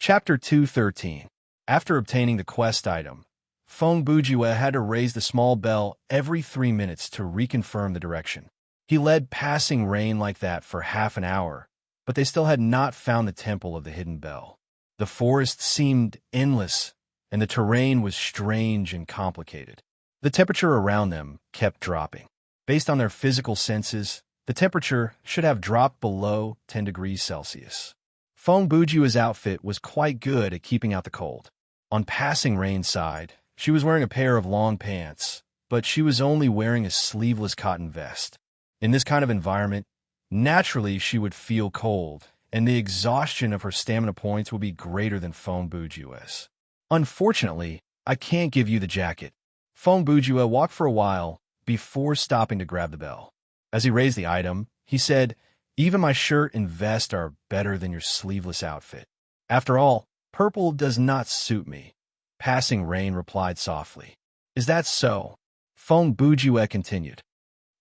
Chapter 213. After obtaining the quest item, Feng Bujue had to raise the small bell every 3 minutes to reconfirm the direction. He led passing rain like that for half an hour, but they still had not found the temple of the hidden bell. The forest seemed endless, and the terrain was strange and complicated. The temperature around them kept dropping. Based on their physical senses, the temperature should have dropped below 10 degrees Celsius. Feng Bujue's outfit was quite good at keeping out the cold. On passing rain's side, she was wearing a pair of long pants, but she was only wearing a sleeveless cotton vest. In this kind of environment, naturally she would feel cold, and the exhaustion of her stamina points would be greater than Feng Bujue's. Unfortunately, I can't give you the jacket. Feng Bujue walked for a while before stopping to grab the bell. As he raised the item, he said, "Even my shirt and vest are better than your sleeveless outfit. After all, purple does not suit me." Passing rain replied softly. "Is that so?" Feng Bujue continued.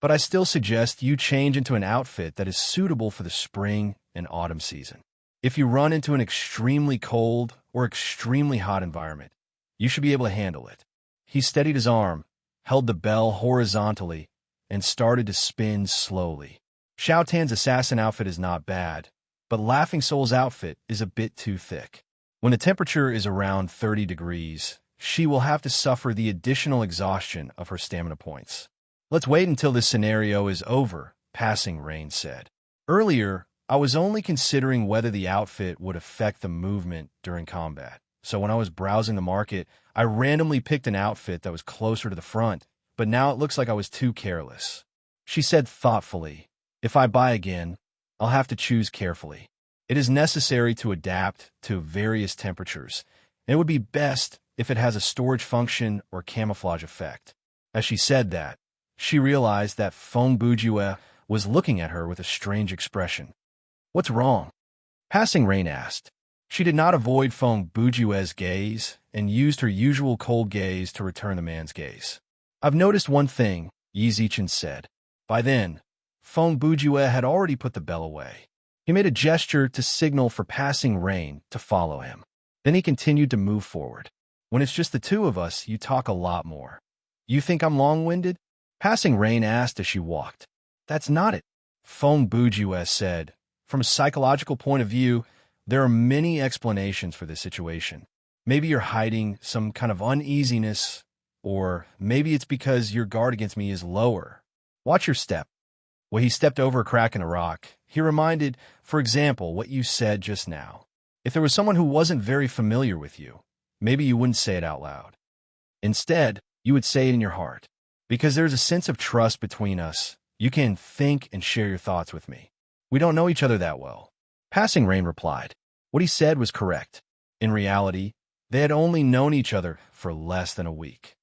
"But I still suggest you change into an outfit that is suitable for the spring and autumn season. If you run into an extremely cold or extremely hot environment, you should be able to handle it." He steadied his arm, held the bell horizontally, and started to spin slowly. Xiao Tan's assassin outfit is not bad, but Laughing Soul's outfit is a bit too thick. When the temperature is around 30 degrees, she will have to suffer the additional exhaustion of her stamina points. "Let's wait until this scenario is over," Passing Rain said. "Earlier, I was only considering whether the outfit would affect the movement during combat. So when I was browsing the market, I randomly picked an outfit that was closer to the front, but now it looks like I was too careless." She said thoughtfully, "If I buy again, I'll have to choose carefully. It is necessary to adapt to various temperatures, and it would be best if it has a storage function or camouflage effect." As she said that, she realized that Feng Bujue was looking at her with a strange expression. "What's wrong?" Passing Rain asked. She did not avoid Feng Bujue's gaze and used her usual cold gaze to return the man's gaze. "I've noticed one thing," Yi Zichen said. By then, Feng Bujue had already put the bell away. He made a gesture to signal for Passing Rain to follow him. Then he continued to move forward. "When it's just the two of us, you talk a lot more." "You think I'm long-winded?" Passing Rain asked as she walked. "That's not it," Feng Bujue said. "From a psychological point of view, there are many explanations for this situation. Maybe you're hiding some kind of uneasiness, or maybe it's because your guard against me is lower. Watch your step." When he stepped over a crack in a rock, he reminded, for example, what you said just now. If there was someone who wasn't very familiar with you, maybe you wouldn't say it out loud. Instead, you would say it in your heart. Because there's a sense of trust between us, you can think and share your thoughts with me. We don't know each other that well." Passing Rain replied. What he said was correct. In reality, they had only known each other for less than a week.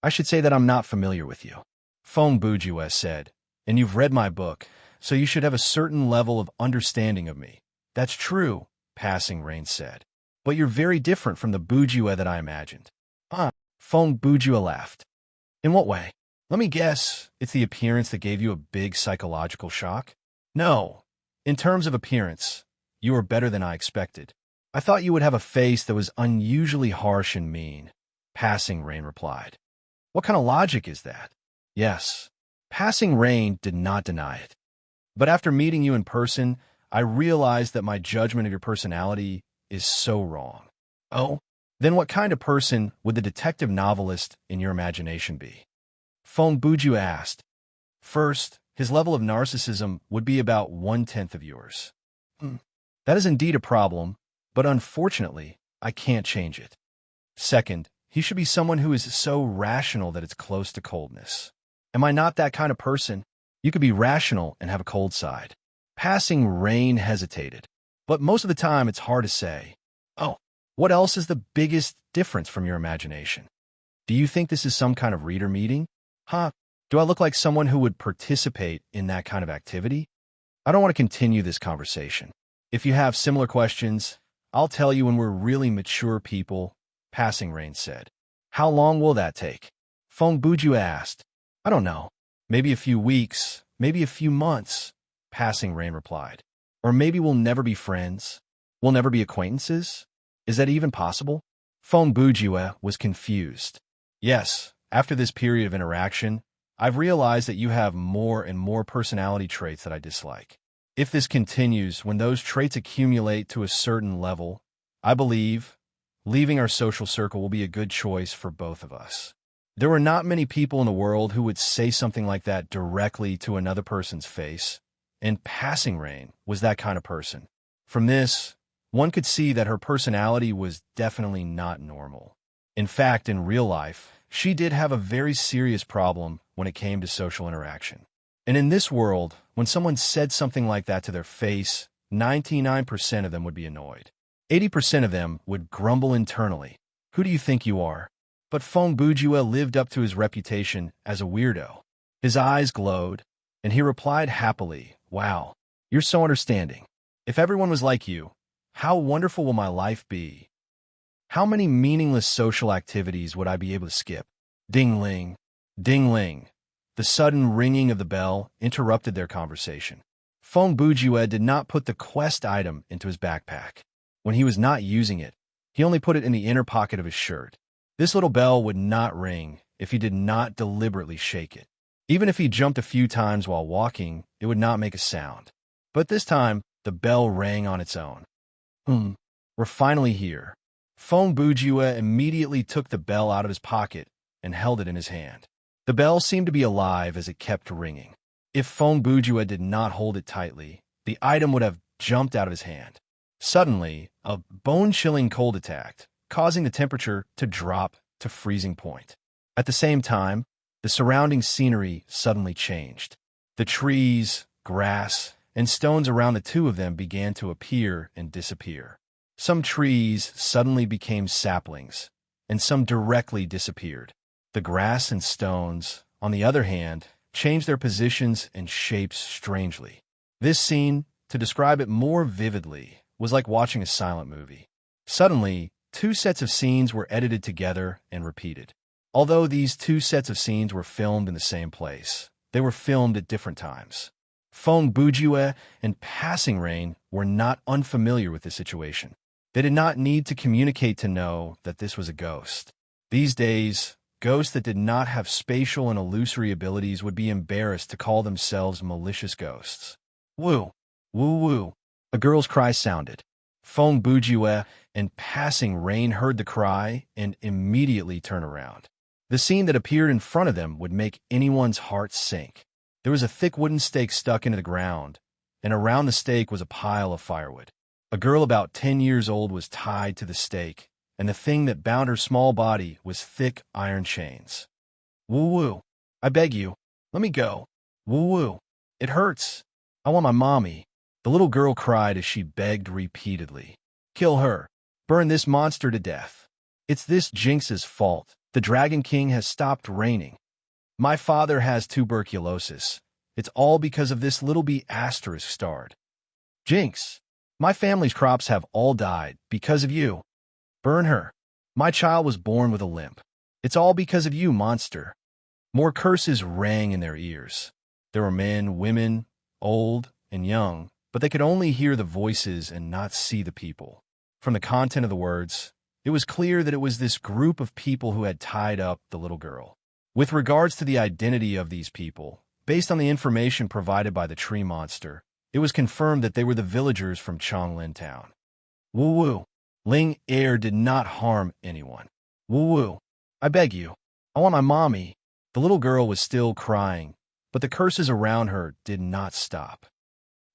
"I should say that I'm not familiar with you," Feng Bujue said, "and you've read my book, so you should have a certain level of understanding of me." "That's true," Passing Rain said. "But you're very different from the Bujue that I imagined." Feng Bujue laughed. "In what way?" "Let me guess, it's the appearance that gave you a big psychological shock?" "No. In terms of appearance, you are better than I expected. I thought you would have a face that was unusually harsh and mean," Passing Rain replied. "What kind of logic is that?" "Yes." Passing Rain did not deny it. "But after meeting you in person, I realized that my judgment of your personality is so wrong." "Oh? Then what kind of person would the detective novelist in your imagination be?" Feng Bujue asked. "First, his level of narcissism would be about 1/10 of yours." "That is indeed a problem, but unfortunately, I can't change it." "Second, he should be someone who is so rational that it's close to coldness." "Am I not that kind of person?" "You could be rational and have a cold side." Passing Rain hesitated. "But most of the time, it's hard to say." "Oh, what else is the biggest difference from your imagination?" "Do you think this is some kind of reader meeting?" "Do I look like someone who would participate in that kind of activity?" "I don't want to continue this conversation. If you have similar questions, I'll tell you when we're really mature people," Passing Rain said. "How long will that take?" Feng Bujue asked. "I don't know. Maybe a few weeks, maybe a few months," Passing Rain replied. "Or maybe we'll never be friends. We'll never be acquaintances." Is that even possible? Feng Bujue was confused. Yes, after this period of interaction, I've realized that you have more and more personality traits that I dislike. If this continues, when those traits accumulate to a certain level, I believe leaving our social circle will be a good choice for both of us. There were not many people in the world who would say something like that directly to another person's face, and Passing Rain was that kind of person. From this, one could see that her personality was definitely not normal. In fact, in real life, she did have a very serious problem when it came to social interaction. And in this world, when someone said something like that to their face, 99% of them would be annoyed. 80% of them would grumble internally. Who do you think you are? But Feng Bujue lived up to his reputation as a weirdo. His eyes glowed, and he replied happily, "Wow, you're so understanding. If everyone was like you, how wonderful will my life be? How many meaningless social activities would I be able to skip?" Ding-ling, ding-ling. The sudden ringing of the bell interrupted their conversation. Feng Bujue did not put the quest item into his backpack. When he was not using it, he only put it in the inner pocket of his shirt. This little bell would not ring if he did not deliberately shake it. Even if he jumped a few times while walking, it would not make a sound. But this time, the bell rang on its own. We're finally here. Feng Bujue immediately took the bell out of his pocket and held it in his hand. The bell seemed to be alive as it kept ringing. If Feng Bujue did not hold it tightly, the item would have jumped out of his hand. Suddenly, a bone-chilling cold attacked, causing the temperature to drop to freezing point. At the same time, the surrounding scenery suddenly changed. The trees, grass, and stones around the two of them began to appear and disappear. Some trees suddenly became saplings, and some directly disappeared. The grass and stones, on the other hand, changed their positions and shapes strangely. This scene, to describe it more vividly, was like watching a silent movie. Suddenly, two sets of scenes were edited together and repeated. Although these two sets of scenes were filmed in the same place, they were filmed at different times. Feng Bujue and Passing Rain were not unfamiliar with this situation. They did not need to communicate to know that this was a ghost. These days, ghosts that did not have spatial and illusory abilities would be embarrassed to call themselves malicious ghosts. Woo! Woo woo! A girl's cry sounded. Feng Bujue and Passing Rain heard the cry and immediately turned around. The scene that appeared in front of them would make anyone's heart sink. There was a thick wooden stake stuck into the ground, and around the stake was a pile of firewood. A girl about 10 years old was tied to the stake, and the thing that bound her small body was thick iron chains. Woo-woo, I beg you, let me go. Woo-woo, it hurts. I want my mommy. The little girl cried as she begged repeatedly. Kill her. Burn this monster to death. It's this Jinx's fault. The Dragon King has stopped raining. My father has tuberculosis. It's all because of this little bee asterisk starred. Jinx, my family's crops have all died because of you. Burn her. My child was born with a limp. It's all because of you, monster. More curses rang in their ears. There were men, women, old and young, but they could only hear the voices and not see the people. From the content of the words, it was clear that it was this group of people who had tied up the little girl. With regards to the identity of these people, based on the information provided by the tree monster, it was confirmed that they were the villagers from Chonglin Town. Woo-woo. Ling Air did not harm anyone. Woo-woo. I beg you. I want my mommy. The little girl was still crying, but the curses around her did not stop.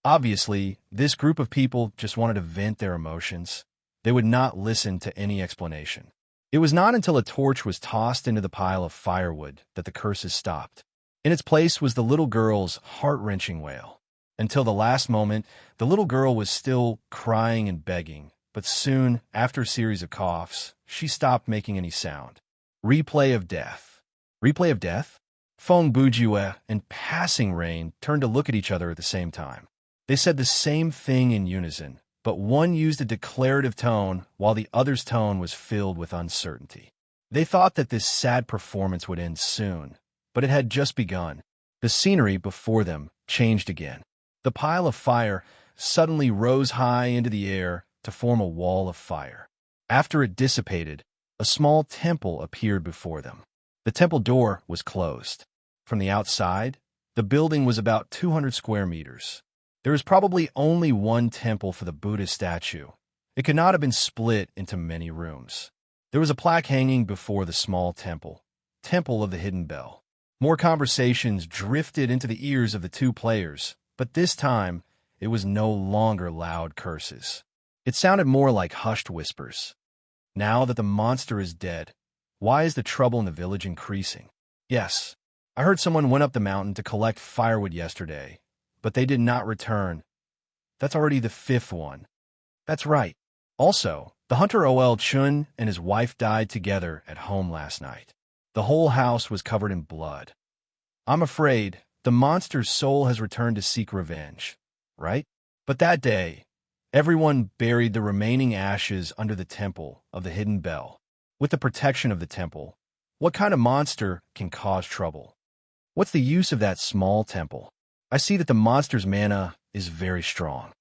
Obviously, this group of people just wanted to vent their emotions. They would not listen to any explanation. It was not until a torch was tossed into the pile of firewood that the curses stopped. In its place was the little girl's heart-wrenching wail. Until the last moment, the little girl was still crying and begging, but soon, after a series of coughs, she stopped making any sound. Replay of death. Replay of death? Feng Bujue and Passing Rain turned to look at each other at the same time. They said the same thing in unison, but one used a declarative tone while the other's tone was filled with uncertainty. They thought that this sad performance would end soon, but it had just begun. The scenery before them changed again. The pile of fire suddenly rose high into the air to form a wall of fire. After it dissipated, a small temple appeared before them. The temple door was closed. From the outside, the building was about 200 square meters. There was probably only one temple for the Buddha statue. It could not have been split into many rooms. There was a plaque hanging before the small temple, Temple of the Hidden Bell. More conversations drifted into the ears of the two players, but this time it was no longer loud curses. It sounded more like hushed whispers. Now that the monster is dead, why is the trouble in the village increasing? Yes, I heard someone went up the mountain to collect firewood yesterday, but they did not return. That's already the fifth one. That's right. Also, the hunter Ol Chun and his wife died together at home last night. The whole house was covered in blood. I'm afraid the monster's soul has returned to seek revenge, right? But that day, everyone buried the remaining ashes under the Temple of the Hidden Bell. With the protection of the temple, what kind of monster can cause trouble? What's the use of that small temple? I see that the monster's mana is very strong.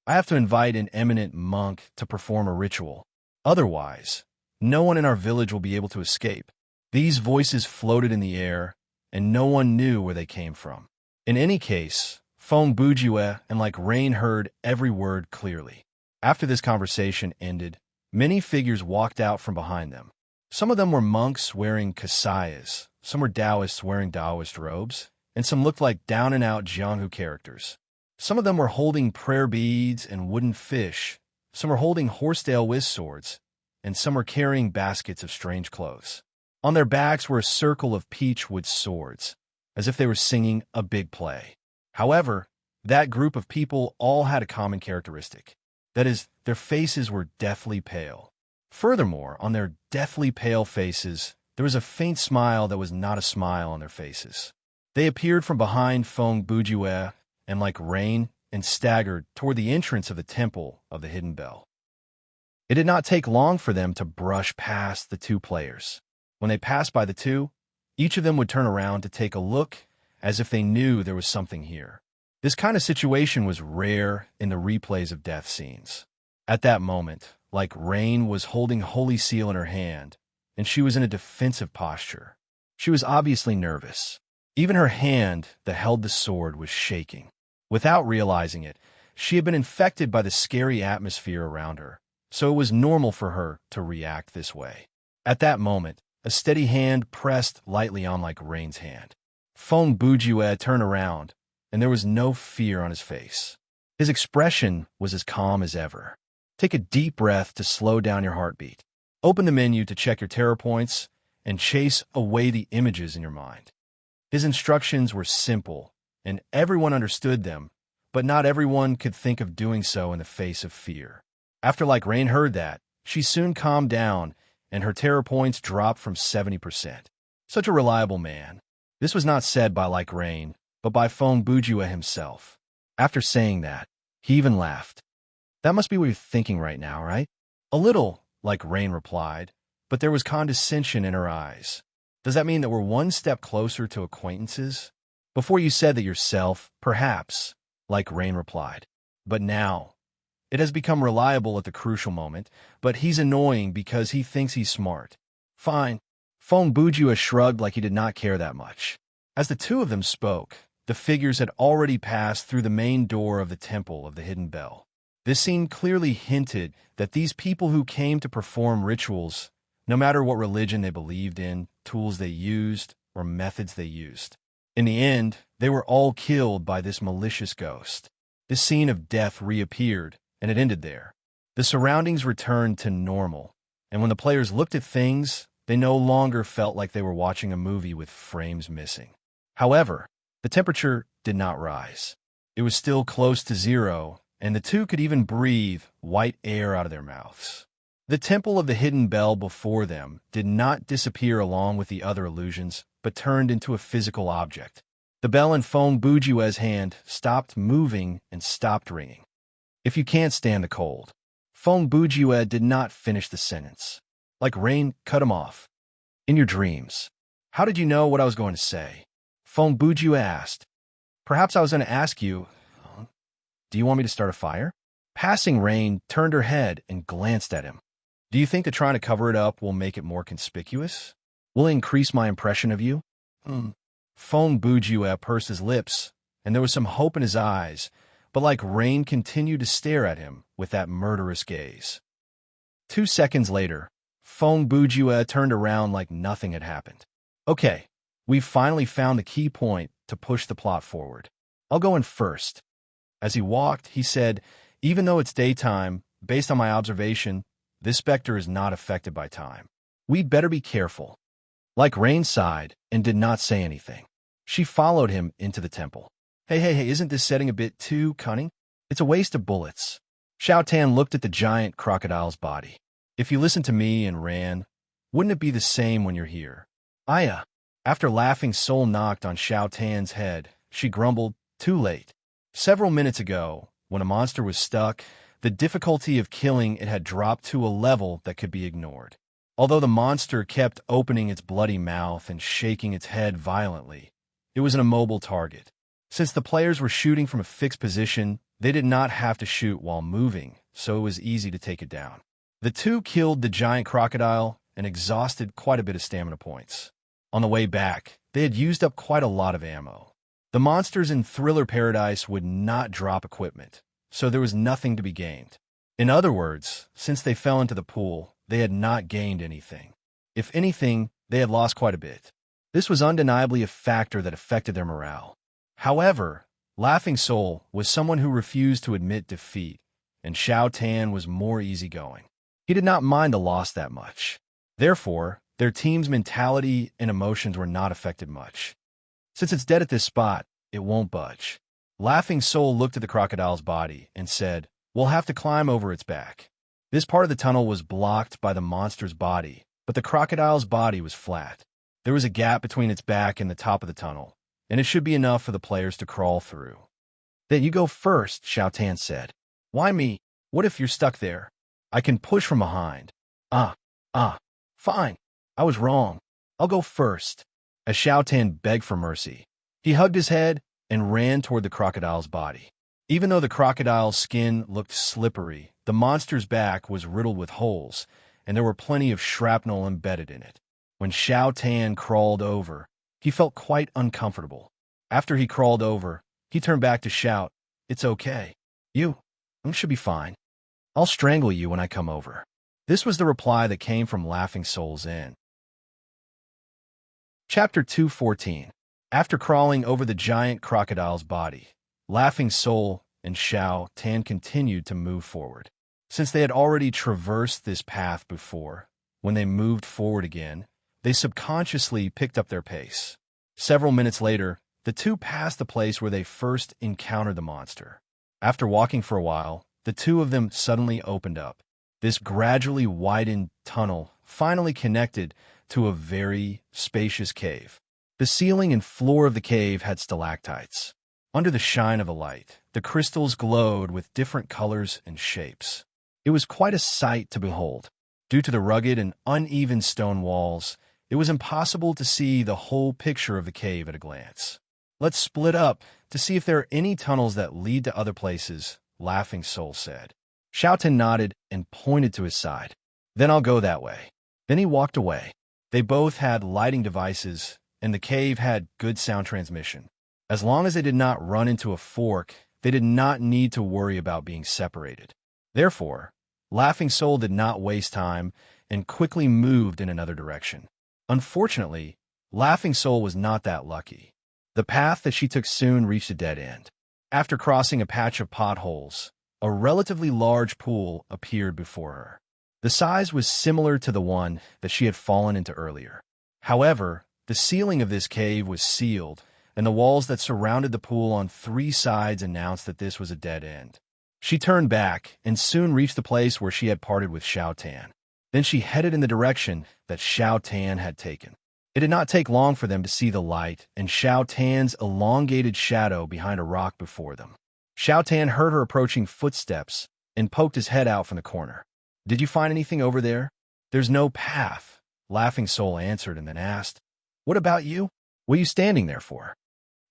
I have to invite an eminent monk to perform a ritual. Otherwise, no one in our village will be able to escape. These voices floated in the air, and no one knew where they came from. In any case, Fong Bujue and like Rain heard every word clearly. After this conversation ended, many figures walked out from behind them. Some of them were monks wearing kasayas, some were Taoists wearing Taoist robes, and some looked like down-and-out Jianghu characters. Some of them were holding prayer beads and wooden fish, some were holding horsetail whiz swords, and some were carrying baskets of strange clothes. On their backs were a circle of peach wood swords, as if they were singing a big play. However, that group of people all had a common characteristic. That is, their faces were deathly pale. Furthermore, on their deathly pale faces, there was a faint smile that was not a smile on their faces. They appeared from behind Fong Bujue and like rain and staggered toward the entrance of the Temple of the Hidden Bell. It did not take long for them to brush past the two players. When they passed by the two, each of them would turn around to take a look as if they knew there was something here. This kind of situation was rare in the replays of death scenes. At that moment, like Rain was holding Holy Seal in her hand, and she was in a defensive posture. She was obviously nervous. Even her hand that held the sword was shaking. Without realizing it, she had been infected by the scary atmosphere around her, so it was normal for her to react this way. At that moment, a steady hand pressed lightly on like Rain's hand. Fong Bujue turned around, and there was no fear on his face. His expression was as calm as ever. Take a deep breath to slow down your heartbeat. Open the menu to check your terror points and chase away the images in your mind. His instructions were simple, and everyone understood them, but not everyone could think of doing so in the face of fear. After like Rain heard that, she soon calmed down, and her terror points dropped from 70%. Such a reliable man. This was not said by like Rain, but by Fong Bujue himself. After saying that, he even laughed. That must be what you're thinking right now, right? A little, like Rain replied, but there was condescension in her eyes. Does that mean that we're one step closer to acquaintances? Before you said that yourself, perhaps, like Rain replied. But now, it has become reliable at the crucial moment, but he's annoying because he thinks he's smart. Fine. Fong Bujue shrugged like he did not care that much. As the two of them spoke, the figures had already passed through the main door of the Temple of the Hidden Bell. This scene clearly hinted that these people who came to perform rituals, no matter what religion they believed in, tools they used, or methods they used, in the end, they were all killed by this malicious ghost. This scene of death reappeared, and it ended there. The surroundings returned to normal, and when the players looked at things, they no longer felt like they were watching a movie with frames missing. However, the temperature did not rise. It was still close to zero, and the two could even breathe white air out of their mouths. The Temple of the Hidden Bell before them did not disappear along with the other illusions, but turned into a physical object. The bell in Fong Bujue's hand stopped moving and stopped ringing. If you can't stand the cold. Fong Bujue did not finish the sentence. Like Rain cut him off. In your dreams. How did you know what I was going to say? Fong Bujue asked. Perhaps I was going to ask you, do you want me to start a fire? Passing Rain turned her head and glanced at him. Do you think that trying to cover it up will make it more conspicuous? Will it increase my impression of you? Feng Bujue pursed his lips, and there was some hope in his eyes, but like Rain continued to stare at him with that murderous gaze. 2 seconds later, Feng Bujue turned around like nothing had happened. Okay, we've finally found the key point to push the plot forward. I'll go in first. As he walked, he said, even though it's daytime, based on my observation, this specter is not affected by time. We'd better be careful. Like Rain sighed and did not say anything. She followed him into the temple. Hey, isn't this setting a bit too cunning? It's a waste of bullets. Xiao Tan looked at the giant crocodile's body. If you listened to me and ran, wouldn't it be the same when you're here? Aya. After Laughing Soul knocked on Xiao Tan's head, she grumbled, too late. Several minutes ago, when a monster was stuck, the difficulty of killing it had dropped to a level that could be ignored. Although the monster kept opening its bloody mouth and shaking its head violently, it was an immobile target. Since the players were shooting from a fixed position, they did not have to shoot while moving, so it was easy to take it down. The two killed the giant crocodile and exhausted quite a bit of stamina points. On the way back, they had used up quite a lot of ammo. The monsters in Thriller Paradise would not drop equipment, so there was nothing to be gained. In other words, since they fell into the pool, they had not gained anything. If anything, they had lost quite a bit. This was undeniably a factor that affected their morale. However, Laughing Soul was someone who refused to admit defeat, and Xiao Tan was more easygoing. He did not mind the loss that much. Therefore, their team's mentality and emotions were not affected much. Since it's dead at this spot, it won't budge. Laughing Soul looked at the crocodile's body and said, we'll have to climb over its back. This part of the tunnel was blocked by the monster's body, but the crocodile's body was flat. There was a gap between its back and the top of the tunnel, and it should be enough for the players to crawl through. Then you go first, Xiao Tan said. Why me? What if you're stuck there? I can push from behind. Fine. I was wrong. I'll go first. As Xiao Tan begged for mercy, he hugged his head and ran toward the crocodile's body. Even though the crocodile's skin looked slippery, the monster's back was riddled with holes, and there were plenty of shrapnel embedded in it. When Xiao Tan crawled over, he felt quite uncomfortable. After he crawled over, he turned back to shout, it's okay. You should be fine. I'll strangle you when I come over. This was the reply that came from Laughing Soul's Inn. Chapter 214. After crawling over the giant crocodile's body, Laughing Soul and Xiao Tan continued to move forward. Since they had already traversed this path before, when they moved forward again, they subconsciously picked up their pace. Several minutes later, the two passed the place where they first encountered the monster. After walking for a while, the two of them suddenly opened up. This gradually widened tunnel finally connected to a very spacious cave. The ceiling and floor of the cave had stalactites. Under the shine of a light, the crystals glowed with different colors and shapes. It was quite a sight to behold. Due to the rugged and uneven stone walls, it was impossible to see the whole picture of the cave at a glance. Let's split up to see if there are any tunnels that lead to other places, Laughing Soul said. Xiao Tan nodded and pointed to his side. Then I'll go that way. Then he walked away. They both had lighting devices, and the cave had good sound transmission. As long as they did not run into a fork, they did not need to worry about being separated. Therefore, Laughing Soul did not waste time and quickly moved in another direction. Unfortunately, Laughing Soul was not that lucky. The path that she took soon reached a dead end. After crossing a patch of potholes, a relatively large pool appeared before her. The size was similar to the one that she had fallen into earlier. However, the ceiling of this cave was sealed, and the walls that surrounded the pool on 3 sides announced that this was a dead end. She turned back and soon reached the place where she had parted with Xiao Tan. Then she headed in the direction that Xiao Tan had taken. It did not take long for them to see the light and Xiao Tan's elongated shadow behind a rock before them. Xiao Tan heard her approaching footsteps and poked his head out from the corner. Did you find anything over there? There's no path, Laughing Soul answered and then asked, what about you? What are you standing there for?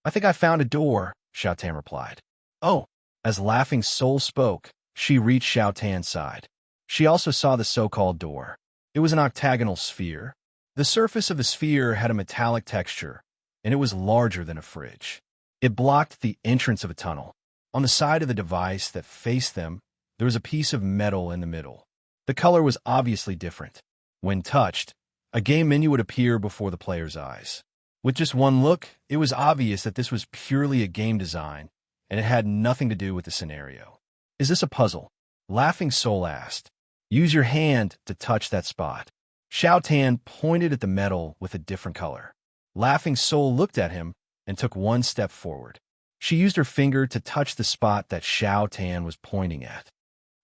I think I found a door, Xiao Tan replied. Oh, as Laughing Soul spoke, she reached Xiao Tan's side. She also saw the so-called door. It was an octagonal sphere. The surface of the sphere had a metallic texture, and it was larger than a fridge. It blocked the entrance of a tunnel. On the side of the device that faced them, there was a piece of metal in the middle. The color was obviously different. When touched, a game menu would appear before the player's eyes. With just one look, it was obvious that this was purely a game design, and it had nothing to do with the scenario. Is this a puzzle? Laughing Soul asked. Use your hand to touch that spot. Xiao Tan pointed at the metal with a different color. Laughing Soul looked at him and took one step forward. She used her finger to touch the spot that Xiao Tan was pointing at.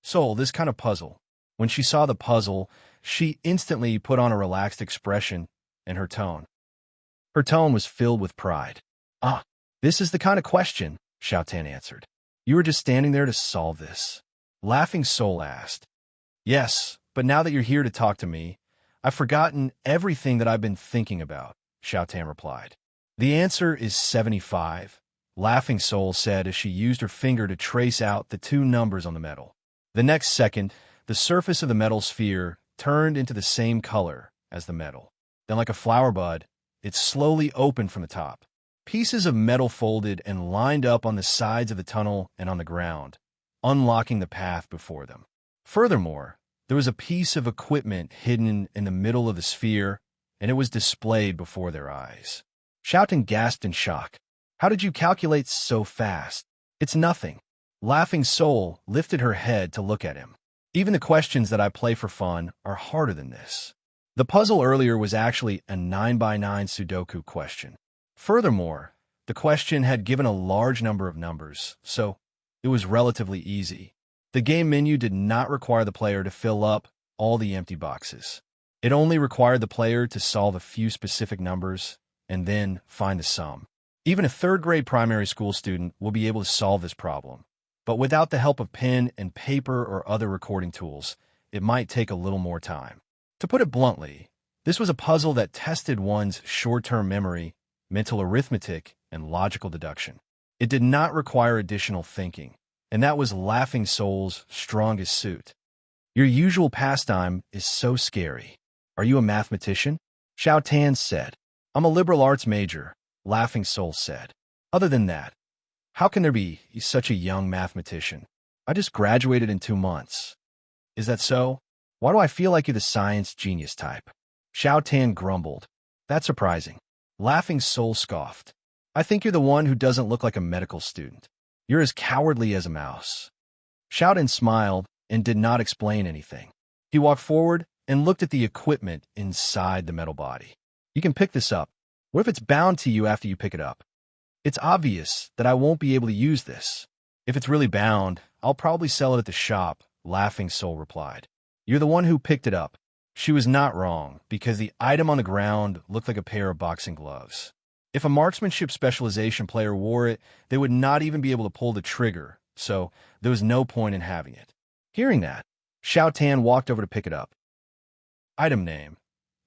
Soul, this kind of puzzle. When she saw the puzzle, she instantly put on a relaxed expression in her tone. Her tone was filled with pride. Ah, this is the kind of question, Xiao Tan answered. You were just standing there to solve this. Laughing Soul asked. Yes, but now that you're here to talk to me, I've forgotten everything that I've been thinking about, Xiao Tan replied. The answer is 75, Laughing Soul said as she used her finger to trace out the two numbers on the metal. The next second, the surface of the metal sphere turned into the same color as the metal. Then, like a flower bud, it slowly opened from the top. Pieces of metal folded and lined up on the sides of the tunnel and on the ground, unlocking the path before them. Furthermore, there was a piece of equipment hidden in the middle of the sphere, and it was displayed before their eyes. Xiao Tan gasped in shock. How did you calculate so fast? It's nothing. Laughing Soul lifted her head to look at him. Even the questions that I play for fun are harder than this. The puzzle earlier was actually a 9x9 Sudoku question. Furthermore, the question had given a large number of numbers, so it was relatively easy. The game menu did not require the player to fill up all the empty boxes. It only required the player to solve a few specific numbers and then find the sum. Even a third-grade primary school student will be able to solve this problem, but without the help of pen and paper or other recording tools, it might take a little more time. To put it bluntly, this was a puzzle that tested one's short-term memory, mental arithmetic, and logical deduction. It did not require additional thinking, and that was Laughing Soul's strongest suit. Your usual pastime is so scary. Are you a mathematician? Xiao Tan said. I'm a liberal arts major, Laughing Soul said. Other than that, how can there be such a young mathematician? I just graduated in 2 months. Is that so? Why do I feel like you're the science genius type? Xiao Tan grumbled. That's surprising. Laughing Soul scoffed. I think you're the one who doesn't look like a medical student. You're as cowardly as a mouse. Xiao Tan smiled and did not explain anything. He walked forward and looked at the equipment inside the metal body. You can pick this up. What if it's bound to you after you pick it up? It's obvious that I won't be able to use this. If it's really bound, I'll probably sell it at the shop, Laughing Soul replied. You're the one who picked it up. She was not wrong, because the item on the ground looked like a pair of boxing gloves. If a marksmanship specialization player wore it, they would not even be able to pull the trigger, so there was no point in having it. Hearing that, Xiao Tan walked over to pick it up. Item name: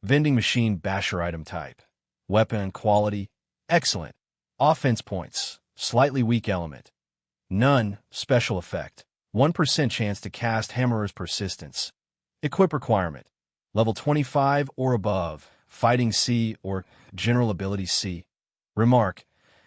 vending machine basher item type. Weapon quality: excellent. Offense points: slightly weak element. None special effect. 1% chance to cast Hammerer's Persistence. Equip requirement: level 25 or above, Fighting C or General Ability C. Remark: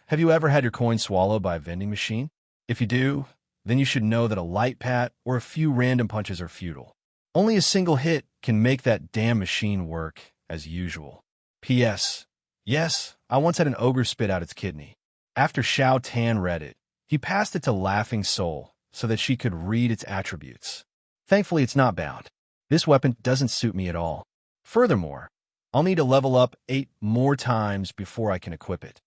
have you ever had your coin swallowed by a vending machine? If you do, then you should know that a light pat or a few random punches are futile. Only a single hit can make that damn machine work as usual. P.S. Yes, I once had an ogre spit out its kidney. After Xiao Tan read it, he passed it to Laughing Soul so that she could read its attributes. Thankfully, it's not bound. This weapon doesn't suit me at all. Furthermore, I'll need to level up 8 more times before I can equip it.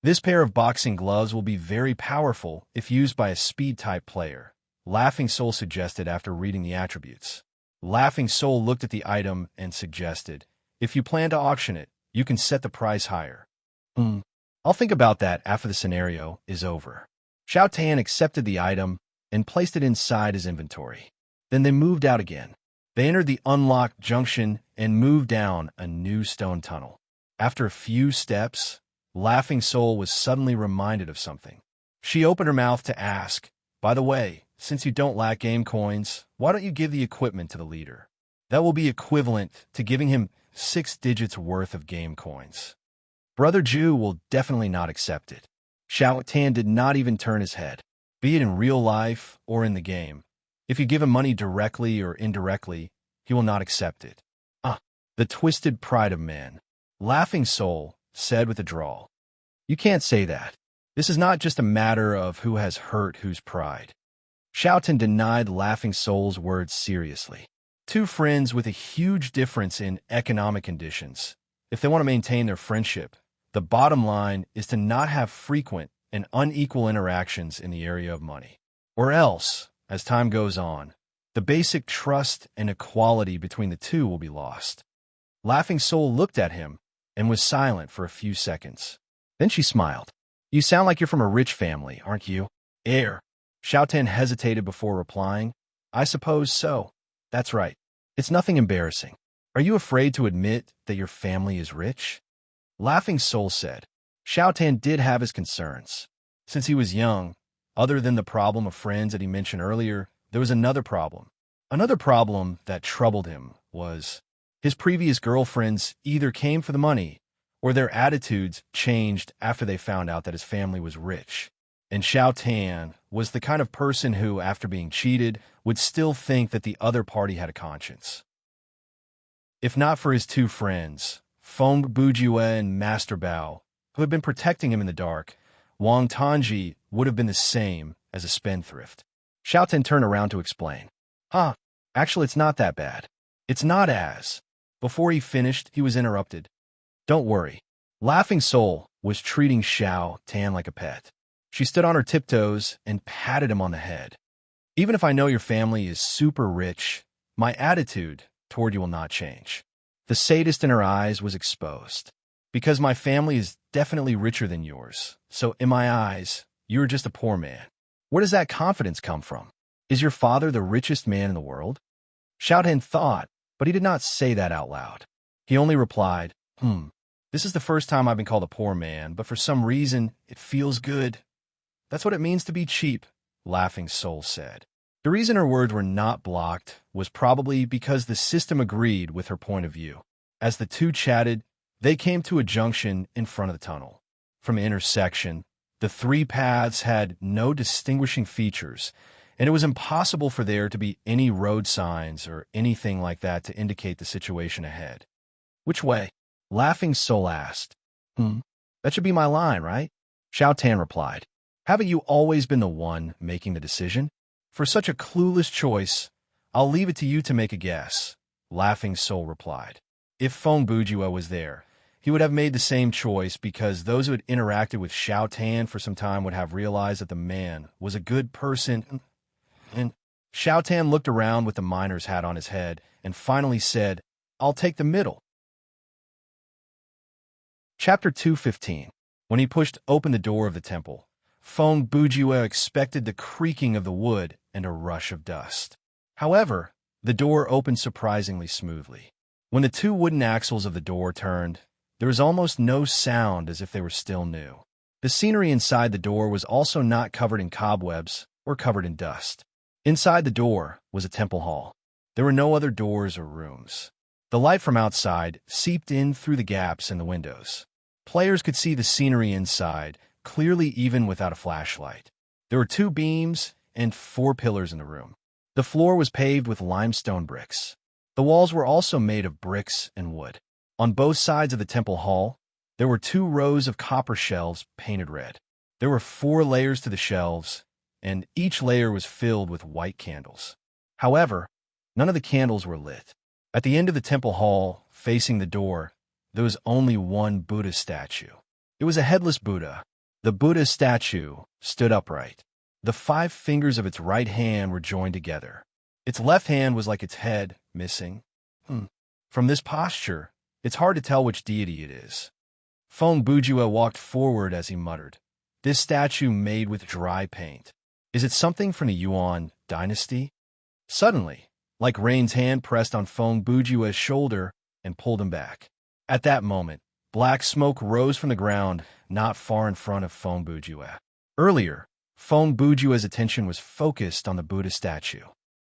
This pair of boxing gloves will be very powerful if used by a speed-type player, Laughing Soul suggested after reading the attributes. Laughing Soul looked at the item and suggested, if you plan to auction it, you can set the price higher. I'll think about that after the scenario is over. Xiao Tan accepted the item and placed it inside his inventory. Then they moved out again. They entered the unlocked junction and moved down a new stone tunnel. After a few steps, Laughing Soul was suddenly reminded of something. She opened her mouth to ask, by the way, since you don't lack game coins, why don't you give the equipment to the leader? That will be equivalent to giving him 6 digits worth of game coins. Brother Jew will definitely not accept it. Xiao Tan did not even turn his head. Be it in real life or in the game, if you give him money directly or indirectly, he will not accept it. The twisted pride of man. Laughing Soul said with a drawl. You can't say that. This is not just a matter of who has hurt whose pride. Xiaotan denied Laughing Soul's words seriously. Two friends with a huge difference in economic conditions. If they want to maintain their friendship, the bottom line is to not have frequent and unequal interactions in the area of money. Or else, as time goes on, the basic trust and equality between the two will be lost. Laughing Soul looked at him and was silent for a few seconds. Then she smiled. You sound like you're from a rich family, aren't you? Xiaotan hesitated before replying. I suppose so. That's right. It's nothing embarrassing. Are you afraid to admit that your family is rich? Laughing Soul said. Xiaotan did have his concerns. Since he was young, other than the problem of friends that he mentioned earlier, there was another problem. Another problem that troubled him was his previous girlfriends either came for the money or their attitudes changed after they found out that his family was rich. And Xiaotan was the kind of person who, after being cheated, would still think that the other party had a conscience. If not for his two friends, Feng Bujue and Master Bao, who had been protecting him in the dark, Wang Tanji would have been the same as a spendthrift. Xiaotan turned around to explain. Actually, it's not that bad. It's not as. Before he finished, he was interrupted. Don't worry. Laughing Soul was treating Xiao Tan like a pet. She stood on her tiptoes and patted him on the head. Even if I know your family is super rich, my attitude toward you will not change. The sadist in her eyes was exposed. Because my family is definitely richer than yours, so in my eyes, you are just a poor man. Where does that confidence come from? Is your father the richest man in the world? Xiaotan thought, but he did not say that out loud. He only replied, This is the first time I've been called a poor man, but for some reason, it feels good. That's what it means to be cheap, Laughing Soul said. The reason her words were not blocked was probably because the system agreed with her point of view. As the two chatted, they came to a junction in front of the tunnel. From the intersection, the three paths had no distinguishing features, and it was impossible for there to be any road signs or anything like that to indicate the situation ahead. Which way? Laughing Soul asked. That should be my line, right? Xiaotan replied. Haven't you always been the one making the decision? For such a clueless choice, I'll leave it to you to make a guess, Laughing Soul replied. If Feng Bujue was there, he would have made the same choice because those who had interacted with Xiaotan for some time would have realized that the man was a good person. And Xiaotan looked around with the miner's hat on his head and finally said, I'll take the middle. Chapter 215. When he pushed open the door of the temple, Feng Bujue expected the creaking of the wood and a rush of dust. However, the door opened surprisingly smoothly. When the two wooden axles of the door turned, there was almost no sound as if they were still new. The scenery inside the door was also not covered in cobwebs or covered in dust. Inside the door was a temple hall. There were no other doors or rooms. The light from outside seeped in through the gaps in the windows. Players could see the scenery inside clearly even without a flashlight. There were 2 beams and 4 pillars in the room. The floor was paved with limestone bricks. The walls were also made of bricks and wood. On both sides of the temple hall, there were 2 rows of copper shelves painted red. There were 4 layers to the shelves, and each layer was filled with white candles. However, none of the candles were lit. At the end of the temple hall, facing the door, there was only one Buddha statue. It was a headless Buddha. The Buddha statue stood upright. The 5 fingers of its right hand were joined together. Its left hand was like its head, missing. From this posture, it's hard to tell which deity it is. Feng Bujue walked forward as he muttered, This statue made with dry paint. Is it something from the Yuan dynasty? Suddenly, like Rain's hand pressed on Feng Bujue's shoulder and pulled him back. At that moment, black smoke rose from the ground not far in front of Feng Bujue. Earlier, Feng Bujua's attention was focused on the Buddha statue.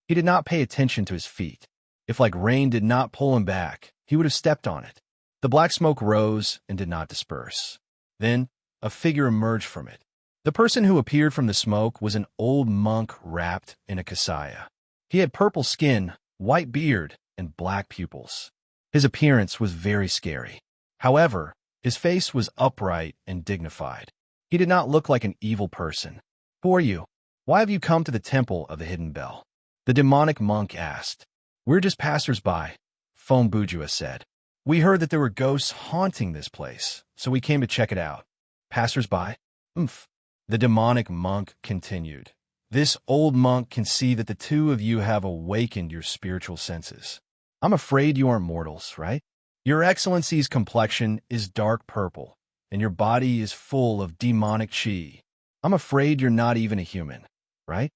He did not pay attention to his feet. If, like rain, did not pull him back, he would have stepped on it. The black smoke rose and did not disperse. Then, a figure emerged from it. The person who appeared from the smoke was an old monk wrapped in a kasaya. He had purple skin, white beard, and black pupils. His appearance was very scary. However, his face was upright and dignified. He did not look like an evil person. "Who are you? Why have you come to the temple of the hidden bell?" The demonic monk asked. "We're just passers-by," Feng Bujua said. "We heard that there were ghosts haunting this place, so we came to check it out." "Passers-by? Umph." The demonic monk continued. "This old monk can see that the two of you have awakened your spiritual senses. I'm afraid you aren't mortals, right? Your Excellency's complexion is dark purple, and your body is full of demonic qi. I'm afraid you're not even a human, right?"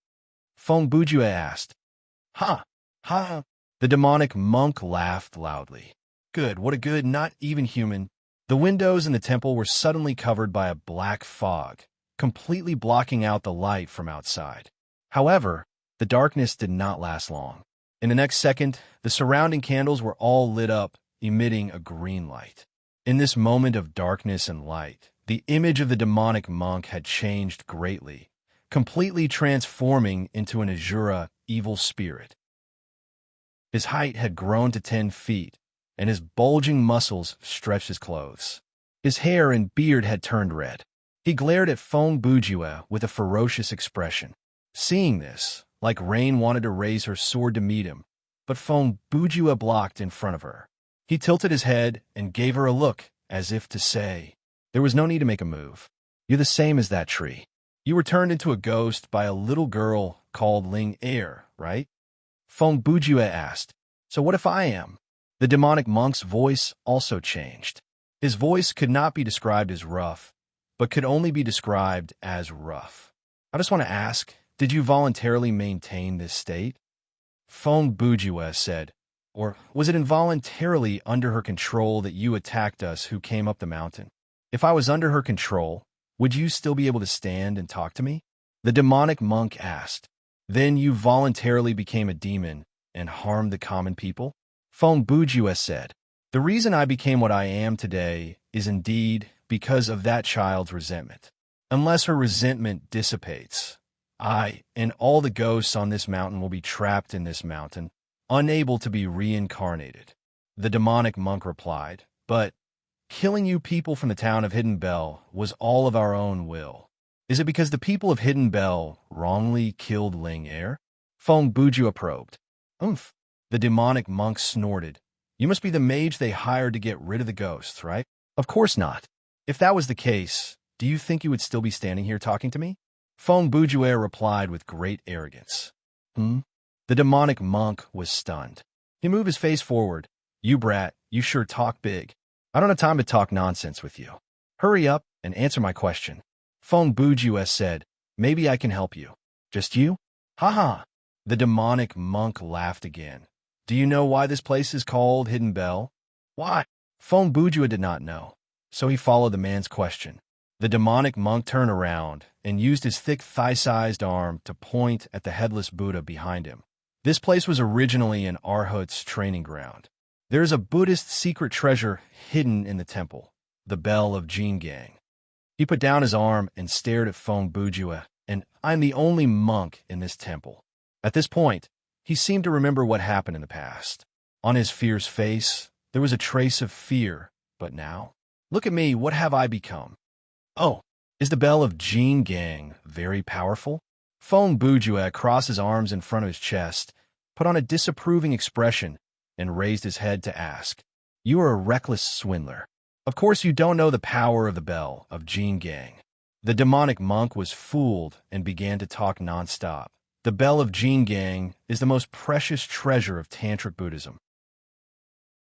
Feng Bujua asked. "Ha! Ha!" The demonic monk laughed loudly. "Good, what a good, not even human." The windows in the temple were suddenly covered by a black fog, completely blocking out the light from outside. However, the darkness did not last long. In the next second, the surrounding candles were all lit up, emitting a green light. In this moment of darkness and light, the image of the demonic monk had changed greatly, completely transforming into an Asura evil spirit. His height had grown to 10 feet, and his bulging muscles stretched his clothes. His hair and beard had turned red. He glared at Feng Bujua with a ferocious expression. Seeing this, like Rain wanted to raise her sword to meet him, but Feng Bujua blocked in front of her. He tilted his head and gave her a look, as if to say, "There was no need to make a move. You're the same as that tree. You were turned into a ghost by a little girl called Ling Er, right?" Feng Bujua asked. "So what if I am?" The demonic monk's voice also changed. His voice could not be described as rough, but could only be described as rough. "I just want to ask, did you voluntarily maintain this state?" Feng Bujua said. "Or was it involuntarily under her control that you attacked us who came up the mountain? If I was under her control, would you still be able to stand and talk to me?" The demonic monk asked. "Then you voluntarily became a demon and harmed the common people?" Feng Bujua said. "The reason I became what I am today is indeed because of that child's resentment. Unless her resentment dissipates, I and all the ghosts on this mountain will be trapped in this mountain, unable to be reincarnated." The demonic monk replied, "But killing you people from the town of Hidden Bell was all of our own will. Is it because the people of Hidden Bell wrongly killed Ling Er?" Feng Bujua probed. "Umph." The demonic monk snorted. "You must be the mage they hired to get rid of the ghosts, right?" "Of course not. If that was the case, do you think you would still be standing here talking to me?" Feng Bujua replied with great arrogance. The demonic monk was stunned. He moved his face forward. "You brat, you sure talk big. I don't have time to talk nonsense with you. Hurry up and answer my question." Feng Bujua said, "Maybe I can help you." "Just you?" "Ha ha." The demonic monk laughed again. "Do you know why this place is called Hidden Bell?" "Why?" Feng Bujua did not know, so he followed the man's question. The demonic monk turned around and used his thick thigh-sized arm to point at the headless Buddha behind him. This place was originally an Arhat's training ground. There is a Buddhist secret treasure hidden in the temple, the Bell of Jingang. He put down his arm and stared at Feng Bujua, and "I'm the only monk in this temple." At this point, he seemed to remember what happened in the past. On his fierce face, there was a trace of fear, but now, "Look at me, what have I become?" "Oh, is the Bell of Jingang very powerful?" Feng Bujua crossed his arms in front of his chest, put on a disapproving expression, and raised his head to ask. "You are a reckless swindler. Of course you don't know the power of the Bell of Jingang." The demonic monk was fooled and began to talk nonstop. The Bell of Jingang is the most precious treasure of Tantric Buddhism.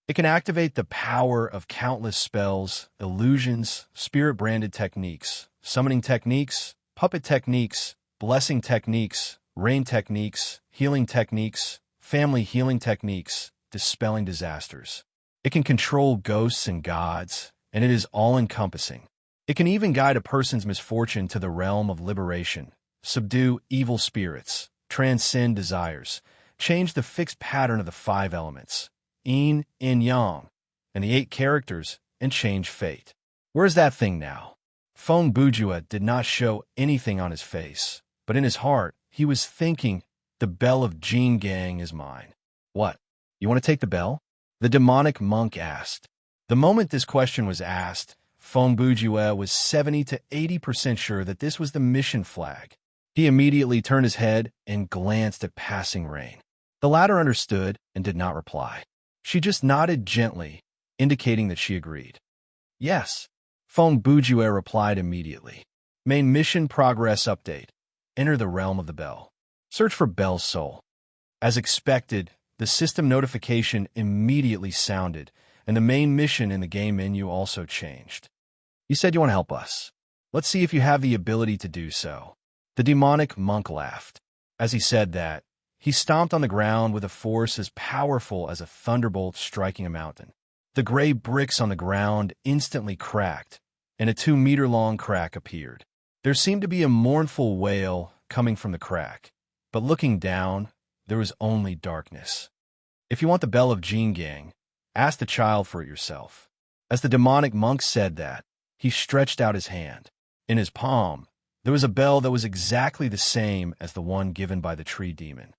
It can activate the power of countless spells, illusions, spirit-branded techniques, summoning techniques, puppet techniques, blessing techniques, rain techniques, healing techniques, family healing techniques, dispelling disasters. It can control ghosts and gods, and it is all-encompassing. It can even guide a person's misfortune to the realm of liberation, subdue evil spirits, transcend desires, change the fixed pattern of the 5 elements, yin, yang, and the 8 characters, and change fate. Where's that thing now? Feng Bujue did not show anything on his face, but in his heart, he was thinking, the bell of Jin Gang is mine. What? You want to take the bell? The demonic monk asked. The moment this question was asked, Feng Bujue was 70 to 80% sure that this was the mission flag. He immediately turned his head and glanced at Passing Rain. The latter understood and did not reply. She just nodded gently, indicating that she agreed. Yes. Feng Bujue replied immediately. Main mission progress update. Enter the realm of the bell. Search for Bell's soul. As expected, the system notification immediately sounded, and the main mission in the game menu also changed. You said you want to help us. Let's see if you have the ability to do so. The demonic monk laughed. As he said that, he stomped on the ground with a force as powerful as a thunderbolt striking a mountain. The gray bricks on the ground instantly cracked, and a 2-meter-long crack appeared. There seemed to be a mournful wail coming from the crack, but looking down, there was only darkness. If you want the bell of Jin Gang, ask the child for it yourself. As the demonic monk said that, he stretched out his hand. In his palm, there was a bell that was exactly the same as the one given by the tree demon.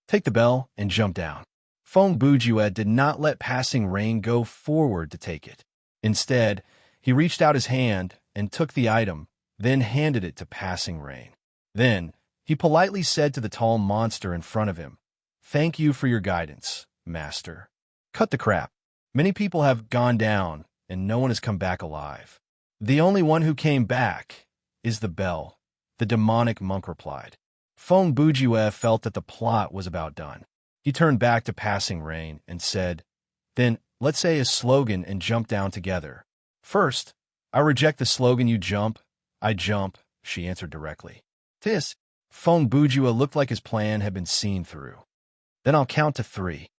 Take the bell and jump down. Feng Bujue did not let Passing Rain go forward to take it. Instead, he reached out his hand and took the item, then handed it to Passing Rain. Then, he politely said to the tall monster in front of him, "Thank you for your guidance, Master. Cut the crap. Many people have gone down, and no one has come back alive. The only one who came back is the bell," the demonic monk replied. Feng Bujue felt that the plot was about done. He turned back to Passing Rain and said, "Then, let's say a slogan and jump down together." "First, I reject the slogan you jump, I jump," she answered directly. "Tis." Feng Bujue looked like his plan had been seen through. "Then I'll count to 3.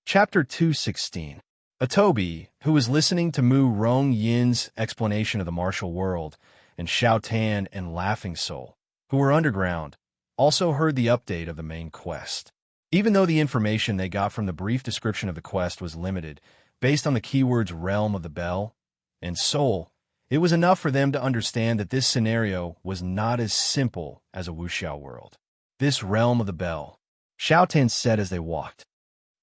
Chapter 216. Atobi, who was listening to Mu Rong Yin's explanation of the martial world, and Xiao Tan and Laughing Soul, who were underground, also heard the update of the main quest. Even though the information they got from the brief description of the quest was limited, based on the keywords Realm of the Bell and Soul, it was enough for them to understand that this scenario was not as simple as a wuxiao world. This Realm of the Bell, Xiao Tan said as they walked.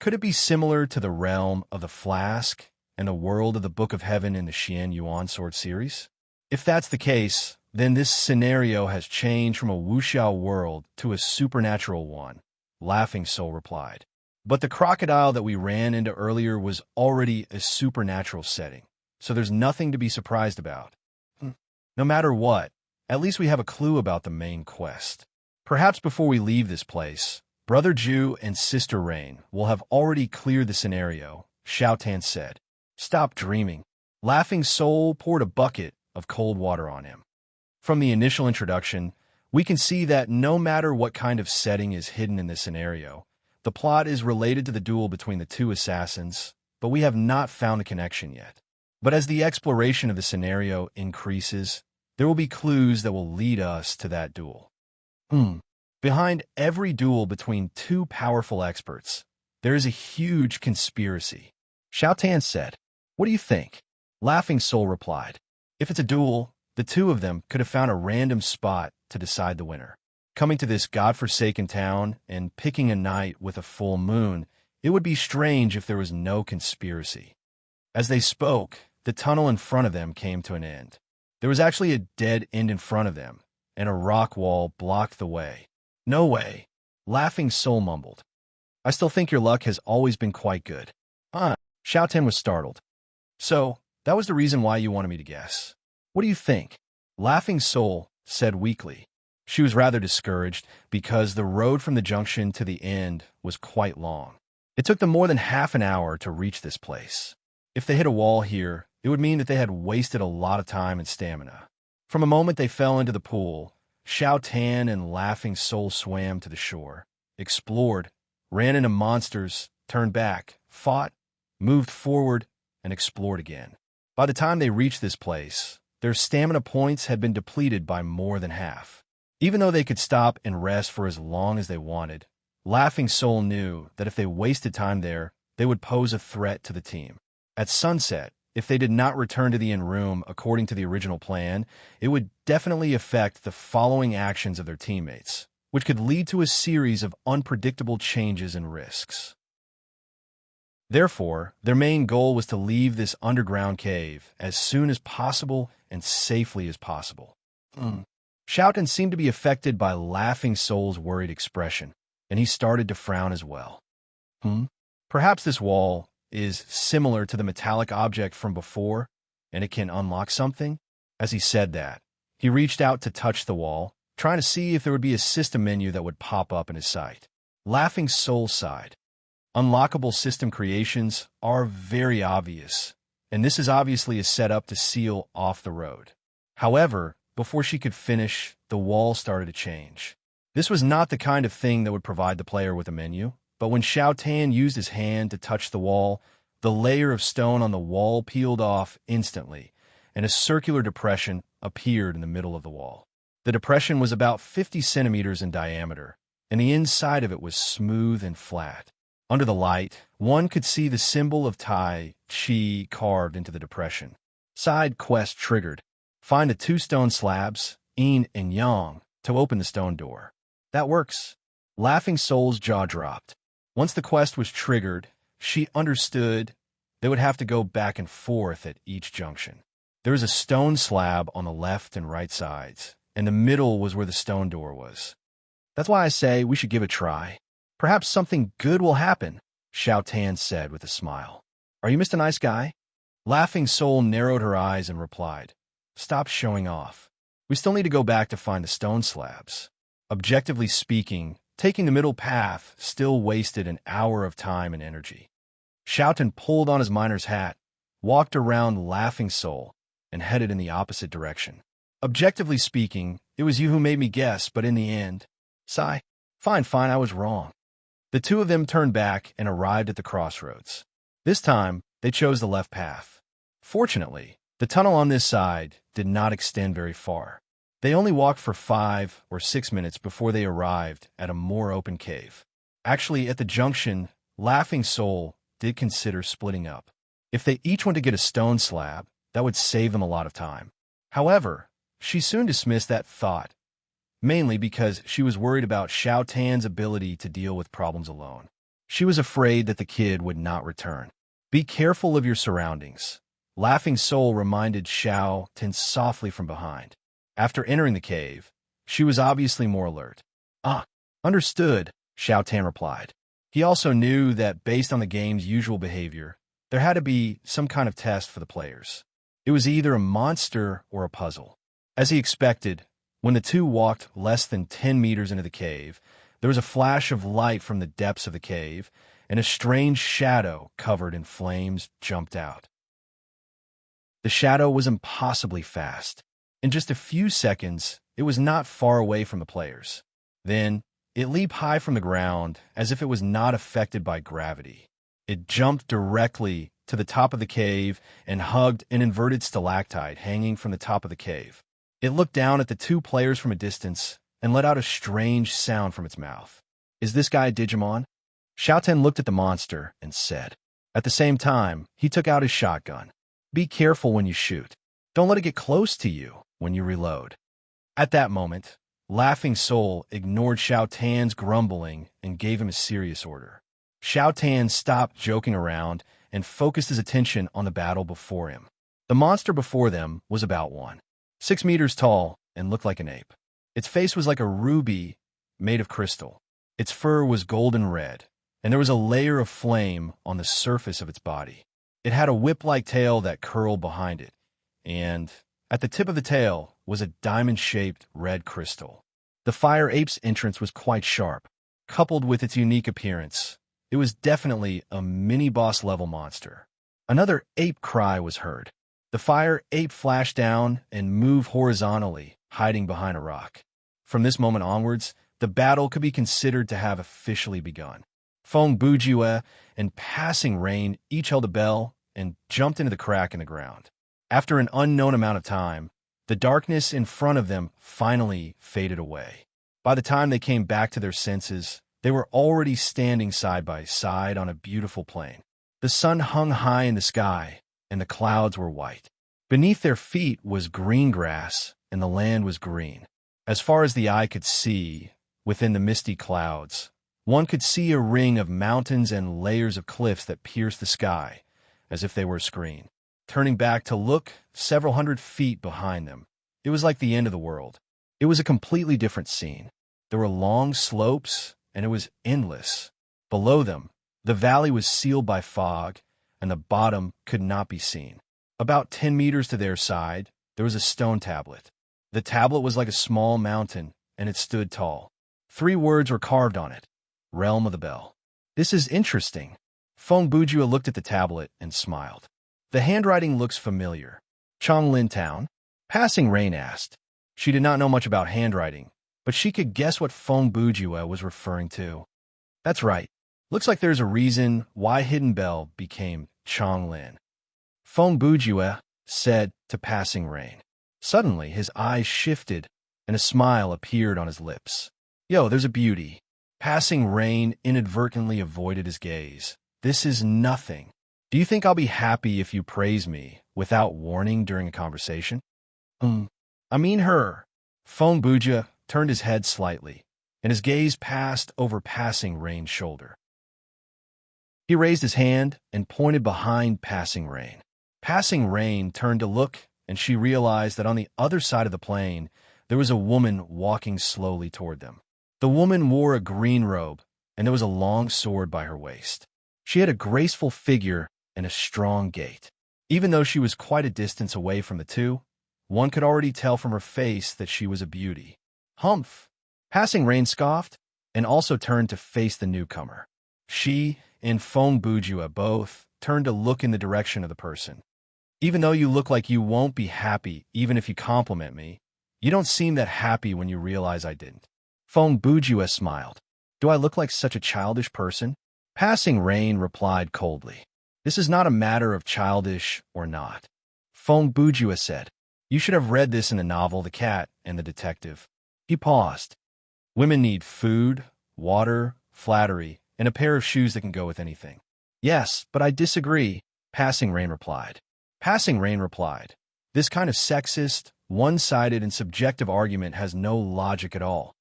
Could it be similar to the Realm of the Flask and the world of the Book of Heaven in the Xian Yuan Sword series? If that's the case, then this scenario has changed from a wuxiao world to a supernatural one, Laughing Soul replied. But the crocodile that we ran into earlier was already a supernatural setting, so there's nothing to be surprised about. No matter what, at least we have a clue about the main quest. Perhaps before we leave this place, Brother Ju and Sister Rain will have already cleared the scenario, Xiao Tan said. Stop dreaming. Laughing Soul poured a bucket of cold water on him. From the initial introduction, we can see that no matter what kind of setting is hidden in this scenario, the plot is related to the duel between the two assassins, but we have not found the connection yet. But as the exploration of the scenario increases, there will be clues that will lead us to that duel. Behind every duel between two powerful experts, there is a huge conspiracy. Xiao Tan said, "What do you think?" Laughing Soul replied, "If it's a duel, the two of them could have found a random spot to decide the winner. Coming to this godforsaken town and picking a night with a full moon, it would be strange if there was no conspiracy." As they spoke, the tunnel in front of them came to an end. There was actually a dead end in front of them, and a rock wall blocked the way. "No way," Laughing Soul mumbled. "I still think your luck has always been quite good." Xiao Tan was startled. "So, that was the reason why you wanted me to guess. What do you think?" Laughing Soul said weakly. She was rather discouraged because the road from the junction to the end was quite long. It took them more than half an hour to reach this place. If they hit a wall here, it would mean that they had wasted a lot of time and stamina. From the moment they fell into the pool, Xiao Tan and Laughing Soul swam to the shore, explored, ran into monsters, turned back, fought, moved forward, and explored again. By the time they reached this place, their stamina points had been depleted by more than half. Even though they could stop and rest for as long as they wanted, Laughing Soul knew that if they wasted time there, they would pose a threat to the team. At sunset, if they did not return to the inn room according to the original plan, it would definitely affect the following actions of their teammates, which could lead to a series of unpredictable changes and risks. Therefore, their main goal was to leave this underground cave as soon as possible and safely as possible. Shouten seemed to be affected by Laughing Soul's worried expression, and he started to frown as well. Perhaps this wall is similar to the metallic object from before, and it can unlock something? As he said that, he reached out to touch the wall, trying to see if there would be a system menu that would pop up in his sight. Laughing Soul sighed. Unlockable system creations are very obvious, and this is obviously a setup to seal off the road. However, before she could finish, the wall started to change. This was not the kind of thing that would provide the player with a menu, but when Shouten used his hand to touch the wall, the layer of stone on the wall peeled off instantly, and a circular depression appeared in the middle of the wall. The depression was about 50 centimeters in diameter, and the inside of it was smooth and flat. Under the light, one could see the symbol of Tai Chi carved into the depression. Side quest triggered. Find the 2 stone slabs, Yin and Yang, to open the stone door. That works. Laughing Soul's jaw dropped. Once the quest was triggered, she understood they would have to go back and forth at each junction. There was a stone slab on the left and right sides, and the middle was where the stone door was. That's why I say we should give it a try. Perhaps something good will happen, Shouten said with a smile. Are you Mr. Nice Guy? Laughing Soul narrowed her eyes and replied, Stop showing off. We still need to go back to find the stone slabs. Objectively speaking, taking the middle path still wasted an hour of time and energy. Shouten pulled on his miner's hat, walked around Laughing Soul, and headed in the opposite direction. Objectively speaking, it was you who made me guess, but in the end, sigh. Fine, I was wrong. The two of them turned back and arrived at the crossroads. This time, they chose the left path. Fortunately, the tunnel on this side did not extend very far. They only walked for 5 or 6 minutes before they arrived at a more open cave. Actually, at the junction, Laughing Soul did consider splitting up. If they each went to get a stone slab, that would save them a lot of time. However, she soon dismissed that thought, mainly because she was worried about Shouten's ability to deal with problems alone. She was afraid that the kid would not return. Be careful of your surroundings. Laughing Soul reminded Shouten softly from behind. After entering the cave, she was obviously more alert. Understood, Shouten replied. He also knew that based on the game's usual behavior, there had to be some kind of test for the players. It was either a monster or a puzzle. As he expected, when the two walked less than 10 meters into the cave, there was a flash of light from the depths of the cave, and a strange shadow covered in flames jumped out. The shadow was impossibly fast. In just a few seconds, it was not far away from the players. Then, it leaped high from the ground as if it was not affected by gravity. It jumped directly to the top of the cave and hugged an inverted stalactite hanging from the top of the cave. It looked down at the two players from a distance and let out a strange sound from its mouth. Is this guy a Digimon? Shouten looked at the monster and said. At the same time, he took out his shotgun. Be careful when you shoot. Don't let it get close to you when you reload. At that moment, Laughing Soul ignored Shouten's grumbling and gave him a serious order. Shouten stopped joking around and focused his attention on the battle before him. The monster before them was about 6 meters tall and looked like an ape. Its face was like a ruby made of crystal. Its fur was golden red, and there was a layer of flame on the surface of its body. It had a whip-like tail that curled behind it, and at the tip of the tail was a diamond-shaped red crystal. The fire ape's entrance was quite sharp. Coupled with its unique appearance, it was definitely a mini-boss level monster. Another ape cry was heard. The fire ape flashed down and moved horizontally, hiding behind a rock. From this moment onwards, the battle could be considered to have officially begun. Feng Bujue and Passing Rain each held a bell and jumped into the crack in the ground. After an unknown amount of time, the darkness in front of them finally faded away. By the time they came back to their senses, they were already standing side by side on a beautiful plain. The sun hung high in the sky, and the clouds were white. Beneath their feet was green grass, and the land was green. As far as the eye could see, within the misty clouds, one could see a ring of mountains and layers of cliffs that pierced the sky, as if they were a screen. Turning back to look several hundred feet behind them, it was like the end of the world. It was a completely different scene. There were long slopes, and it was endless. Below them, the valley was sealed by fog, and the bottom could not be seen. About 10 meters to their side, there was a stone tablet. The tablet was like a small mountain, and it stood tall. 3 words were carved on it: Realm of the Bell. "This is interesting." Feng Bujua looked at the tablet and smiled. "The handwriting looks familiar." "Changlin Town?" Passing Rain asked. She did not know much about handwriting, but she could guess what Feng Bujua was referring to. "That's right. Looks like there's a reason why Hidden Bell became Changlin," Feng Bujua said to Passing Rain. Suddenly, his eyes shifted, and a smile appeared on his lips. "Yo, there's a beauty." Passing Rain inadvertently avoided his gaze. "This is nothing. Do you think I'll be happy if you praise me without warning during a conversation?" I mean her." Feng Bujua turned his head slightly, and his gaze passed over Passing Rain's shoulder. He raised his hand and pointed behind Passing Rain. Passing Rain turned to look, and she realized that on the other side of the plain, there was a woman walking slowly toward them. The woman wore a green robe, and there was a long sword by her waist. She had a graceful figure and a strong gait. Even though she was quite a distance away from the two, one could already tell from her face that she was a beauty. "Humph!" Passing Rain scoffed, and also turned to face the newcomer. She and Feng Bujua both turned to look in the direction of the person. "Even though you look like you won't be happy even if you compliment me, you don't seem that happy when you realize I didn't." Feng Bujua smiled. "Do I look like such a childish person?" Passing Rain replied coldly. "This is not a matter of childish or not," Feng Bujua said. "You should have read this in the novel The Cat and the Detective." He paused. "Women need food, water, flattery, and a pair of shoes that can go with anything." "Yes, but I disagree," Passing Rain replied. Passing Rain replied, "This kind of sexist, one-sided, and subjective argument has no logic at all."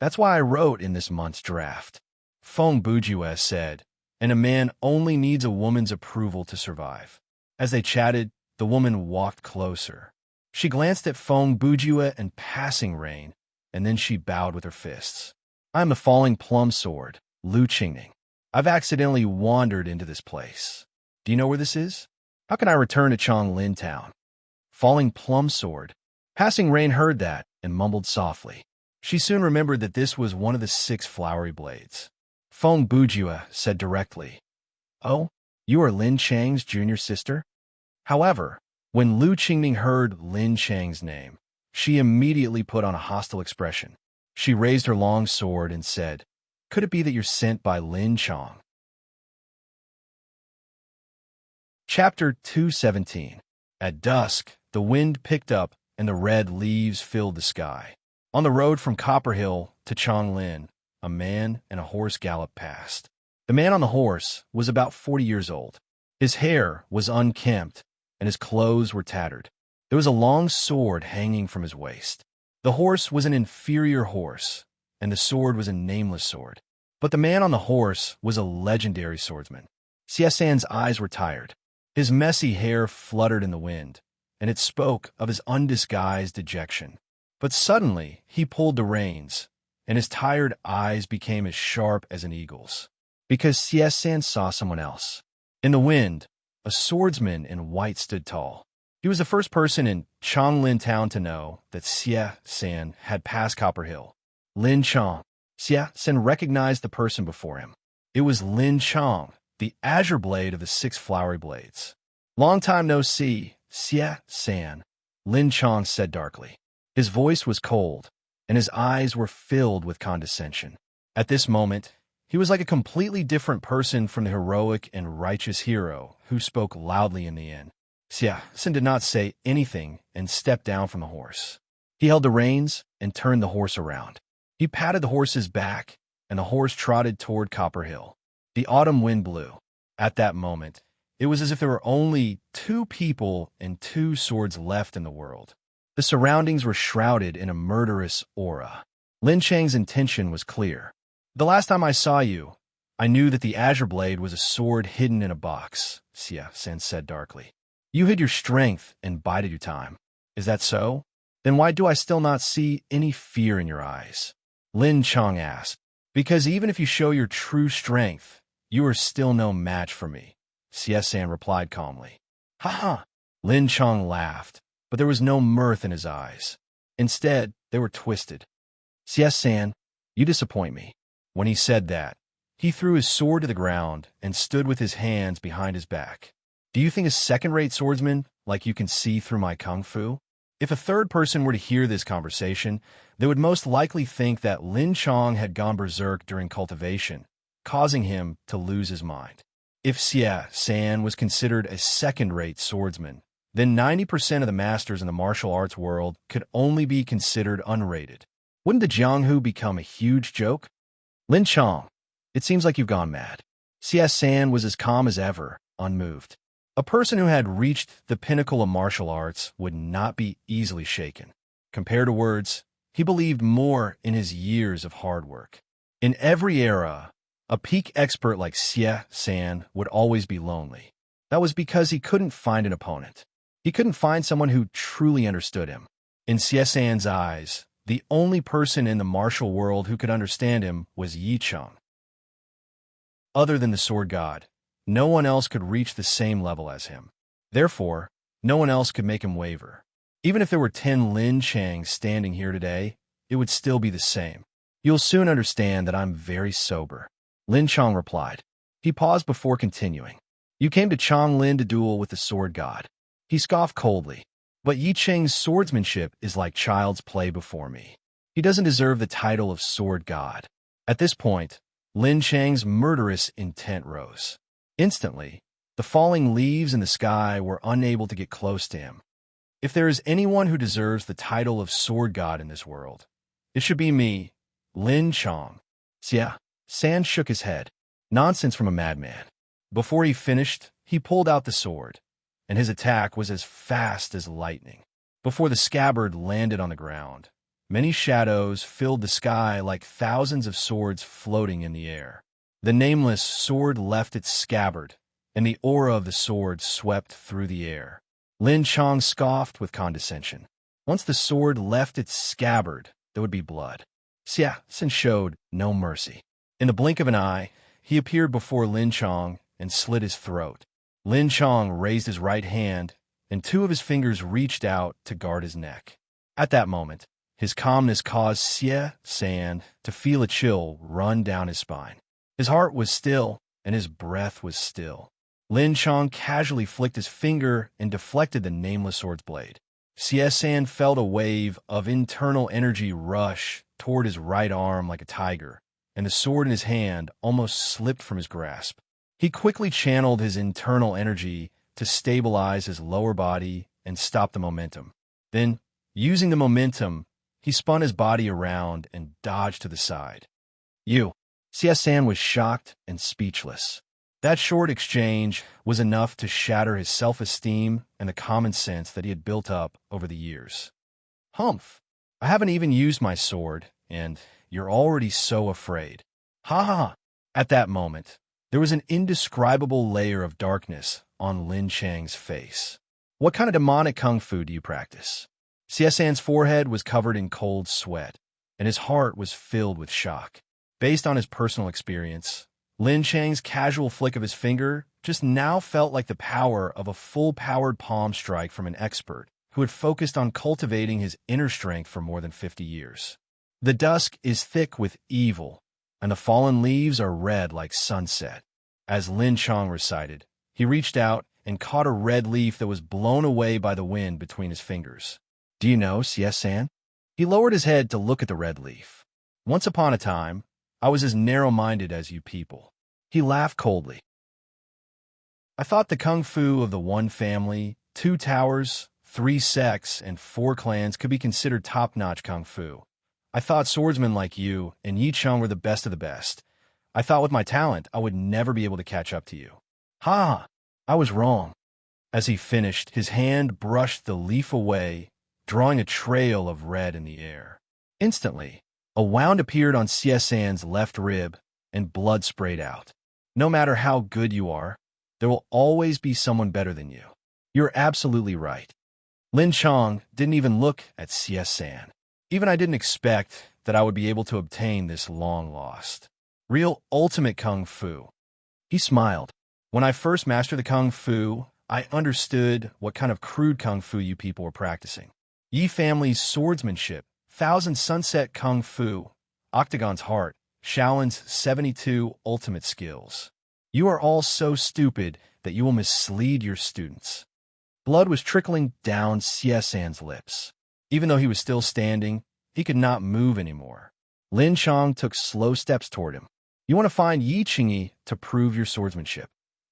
That's why I wrote in this month's draft," Feng Bujua said, "and a man only needs a woman's approval to survive." As they chatted, the woman walked closer. She glanced at Feng Bujua and Passing Rain, and then she bowed with her fists. "I am the Falling Plum Sword, Lu Qingning. I've accidentally wandered into this place. Do you know where this is? How can I return to Changlin Town?" Falling Plum Sword. Passing Rain heard that and mumbled softly. She soon remembered that this was one of the 6 flowery blades. Feng Bujua said directly, "Oh, you are Lin Chang's junior sister?" However, when Lu Qingning heard Lin Chang's name, she immediately put on a hostile expression. She raised her long sword and said, "Could it be that you're sent by Lin Chang?" Chapter 217. At dusk, the wind picked up and the red leaves filled the sky. On the road from Copper Hill to Changlin, a man and a horse galloped past. The man on the horse was about 40 years old. His hair was unkempt, and his clothes were tattered. There was a long sword hanging from his waist. The horse was an inferior horse, and the sword was a nameless sword. But the man on the horse was a legendary swordsman. Xie eyes were tired. His messy hair fluttered in the wind, and it spoke of his undisguised dejection. But suddenly he pulled the reins, and his tired eyes became as sharp as an eagle's, because Xie saw someone else. In the wind, a swordsman in white stood tall. He was the first person in Changlin Town to know that Xie had passed Copper Hill. Lin Chang. Xie recognized the person before him. It was Lin Chang, the azure blade of the 6 flowery blades. "Long time no see, Xie," Lin Chang said darkly. His voice was cold, and his eyes were filled with condescension. At this moment, he was like a completely different person from the heroic and righteous hero who spoke loudly in the inn. Xia Sin did not say anything and stepped down from the horse. He held the reins and turned the horse around. He patted the horse's back, and the horse trotted toward Copper Hill. The autumn wind blew. At that moment, it was as if there were only two people and two swords left in the world. The surroundings were shrouded in a murderous aura. Lin Chang's intention was clear. The last time I saw you, I knew that the azure blade was a sword hidden in a box, Xia Sin said darkly. You hid your strength and bided your time. Is that so? Then why do I still not see any fear in your eyes? Lin Chang asked. Because even if you show your true strength, you are still no match for me, Xia San replied calmly. Ha ha! Lin Chang laughed, but there was no mirth in his eyes. Instead, they were twisted. Xia San, you disappoint me. When he said that, he threw his sword to the ground and stood with his hands behind his back. Do you think a second-rate swordsman like you can see through my kung fu? If a third person were to hear this conversation, they would most likely think that Lin Chang had gone berserk during cultivation, causing him to lose his mind. If Xia San was considered a second-rate swordsman, then 90% of the masters in the martial arts world could only be considered unrated. Wouldn't the Jianghu become a huge joke? Lin Chang, it seems like you've gone mad. Xia San was as calm as ever, unmoved. A person who had reached the pinnacle of martial arts would not be easily shaken. Compared to words, he believed more in his years of hard work. In every era, a peak expert like Xia San would always be lonely. That was because he couldn't find an opponent. He couldn't find someone who truly understood him. In Xia San's eyes, the only person in the martial world who could understand him was Yi Cheng. Other than the sword god, no one else could reach the same level as him. Therefore, no one else could make him waver. Even if there were 10 Lin Changs standing here today, it would still be the same. You'll soon understand that I'm very sober. Lin Chang replied. He paused before continuing. You came to Changlin to duel with the sword god. He scoffed coldly. But Yi Cheng's swordsmanship is like child's play before me. He doesn't deserve the title of sword god. At this point, Lin Chang's murderous intent rose. Instantly, the falling leaves in the sky were unable to get close to him. If there is anyone who deserves the title of sword god in this world, it should be me, Lin Chang. Xia San shook his head. Nonsense from a madman. Before he finished, he pulled out the sword, and his attack was as fast as lightning. Before the scabbard landed on the ground, many shadows filled the sky like thousands of swords floating in the air. The nameless sword left its scabbard, and the aura of the sword swept through the air. Lin Chang scoffed with condescension. Once the sword left its scabbard, there would be blood. Xia Sin showed no mercy. In the blink of an eye, he appeared before Lin Chang and slit his throat. Lin Chang raised his right hand, and 2 of his fingers reached out to guard his neck. At that moment, his calmness caused Xia San to feel a chill run down his spine. His heart was still, and his breath was still. Lin Chang casually flicked his finger and deflected the nameless sword's blade. Xia San felt a wave of internal energy rush toward his right arm like a tiger, and the sword in his hand almost slipped from his grasp. He quickly channeled his internal energy to stabilize his lower body and stop the momentum. Then, using the momentum, he spun his body around and dodged to the side. Xia San was shocked and speechless. That short exchange was enough to shatter his self-esteem and the common sense that he had built up over the years. Humph! I haven't even used my sword, and you're already so afraid. Ha ha! At that moment, there was an indescribable layer of darkness on Lin Chang's face. What kind of demonic kung fu do you practice? Xia San's forehead was covered in cold sweat, and his heart was filled with shock. Based on his personal experience, Lin Chang's casual flick of his finger just now felt like the power of a full-powered palm strike from an expert who had focused on cultivating his inner strength for more than 50 years. The dusk is thick with evil, and the fallen leaves are red like sunset. As Lin Chang recited, he reached out and caught a red leaf that was blown away by the wind between his fingers. Do you know, Xia San? He lowered his head to look at the red leaf. Once upon a time, I was as narrow-minded as you people. He laughed coldly. I thought the kung fu of the one family 2 towers, 3 sects, and 4 clans could be considered top-notch kung fu. I thought swordsmen like you and Yi Cheng were the best of the best. I thought with my talent, I would never be able to catch up to you. Ha! I was wrong. As he finished, his hand brushed the leaf away, drawing a trail of red in the air. Instantly, a wound appeared on Xie San's left rib, and blood sprayed out. No matter how good you are, there will always be someone better than you. You're absolutely right. Lin Chong didn't even look at Xie San. Even I didn't expect that I would be able to obtain this long-lost, real ultimate kung fu. He smiled. When I first mastered the kung fu, I understood what kind of crude kung fu you people were practicing. Yi family's swordsmanship, Thousand Sunset Kung Fu, Octagon's Heart, Shaolin's 72 ultimate skills. You are all so stupid that you will mislead your students. Blood was trickling down Xie San's lips. Even though he was still standing, he could not move anymore. Lin Chong took slow steps toward him. You want to find Yi Qingyi to prove your swordsmanship,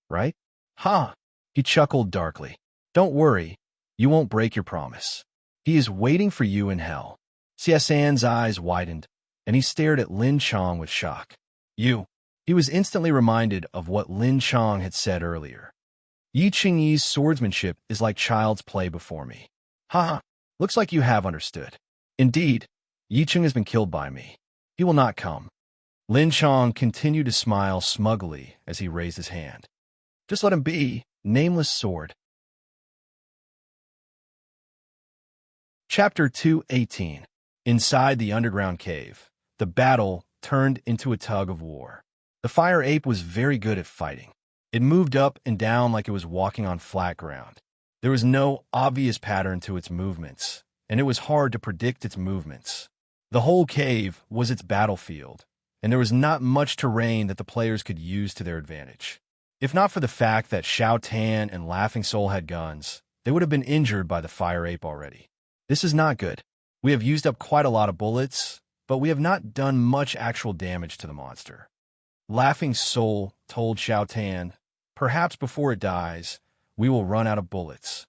right? Ha! He chuckled darkly. Don't worry, you won't break your promise. He is waiting for you in hell. Xie San's eyes widened, and he stared at Lin Chong with shock. You. He was instantly reminded of what Lin Chong had said earlier. Yi Qingyi's swordsmanship is like child's play before me. Ha! Looks like you have understood. Indeed, Yi Qing has been killed by me. He will not come. Lin Chong continued to smile smugly as he raised his hand. Just let him be, nameless sword. Chapter 218. Inside the underground cave, the battle turned into a tug of war. The fire ape was very good at fighting. It moved up and down like it was walking on flat ground. There was no obvious pattern to its movements, and it was hard to predict its movements. The whole cave was its battlefield, and there was not much terrain that the players could use to their advantage. If not for the fact that Xiao Tan and Laughing Soul had guns, they would have been injured by the fire ape already. This is not good. We have used up quite a lot of bullets, but we have not done much actual damage to the monster. Laughing Soul told Xiao Tan, perhaps before it dies, we will run out of bullets.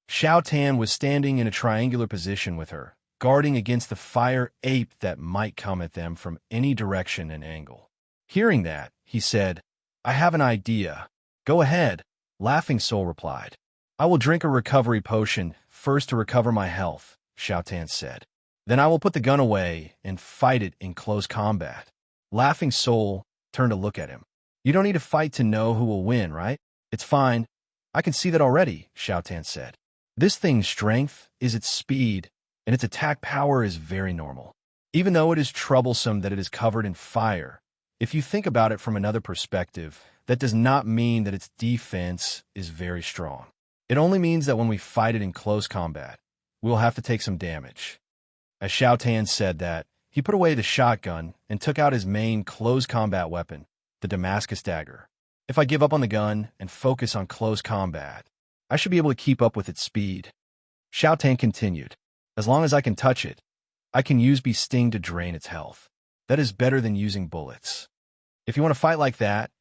Xiao Tan was standing in a triangular position with her, guarding against the fire ape that might come at them from any direction and angle. Hearing that, he said, I have an idea. Go ahead, Laughing Soul replied. I will drink a recovery potion first to recover my health, Xiao Tan said. Then I will put the gun away and fight it in close combat. Laughing Soul turned to look at him. You don't need to fight to know who will win, right? It's fine. I can see that already, Xiao Tan said. This thing's strength is its speed, and its attack power is very normal. Even though it is troublesome that it is covered in fire, if you think about it from another perspective, that does not mean that its defense is very strong. It only means that when we fight it in close combat, we will have to take some damage. As Xiao Tan said that, he put away the shotgun and took out his main close combat weapon, the Damascus dagger. If I give up on the gun and focus on close combat, I should be able to keep up with its speed. Xiao Tan continued, as long as I can touch it, I can use Bee Sting to drain its health. That is better than using bullets. If you want to fight like that,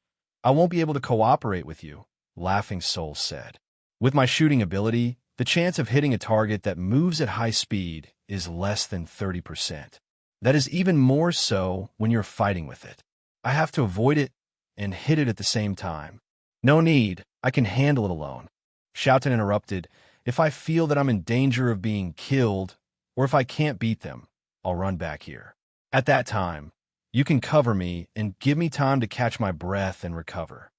I won't be able to cooperate with you, Laughing Soul said. With my shooting ability, the chance of hitting a target that moves at high speed is less than 30%. That is even more so when you're fighting with it. I have to avoid it and hit it at the same time. No need, I can handle it alone. Xiao Tan interrupted, if I feel that I'm in danger of being killed, or if I can't beat them, I'll run back here. At that time, you can cover me and give me time to catch my breath and recover.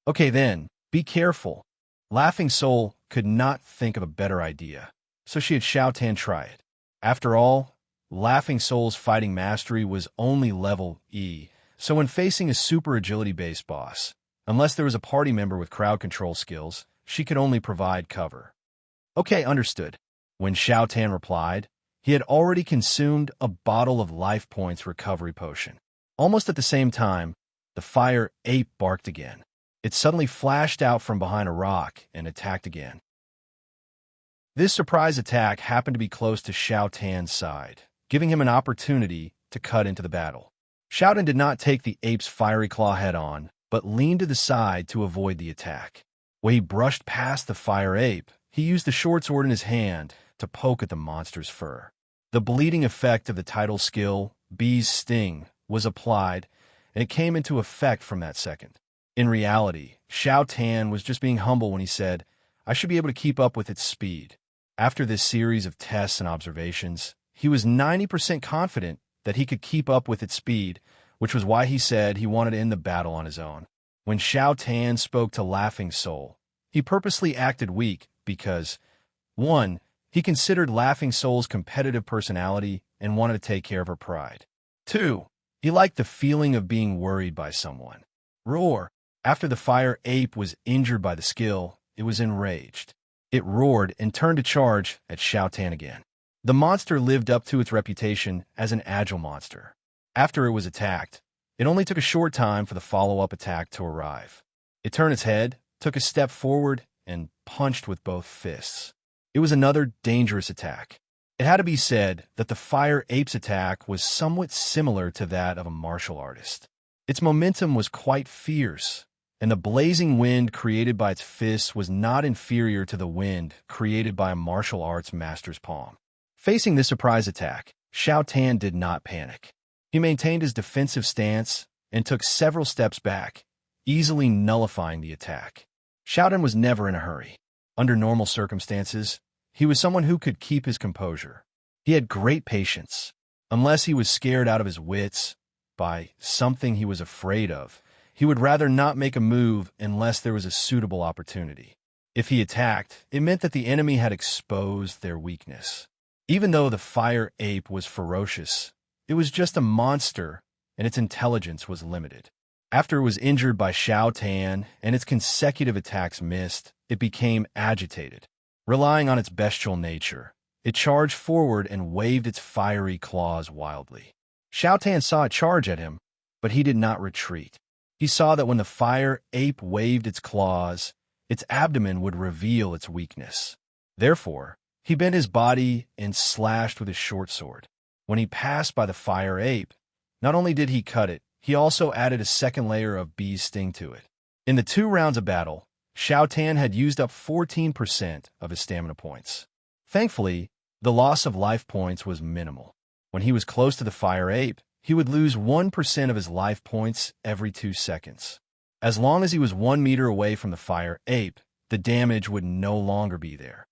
Okay then, be careful. Laughing Soul could not think of a better idea, so she had Xiao Tan try it. After all, Laughing Soul's fighting mastery was only level E, so when facing a super agility-based boss, unless there was a party member with crowd control skills, she could only provide cover. Okay, understood. When Xiao Tan replied, he had already consumed a bottle of life points recovery potion. Almost at the same time, the fire ape barked again. It suddenly flashed out from behind a rock and attacked again. This surprise attack happened to be close to Xiao Tan's side, giving him an opportunity to cut into the battle. Xiao Tan did not take the ape's fiery claw head-on, but leaned to the side to avoid the attack. When he brushed past the fire ape, he used the short sword in his hand to poke at the monster's fur. The bleeding effect of the title skill, Bee's Sting, was applied, and it came into effect from that second. In reality, Xiao Tan was just being humble when he said, "I should be able to keep up with its speed." After this series of tests and observations, he was 90% confident that he could keep up with its speed, which was why he said he wanted to end the battle on his own. When Xiao Tan spoke to Laughing Soul, he purposely acted weak because, 1. He considered Laughing Soul's competitive personality and wanted to take care of her pride. 2. He liked the feeling of being worried by someone. Roar. After the fire ape was injured by the skill, it was enraged. It roared and turned to charge at Xiao Tan again. The monster lived up to its reputation as an agile monster. After it was attacked, it only took a short time for the follow-up attack to arrive. It turned its head, took a step forward, and punched with both fists. It was another dangerous attack. It had to be said that the fire ape's attack was somewhat similar to that of a martial artist. Its momentum was quite fierce, and the blazing wind created by its fists was not inferior to the wind created by a martial arts master's palm. Facing this surprise attack, Xiao Tan did not panic. He maintained his defensive stance and took several steps back, easily nullifying the attack. Xiao Tan was never in a hurry. Under normal circumstances, he was someone who could keep his composure. He had great patience. Unless he was scared out of his wits by something he was afraid of, he would rather not make a move unless there was a suitable opportunity. If he attacked, it meant that the enemy had exposed their weakness. Even though the fire ape was ferocious, it was just a monster, and its intelligence was limited. After it was injured by Xiao Tan and its consecutive attacks missed, it became agitated. Relying on its bestial nature, it charged forward and waved its fiery claws wildly. Xiao Tan saw it charge at him, but he did not retreat. He saw that when the fire ape waved its claws, its abdomen would reveal its weakness. Therefore, he bent his body and slashed with his short sword. When he passed by the fire ape, not only did he cut it, he also added a second layer of Bee's Sting to it. In the 2 rounds of battle, Xiao Tan had used up 14% of his stamina points. Thankfully, the loss of life points was minimal. When he was close to the fire ape, he would lose 1% of his life points every 2 seconds. As long as he was 1 meter away from the fire ape, the damage would no longer be there.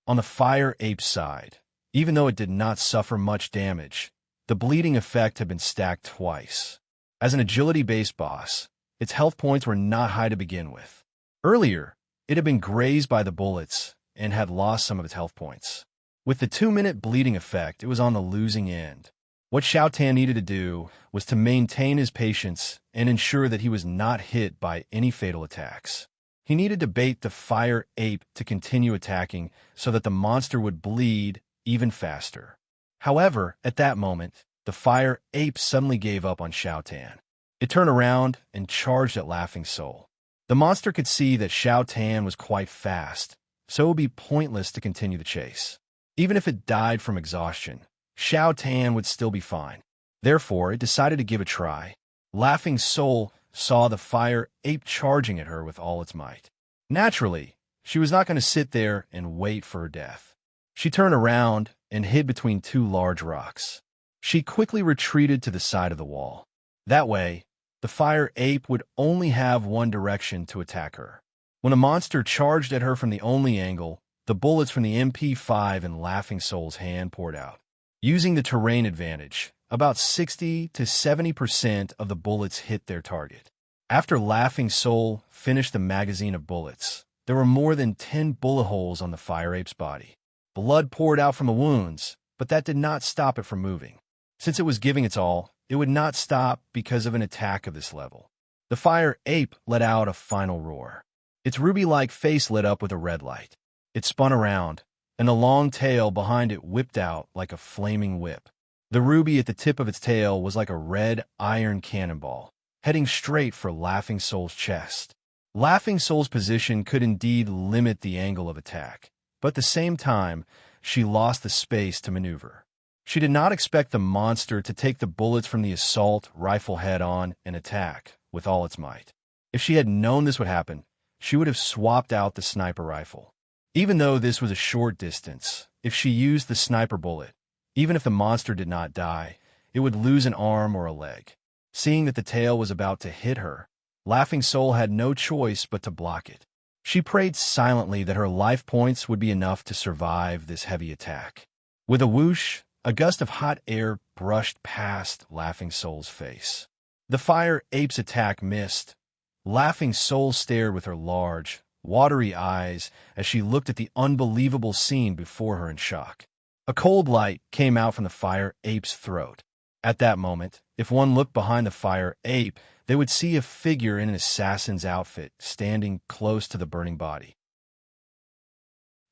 On the fire ape's side, even though it did not suffer much damage, the bleeding effect had been stacked twice. As an agility-based boss, its health points were not high to begin with. Earlier, it had been grazed by the bullets and had lost some of its health points. With the 2-minute bleeding effect, it was on the losing end. What Xiao Tan needed to do was to maintain his patience and ensure that he was not hit by any fatal attacks. He needed to bait the fire ape to continue attacking so that the monster would bleed even faster. However, at that moment, the fire ape suddenly gave up on Xiao Tan. It turned around and charged at Laughing Soul. The monster could see that Xiao Tan was quite fast, so it would be pointless to continue the chase. Even if it died from exhaustion, Xiao Tan would still be fine. Therefore, it decided to give a try. Laughing Soul saw the fire ape charging at her with all its might. Naturally, she was not going to sit there and wait for her death. She turned around and hid between 2 large rocks. She quickly retreated to the side of the wall. That way, the fire ape would only have one direction to attack her. When the monster charged at her from the only angle, the bullets from the MP5 in Laughing Soul's hand poured out. Using the terrain advantage, about 60 to 70% of the bullets hit their target. After Laughing Soul finished the magazine of bullets, there were more than 10 bullet holes on the fire ape's body. Blood poured out from the wounds, but that did not stop it from moving. Since it was giving its all, it would not stop because of an attack of this level. The fire ape let out a final roar. Its ruby-like face lit up with a red light. It spun around, and the long tail behind it whipped out like a flaming whip. The ruby at the tip of its tail was like a red iron cannonball, heading straight for Laughing Soul's chest. Laughing Soul's position could indeed limit the angle of attack, but at the same time, she lost the space to maneuver. She did not expect the monster to take the bullets from the assault rifle head-on and attack with all its might. If she had known this would happen, she would have swapped out the sniper rifle. Even though this was a short distance, if she used the sniper bullet, even if the monster did not die, it would lose an arm or a leg. Seeing that the tail was about to hit her, Laughing Soul had no choice but to block it. She prayed silently that her life points would be enough to survive this heavy attack. With a whoosh, a gust of hot air brushed past Laughing Soul's face. The fire ape's attack missed. Laughing Soul stared with her large, watery eyes as she looked at the unbelievable scene before her in shock. A cold light came out from the fire ape's throat. At that moment, if one looked behind the fire ape, they would see a figure in an assassin's outfit standing close to the burning body.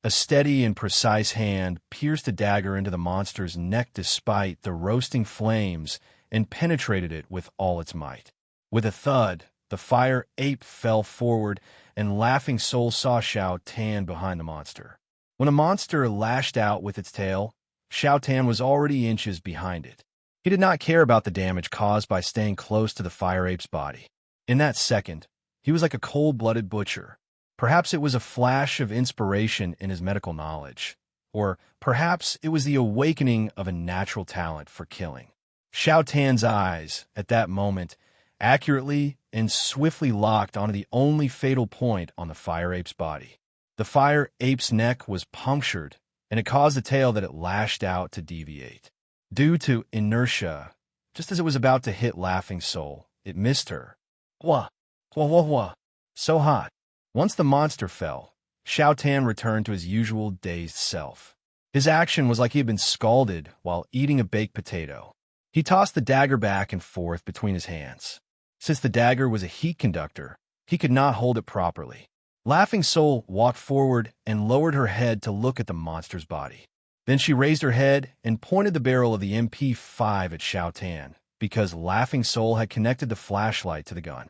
A steady and precise hand pierced a dagger into the monster's neck despite the roasting flames and penetrated it with all its might. With a thud, the fire ape fell forward, and Laughing Soul saw Xiao Tan behind the monster. When the monster lashed out with its tail, Xiao Tan was already inches behind it. He did not care about the damage caused by staying close to the fire ape's body. In that second, he was like a cold-blooded butcher. Perhaps it was a flash of inspiration in his medical knowledge, or perhaps it was the awakening of a natural talent for killing. Xiao Tan's eyes, at that moment, accurately and swiftly locked onto the only fatal point on the fire ape's body. The fire ape's neck was punctured, and it caused the tail that it lashed out to deviate. Due to inertia, just as it was about to hit Laughing Soul, it missed her. Wah! Wah wah wah! So hot. Once the monster fell, Xiao Tan returned to his usual dazed self. His action was like he had been scalded while eating a baked potato. He tossed the dagger back and forth between his hands. Since the dagger was a heat conductor, he could not hold it properly. Laughing Soul walked forward and lowered her head to look at the monster's body. Then she raised her head and pointed the barrel of the MP5 at Xiao Tan, because Laughing Soul had connected the flashlight to the gun.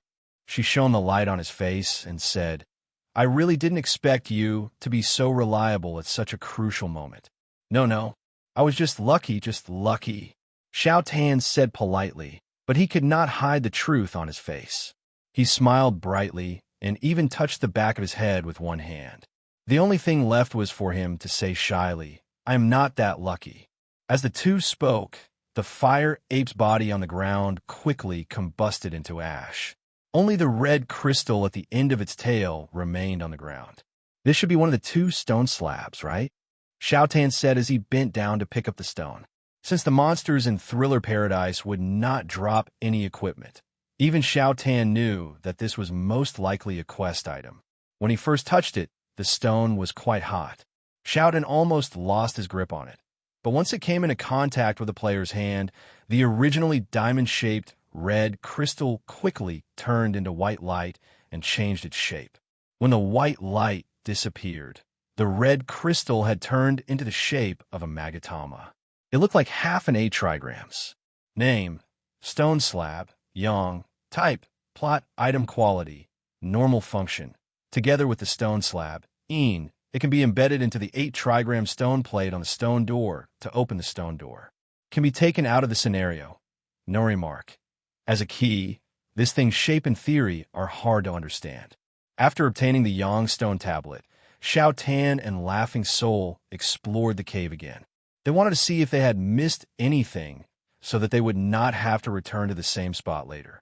She shone the light on his face and said, "I really didn't expect you to be so reliable at such a crucial moment." No, I was just lucky. Xiao Tan said politely, but he could not hide the truth on his face. He smiled brightly and even touched the back of his head with one hand. The only thing left was for him to say shyly, "I am not that lucky." As the two spoke, the fire ape's body on the ground quickly combusted into ash. Only the red crystal at the end of its tail remained on the ground. "This should be one of the 2 stone slabs, right?" Xiao Tan said as he bent down to pick up the stone. Since the monsters in Thriller Paradise would not drop any equipment, even Xiao Tan knew that this was most likely a quest item. When he first touched it, the stone was quite hot. Xiao Tan almost lost his grip on it. But once it came into contact with the player's hand, the originally diamond-shaped red crystal quickly turned into white light and changed its shape. When the white light disappeared, the red crystal had turned into the shape of a magatama. It looked like half an 8 trigrams. Name: Stone Slab, Yang. Type: Plot Item Quality, Normal Function. Together with the stone slab, it can be embedded into the 8 trigram stone plate on the stone door to open the stone door. Can be taken out of the scenario. No remark. As a key, this thing's shape and theory are hard to understand. After obtaining the Yang stone tablet, Xiao Tan and Laughing Soul explored the cave again. They wanted to see if they had missed anything so that they would not have to return to the same spot later.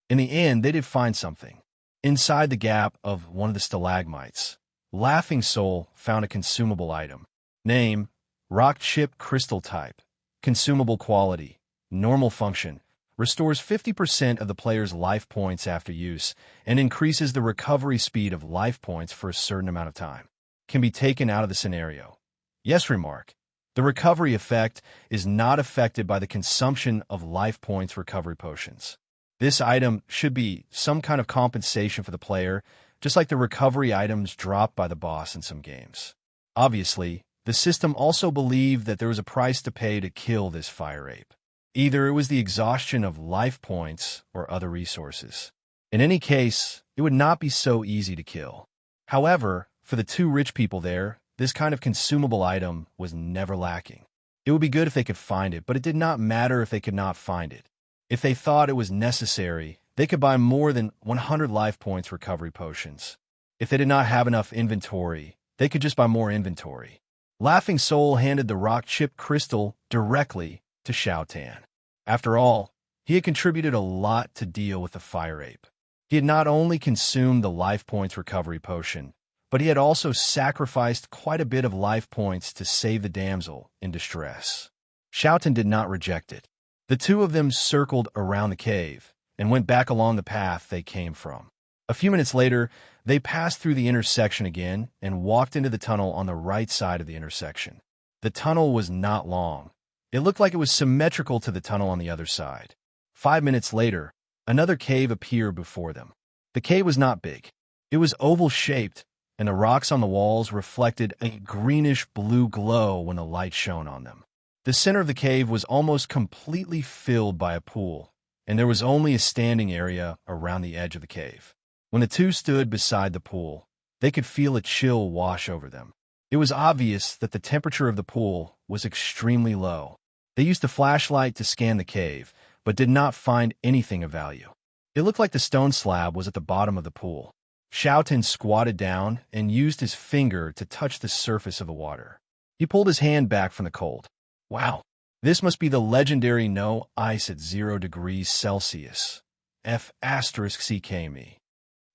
In the end, they did find something. Inside the gap of one of the stalagmites, Laughing Soul found a consumable item. Name: Rock Chip Crystal Type. Consumable Quality, Normal Function. Restores 50% of the player's life points after use and increases the recovery speed of life points for a certain amount of time. Can be taken out of the scenario. Yes remark. The recovery effect is not affected by the consumption of life points recovery potions. This item should be some kind of compensation for the player, just like the recovery items dropped by the boss in some games. Obviously, the system also believed that there was a price to pay to kill this fire ape. Either it was the exhaustion of life points or other resources. In any case, it would not be so easy to kill. However, for the 2 rich people there, this kind of consumable item was never lacking. It would be good if they could find it, but it did not matter if they could not find it. If they thought it was necessary, they could buy more than 100 life points recovery potions. If they did not have enough inventory, they could just buy more inventory. Laughing Soul handed the rock-chip crystal directly to Xiao Tan. After all, he had contributed a lot to deal with the fire ape. He had not only consumed the life points recovery potion, but he had also sacrificed quite a bit of life points to save the damsel in distress. Xiao Tan did not reject it. The two of them circled around the cave and went back along the path they came from. A few minutes later, they passed through the intersection again and walked into the tunnel on the right side of the intersection. The tunnel was not long. It looked like it was symmetrical to the tunnel on the other side. 5 minutes later, another cave appeared before them. The cave was not big. It was oval-shaped, and the rocks on the walls reflected a greenish-blue glow when the light shone on them. The center of the cave was almost completely filled by a pool, and there was only a standing area around the edge of the cave. When the two stood beside the pool, they could feel a chill wash over them. It was obvious that the temperature of the pool was extremely low. They used the flashlight to scan the cave, but did not find anything of value. It looked like the stone slab was at the bottom of the pool. Xiao Tan squatted down and used his finger to touch the surface of the water. He pulled his hand back from the cold. Wow, this must be the legendary no ice at 0 degrees Celsius. F***CK me.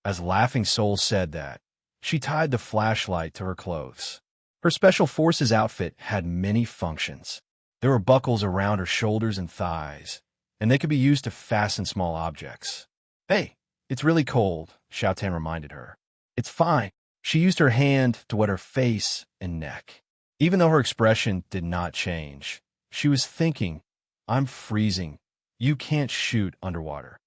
As Laughing Soul said that, she tied the flashlight to her clothes. Her Special Forces outfit had many functions. There were buckles around her shoulders and thighs, and they could be used to fasten small objects. Hey, it's really cold, Xiao Tan reminded her. It's fine. She used her hand to wet her face and neck. Even though her expression did not change, she was thinking, I'm freezing. You can't shoot underwater.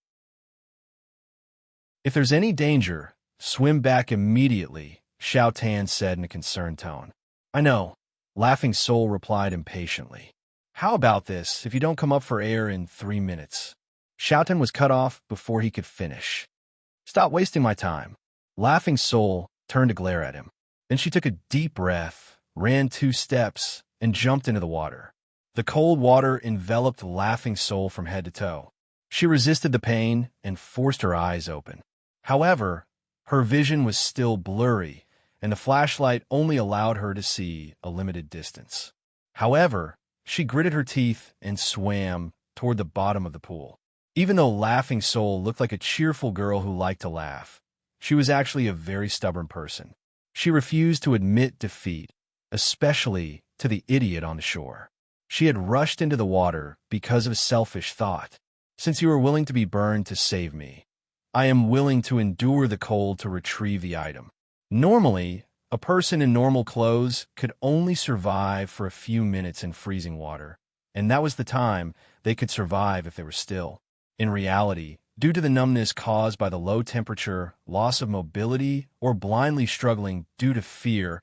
If there's any danger, swim back immediately, Xiao Tan said in a concerned tone. I know, Laughing Soul replied impatiently. How about this if you don't come up for air in 3 minutes? Xiao Tan was cut off before he could finish. Stop wasting my time. Laughing Soul turned to glare at him. Then she took a deep breath, ran 2 steps, and jumped into the water. The cold water enveloped Laughing Soul from head to toe. She resisted the pain and forced her eyes open. However, her vision was still blurry, and the flashlight only allowed her to see a limited distance. However, she gritted her teeth and swam toward the bottom of the pool. Even though Laughing Soul looked like a cheerful girl who liked to laugh, she was actually a very stubborn person. She refused to admit defeat, especially to the idiot on the shore. She had rushed into the water because of a selfish thought. Since you are willing to be burned to save me, I am willing to endure the cold to retrieve the item. Normally, a person in normal clothes could only survive for a few minutes in freezing water, and that was the time they could survive if they were still. In reality, due to the numbness caused by the low temperature, loss of mobility, or blindly struggling due to fear,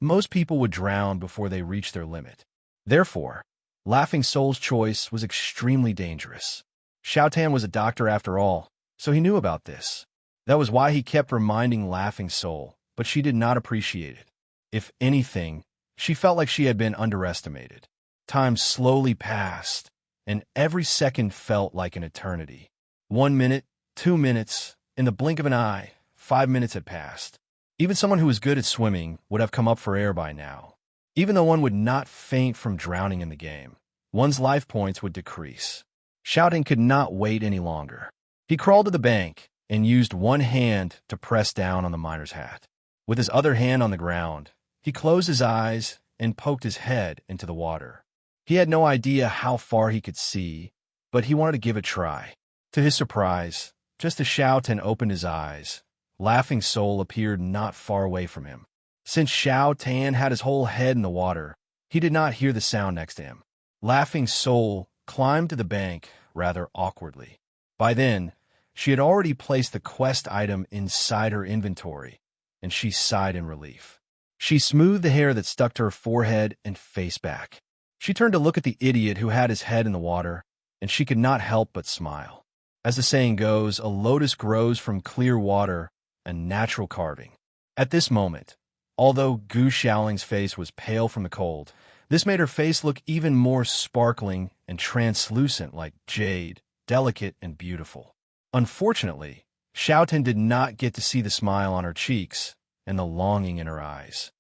most people would drown before they reached their limit. Therefore, Laughing Soul's choice was extremely dangerous. Xiao Tan was a doctor after all, so he knew about this. That was why he kept reminding Laughing Soul, but she did not appreciate it. If anything, she felt like she had been underestimated. Time slowly passed, and every second felt like an eternity. 1 minute, 2 minutes, in the blink of an eye, 5 minutes had passed. Even someone who was good at swimming would have come up for air by now. Even though one would not faint from drowning in the game, one's life points would decrease. Xiao Tan could not wait any longer. He crawled to the bank and used one hand to press down on the miner's hat. With his other hand on the ground, he closed his eyes and poked his head into the water. He had no idea how far he could see, but he wanted to give it a try. To his surprise, just as Xiao Tan opened his eyes, Laughing Soul appeared not far away from him. Since Xiao Tan had his whole head in the water, he did not hear the sound next to him. Laughing Soul climbed to the bank rather awkwardly. By then, she had already placed the quest item inside her inventory, and she sighed in relief. She smoothed the hair that stuck to her forehead and face back. She turned to look at the idiot who had his head in the water, and she could not help but smile. As the saying goes, a lotus grows from clear water, a natural carving. At this moment, although Gu Xiaoling's face was pale from the cold, this made her face look even more sparkling and translucent like jade, delicate and beautiful. Unfortunately, Xiaotan did not get to see the smile on her cheeks and the longing in her eyes.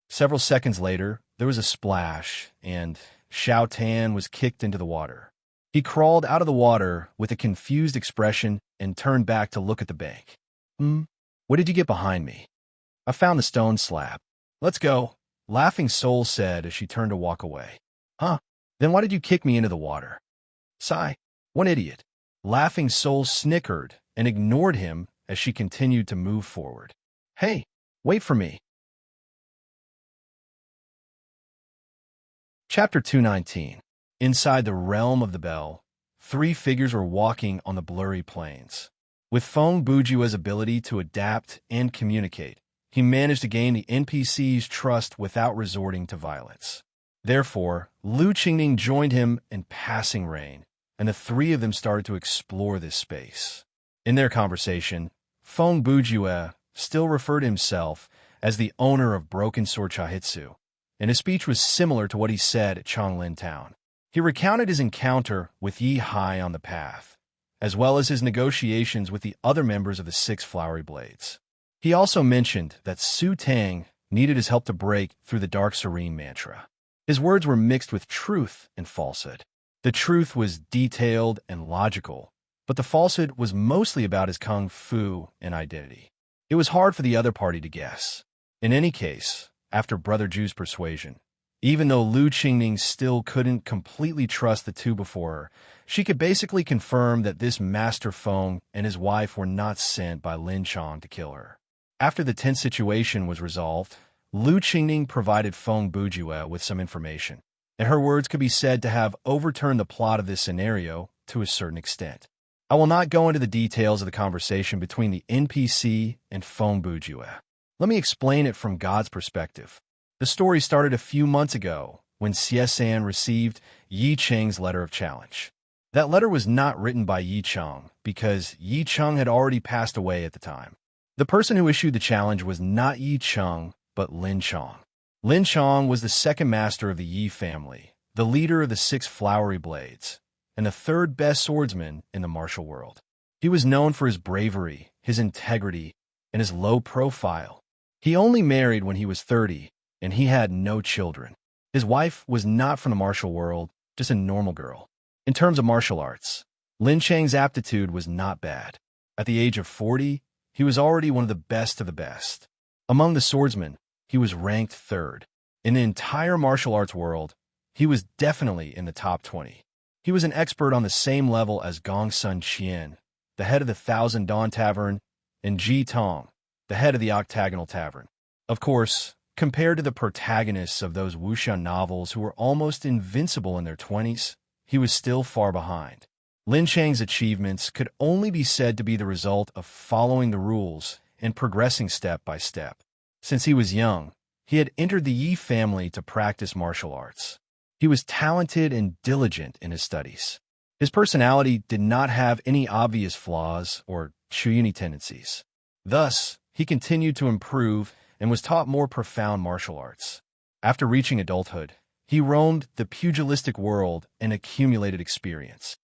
Several seconds later, there was a splash, and Xiaotan was kicked into the water. He crawled out of the water with a confused expression and turned back to look at the bank. What did you get behind me? I found the stone slab. Let's go, Laughing Soul said as she turned to walk away. Huh? Then why did you kick me into the water? Sigh. One idiot. Laughing Soul snickered and ignored him as she continued to move forward. Hey, wait for me. Chapter 219. Inside the realm of the bell, three figures were walking on the blurry plains. With Feng Bujue's ability to adapt and communicate, he managed to gain the NPC's trust without resorting to violence. Therefore, Lu Qingning joined him in passing rein, and the three of them started to explore this space. In their conversation, Feng Bujue still referred to himself as the owner of Broken Sword Chahitsu, and his speech was similar to what he said at Changlin Town. He recounted his encounter with Yi Hai on the path, as well as his negotiations with the other members of the Six Flowery Blades. He also mentioned that Su Tang needed his help to break through the Dark Serene mantra. His words were mixed with truth and falsehood. The truth was detailed and logical, but the falsehood was mostly about his kung fu and identity. It was hard for the other party to guess. In any case, after Brother Ju's persuasion, even though Lu Qingning still couldn't completely trust the two before her, she could basically confirm that this Master Feng and his wife were not sent by Lin Chong to kill her. After the tense situation was resolved, Lu Qingning provided Feng Bujue with some information, and her words could be said to have overturned the plot of this scenario to a certain extent. I will not go into the details of the conversation between the NPC and Feng Bujue. Let me explain it from God's perspective. The story started a few months ago when Xie received Yi Cheng's letter of challenge. That letter was not written by Yi Cheng because Yi Cheng had already passed away at the time. The person who issued the challenge was not Yi Cheng, but Lin Chong. Lin Chong was the second master of the Yi family, the leader of the Six Flowery Blades, and the third best swordsman in the martial world. He was known for his bravery, his integrity, and his low profile. He only married when he was 30, and he had no children. His wife was not from the martial world, just a normal girl. In terms of martial arts, Lin Cheng's aptitude was not bad. At the age of 40, he was already one of the best. Among the swordsmen, he was ranked third. In the entire martial arts world, he was definitely in the top 20. He was an expert on the same level as Gong Sun Qian, the head of the Thousand Dawn Tavern, and Ji Tong, the head of the Octagonal Tavern. Of course, compared to the protagonists of those wuxia novels who were almost invincible in their 20s, he was still far behind. Lin Cheng's achievements could only be said to be the result of following the rules and progressing step by step. Since he was young, he had entered the Yi family to practice martial arts. He was talented and diligent in his studies. His personality did not have any obvious flaws or Chuyuni tendencies. Thus, he continued to improve and was taught more profound martial arts. After reaching adulthood, he roamed the pugilistic world and accumulated experience.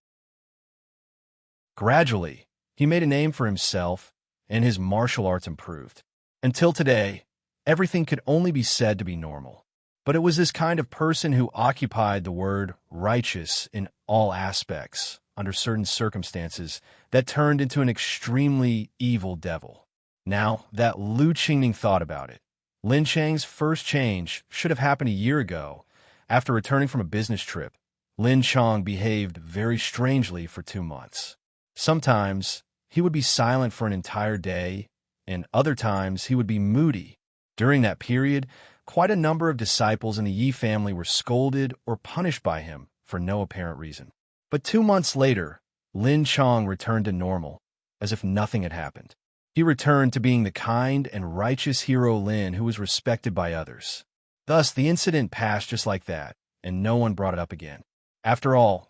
Gradually, he made a name for himself, and his martial arts improved. Until today, everything could only be said to be normal. But it was this kind of person who occupied the word righteous in all aspects, under certain circumstances, that turned into an extremely evil devil. Now that Lu Qingning thought about it, Lin Cheng's first change should have happened a year ago. After returning from a business trip, Lin Chong behaved very strangely for 2 months. Sometimes he would be silent for an entire day, and other times he would be moody. During that period, quite a number of disciples in the Yi family were scolded or punished by him for no apparent reason. But 2 months later, Lin Chong returned to normal, as if nothing had happened. He returned to being the kind and righteous hero Lin who was respected by others. Thus, the incident passed just like that, and no one brought it up again. After all,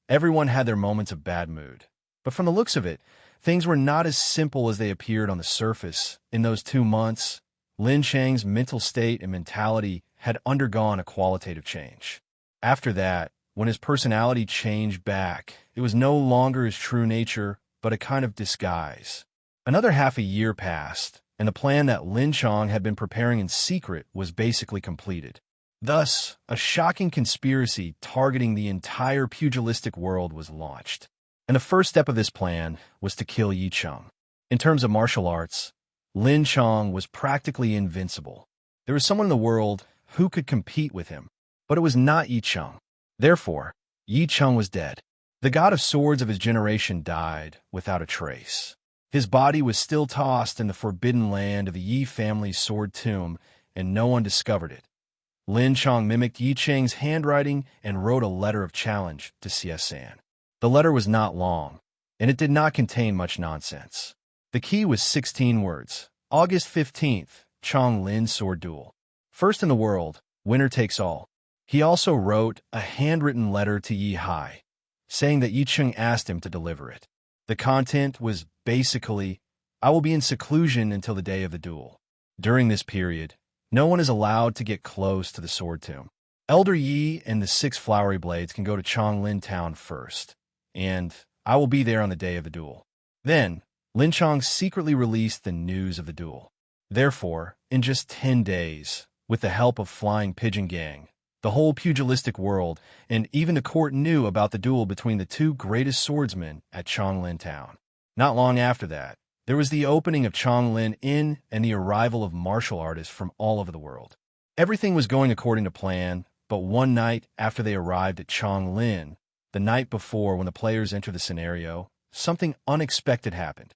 everyone had their moments of bad mood. But from the looks of it, things were not as simple as they appeared on the surface. In those 2 months, Lin Cheng's mental state and mentality had undergone a qualitative change. After that, when his personality changed back it was no longer his true nature, but a kind of disguise. Another half a year passed, and the plan that Lin Chong had been preparing in secret was basically completed. Thus, a shocking conspiracy targeting the entire pugilistic world was launched. And the first step of this plan was to kill Yi Cheng. In terms of martial arts, Lin Chong was practically invincible. There was someone in the world who could compete with him, but it was not Yi Cheng. Therefore, Yi Cheng was dead. The god of swords of his generation died without a trace. His body was still tossed in the forbidden land of the Yi family's sword tomb, and no one discovered it. Lin Chong mimicked Yi Cheng's handwriting and wrote a letter of challenge to San. The letter was not long, and it did not contain much nonsense. The key was 16 words. August 15th, Chong Lin sword duel. First in the world, winner takes all. He also wrote a handwritten letter to Yi Hai, saying that Yi Cheng asked him to deliver it. The content was basically, I will be in seclusion until the day of the duel. During this period, no one is allowed to get close to the sword tomb. Elder Yi and the 6 flowery blades can go to Chonglin town first, and I will be there on the day of the duel. Then, Lin Chong secretly released the news of the duel. Therefore, in just 10 days, with the help of Flying Pigeon Gang, the whole pugilistic world and even the court knew about the duel between the 2 greatest swordsmen at Chonglin town. Not long after that, there was the opening of Chonglin Inn and the arrival of martial artists from all over the world. Everything was going according to plan, but one night after they arrived at Chonglin, the night before when the players entered the scenario, something unexpected happened.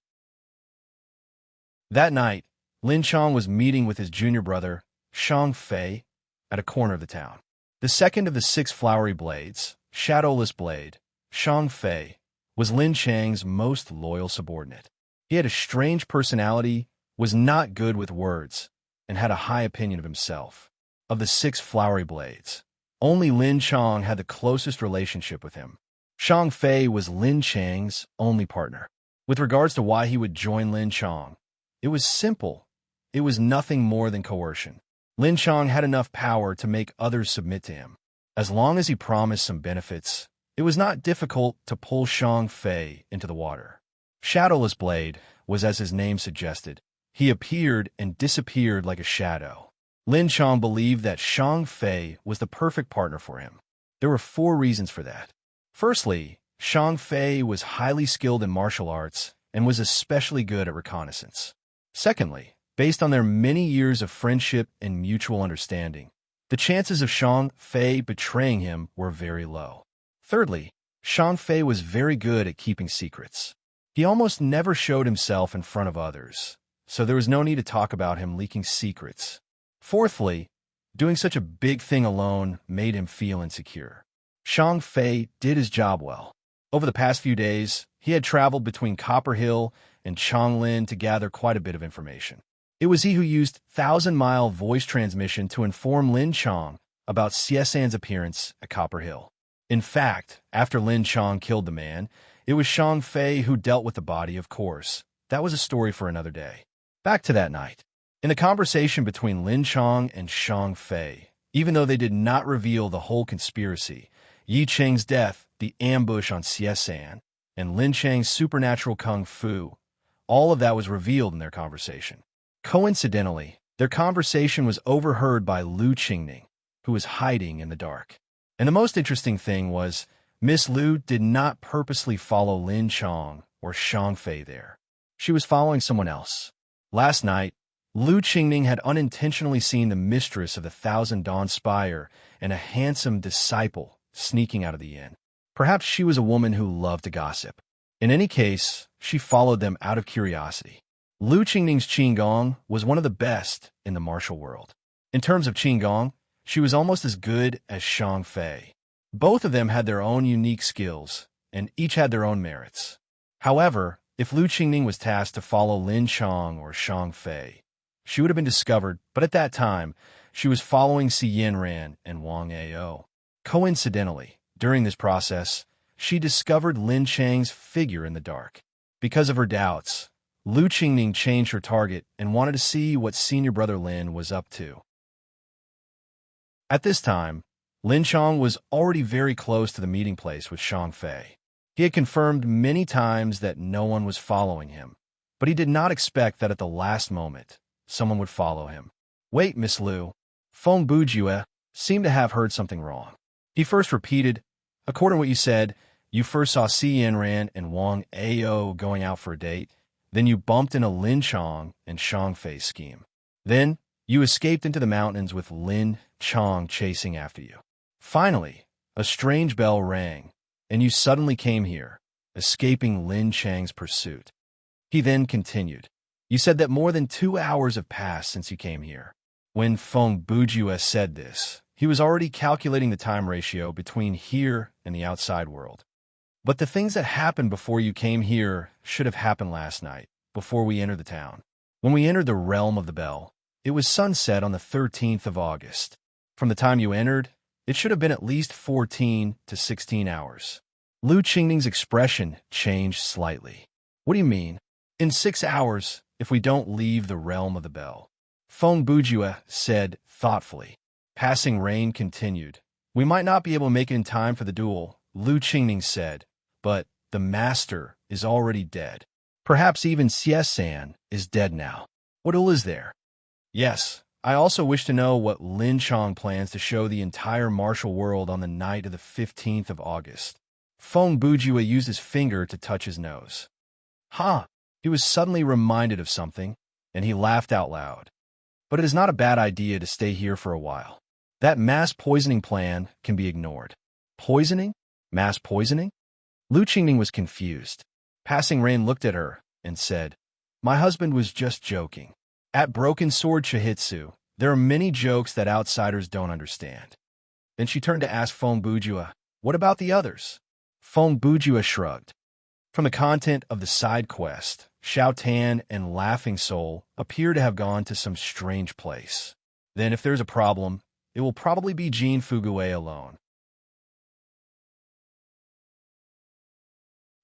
That night, Lin Chong was meeting with his junior brother, Shang Fei, at a corner of the town. The second of the 6 flowery blades, Shadowless Blade, Shang Fei, was Lin Chang's most loyal subordinate. He had a strange personality, was not good with words, and had a high opinion of himself. Of the 6 flowery blades, only Lin Chong had the closest relationship with him. Shang Fei was Lin Chang's only partner. With regards to why he would join Lin Chong, it was simple. It was nothing more than coercion. Lin Chong had enough power to make others submit to him. As long as he promised some benefits, it was not difficult to pull Shang Fei into the water. Shadowless Blade was as his name suggested. He appeared and disappeared like a shadow. Lin Chong believed that Shang Fei was the perfect partner for him. There were 4 reasons for that. Firstly, Shang Fei was highly skilled in martial arts and was especially good at reconnaissance. Secondly, based on their many years of friendship and mutual understanding, the chances of Shang Fei betraying him were very low. Thirdly, Shang Fei was very good at keeping secrets. He almost never showed himself in front of others, so there was no need to talk about him leaking secrets. Fourthly, doing such a big thing alone made him feel insecure. Shang Fei did his job well. Over the past few days, he had traveled between Copper Hill and Chonglin to gather quite a bit of information. It was he who used 1,000-mile voice transmission to inform Lin Chong about Siesan's appearance at Copper Hill. In fact, after Lin Chong killed the man, it was Shang Fei who dealt with the body, of course. That was a story for another day. Back to that night. In the conversation between Lin Chong and Shang Fei, even though they did not reveal the whole conspiracy, Yi Cheng's death, the ambush on Siesan, and Lin Chang's supernatural kung fu, all of that was revealed in their conversation. Coincidentally, their conversation was overheard by Lu Qingning, who was hiding in the dark. And the most interesting thing was, Miss Lu did not purposely follow Lin Chong or Shang Fei there. She was following someone else. Last night, Lu Qingning had unintentionally seen the mistress of the Thousand Dawn Spire and a handsome disciple sneaking out of the inn. Perhaps she was a woman who loved to gossip. In any case, she followed them out of curiosity. Lu Qingning's Qigong was one of the best in the martial world. In terms of Qigong, she was almost as good as Shang Fei. Both of them had their own unique skills, and each had their own merits. However, if Lu Qingning was tasked to follow Lin Chong or Shang Fei, she would have been discovered, but at that time, she was following Si Yanran and Wang Ao. Coincidentally, during this process, she discovered Lin Chang's figure in the dark. Because of her doubts, Lu Qingning changed her target and wanted to see what senior brother Lin was up to. At this time, Lin Chong was already very close to the meeting place with Shang Fei. He had confirmed many times that no one was following him, but he did not expect that at the last moment, someone would follow him. Wait, Miss Liu. Feng Bujue seemed to have heard something wrong. He first repeated, according to what you said, you first saw Si Yanran and Wang Ao going out for a date. Then you bumped into Lin Chong and Shang Fei's scheme. Then you escaped into the mountains with Lin Chong chasing after you. Finally, a strange bell rang, and you suddenly came here, escaping Lin Chang's pursuit. He then continued. You said that more than 2 hours have passed since you came here. When Feng Bujue said this, he was already calculating the time ratio between here and the outside world. But the things that happened before you came here should have happened last night, before we entered the town. When we entered the realm of the bell, it was sunset on the 13th of August. From the time you entered, it should have been at least 14 to 16 hours. Lu Qingning's expression changed slightly. What do you mean? In 6 hours, if we don't leave the realm of the bell. Feng Bujue said thoughtfully. Passing Rain continued. We might not be able to make it in time for the duel, Lu Qingning said, but the master is already dead. Perhaps even Xie is dead now. What duel is there? Yes, I also wish to know what Lin Chong plans to show the entire martial world on the night of the 15th of August. Feng Bujue used his finger to touch his nose. He was suddenly reminded of something, and he laughed out loud. But it is not a bad idea to stay here for a while. That mass poisoning plan can be ignored. Poisoning? Mass poisoning? Lu Qingning was confused. Passing Rain looked at her and said, My husband was just joking. At Broken Sword Shihitsu, there are many jokes that outsiders don't understand. Then she turned to ask Feng Bujue, What about the others? Feng Bujue shrugged. From the content of the side quest, Xiao Tan and Laughing Soul appear to have gone to some strange place. Then if there's a problem, it will probably be Jean Fugue alone.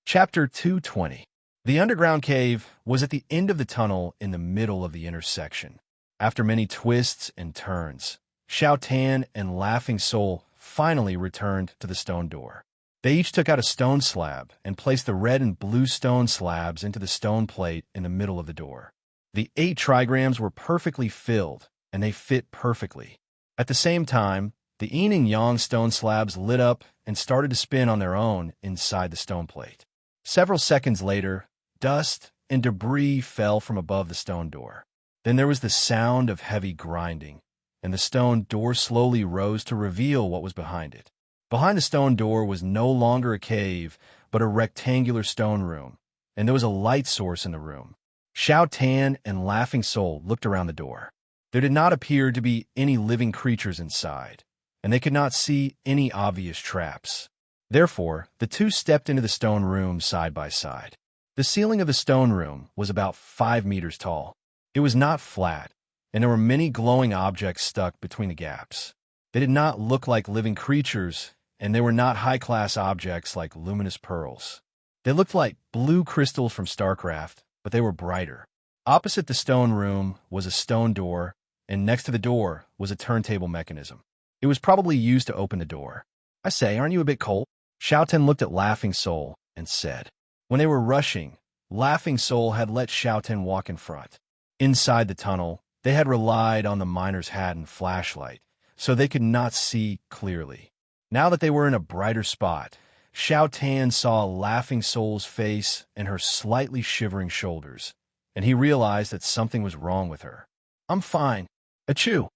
Chapter 220. The underground cave was at the end of the tunnel in the middle of the intersection. After many twists and turns, Xiao Tan and Laughing Soul finally returned to the stone door. They each took out a stone slab and placed the red and blue stone slabs into the stone plate in the middle of the door. The 8 trigrams were perfectly filled, and they fit perfectly. At the same time, the yin and yang stone slabs lit up and started to spin on their own inside the stone plate. Several seconds later, dust and debris fell from above the stone door. Then there was the sound of heavy grinding, and the stone door slowly rose to reveal what was behind it. Behind the stone door was no longer a cave, but a rectangular stone room, and there was a light source in the room. Xiao Tan and Laughing Soul looked around the door. There did not appear to be any living creatures inside, and they could not see any obvious traps. Therefore, the two stepped into the stone room side by side. The ceiling of the stone room was about 5 meters tall. It was not flat, and there were many glowing objects stuck between the gaps. They did not look like living creatures, and they were not high-class objects like luminous pearls. They looked like blue crystals from StarCraft, but they were brighter. Opposite the stone room was a stone door, and next to the door was a turntable mechanism. It was probably used to open the door. I say, aren't you a bit cold? Xiao Tan looked at Laughing Soul and said. When they were rushing, Laughing Soul had let Xiao Tan walk in front. Inside the tunnel, they had relied on the miner's hat and flashlight, so they could not see clearly. Now that they were in a brighter spot, Xiao Tan saw Laughing Soul's face and her slightly shivering shoulders, and he realized that something was wrong with her. I'm fine. Achoo!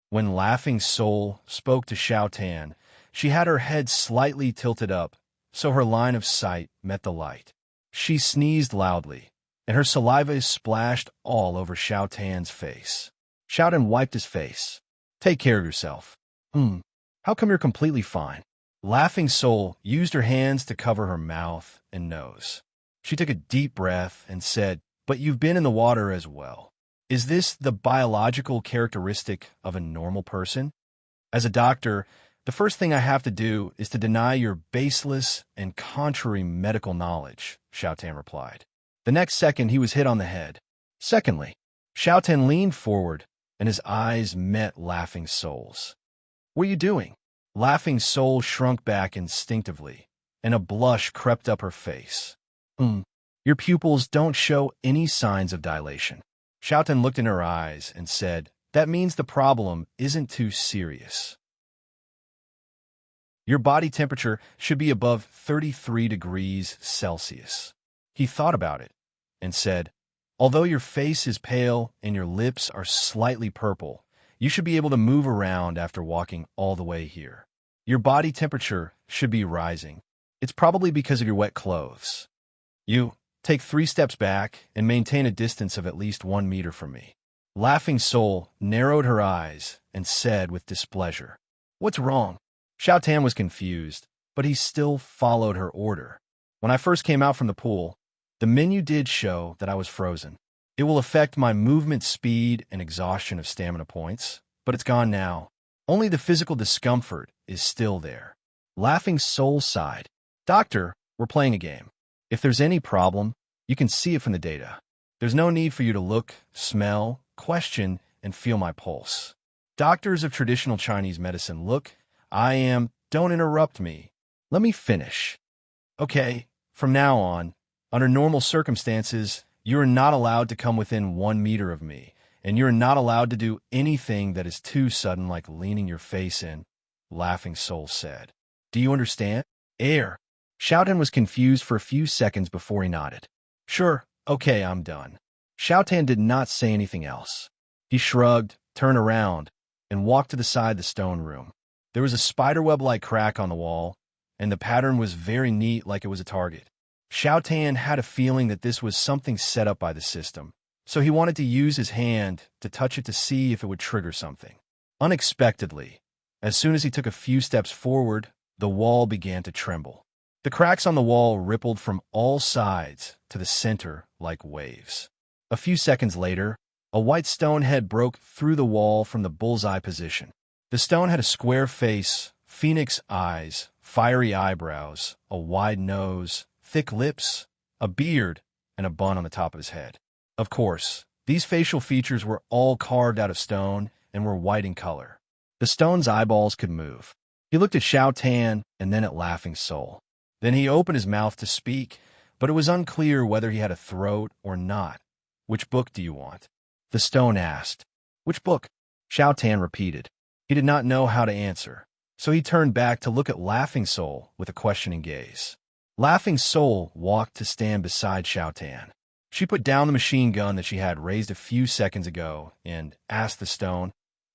When Laughing Soul spoke to Xiao Tan, she had her head slightly tilted up, so her line of sight met the light. She sneezed loudly, and her saliva splashed all over Xiao Tan's face. Xiao Tan wiped his face. Take care of yourself. How come you're completely fine? Laughing Soul used her hands to cover her mouth and nose. She took a deep breath and said, But you've been in the water as well. Is this the biological characteristic of a normal person? As a doctor, the first thing I have to do is to deny your baseless and contrary medical knowledge, Xiao Tan replied. The next second, he was hit on the head. Secondly, Xiao Tan leaned forward, and his eyes met Laughing Soul's. What are you doing? Laughing Soul shrunk back instinctively, and a blush crept up her face. Your pupils don't show any signs of dilation. Xiaotan looked in her eyes and said, that means the problem isn't too serious. Your body temperature should be above 33 degrees Celsius. He thought about it and said, although your face is pale and your lips are slightly purple, you should be able to move around after walking all the way here. Your body temperature should be rising. It's probably because of your wet clothes. You take 3 steps back and maintain a distance of at least 1 meter from me. Laughing Soul narrowed her eyes and said with displeasure, what's wrong? Xiaotan was confused, but he still followed her order. When I first came out from the pool, the menu did show that I was frozen. It will affect my movement speed and exhaustion of stamina points, but it's gone now. Only the physical discomfort is still there. Laughing Soul sighed. Doctor, we're playing a game. If there's any problem, you can see it from the data. There's no need for you to look, smell, question, and feel my pulse. Doctors of traditional Chinese medicine look, don't interrupt me. Let me finish. Okay, from now on, under normal circumstances, you are not allowed to come within 1 meter of me, and you're not allowed to do anything that is too sudden like leaning your face in, Laughing Soul said. Do you understand? Air. Xiaotan was confused for a few seconds before he nodded. Sure, okay, I'm done. Xiaotan did not say anything else. He shrugged, turned around, and walked to the side of the stone room. There was a spiderweb-like crack on the wall, and the pattern was very neat like it was a target. Xiaotan had a feeling that this was something set up by the system, so he wanted to use his hand to touch it to see if it would trigger something. Unexpectedly, as soon as he took a few steps forward, the wall began to tremble. The cracks on the wall rippled from all sides to the center like waves. A few seconds later, a white stone head broke through the wall from the bullseye position. The stone had a square face, phoenix eyes, fiery eyebrows, a wide nose, thick lips, a beard, and a bun on the top of his head. Of course, these facial features were all carved out of stone and were white in color. The stone's eyeballs could move. He looked at Xiaotan and then at Laughing Soul. Then he opened his mouth to speak, but it was unclear whether he had a throat or not. Which book do you want? The stone asked. Which book? Xiaotan repeated. He did not know how to answer, so he turned back to look at Laughing Soul with a questioning gaze. Laughing Soul walked to stand beside Xiaotan. She put down the machine gun that she had raised a few seconds ago and asked the stone,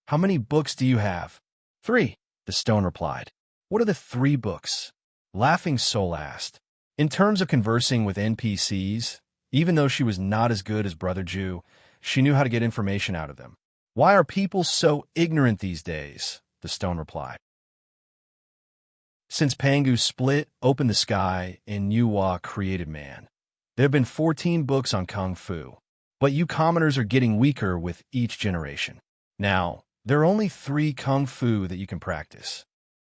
how many books do you have? 3, the stone replied. What are the 3 books? Laughing Soul asked. In terms of conversing with NPCs, even though she was not as good as Brother Jew, she knew how to get information out of them. Why are people so ignorant these days? The stone replied. Since Pangu split, opened the sky, and Yuhua created man, there have been 14 books on Kung Fu, but you commoners are getting weaker with each generation. Now, there are only 3 Kung Fu that you can practice.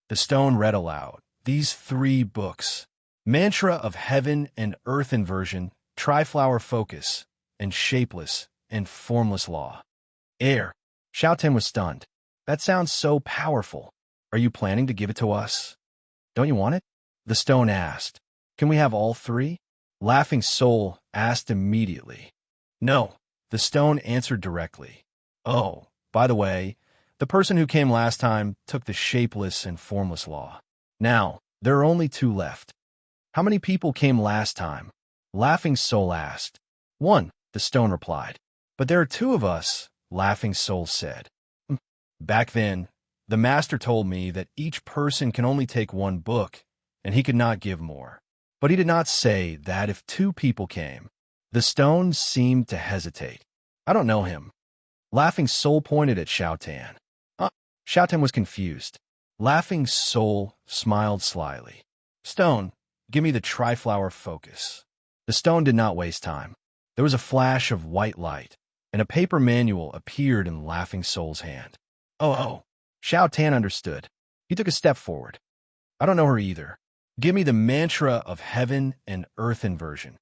The stone read aloud. These 3 books. Mantra of Heaven and Earth Inversion, Triflower Focus, and Shapeless and Formless Law. Air. Xiaotan was stunned. That sounds so powerful. Are you planning to give it to us? Don't you want it? The stone asked. Can we have all 3? Laughing Soul asked immediately. No, the stone answered directly. Oh, by the way, the person who came last time took the Shapeless and Formless Law. Now, there are only 2 left. How many people came last time? Laughing Soul asked. 1, the stone replied. But there are 2 of us, Laughing Soul said. Back then, the master told me that each person can only take 1 book, and he could not give more. But he did not say that if 2 people came. The stone seemed to hesitate. I don't know him. Laughing Soul pointed at Xiaotan. Xiaotan was confused. Laughing Soul smiled slyly. Stone, give me the Triflower Focus. The stone did not waste time. There was a flash of white light, and a paper manual appeared in Laughing Soul's hand. Oh. Xiaotan understood. He took a step forward. I don't know her either. Give me the Mantra of Heaven and Earth Inversion.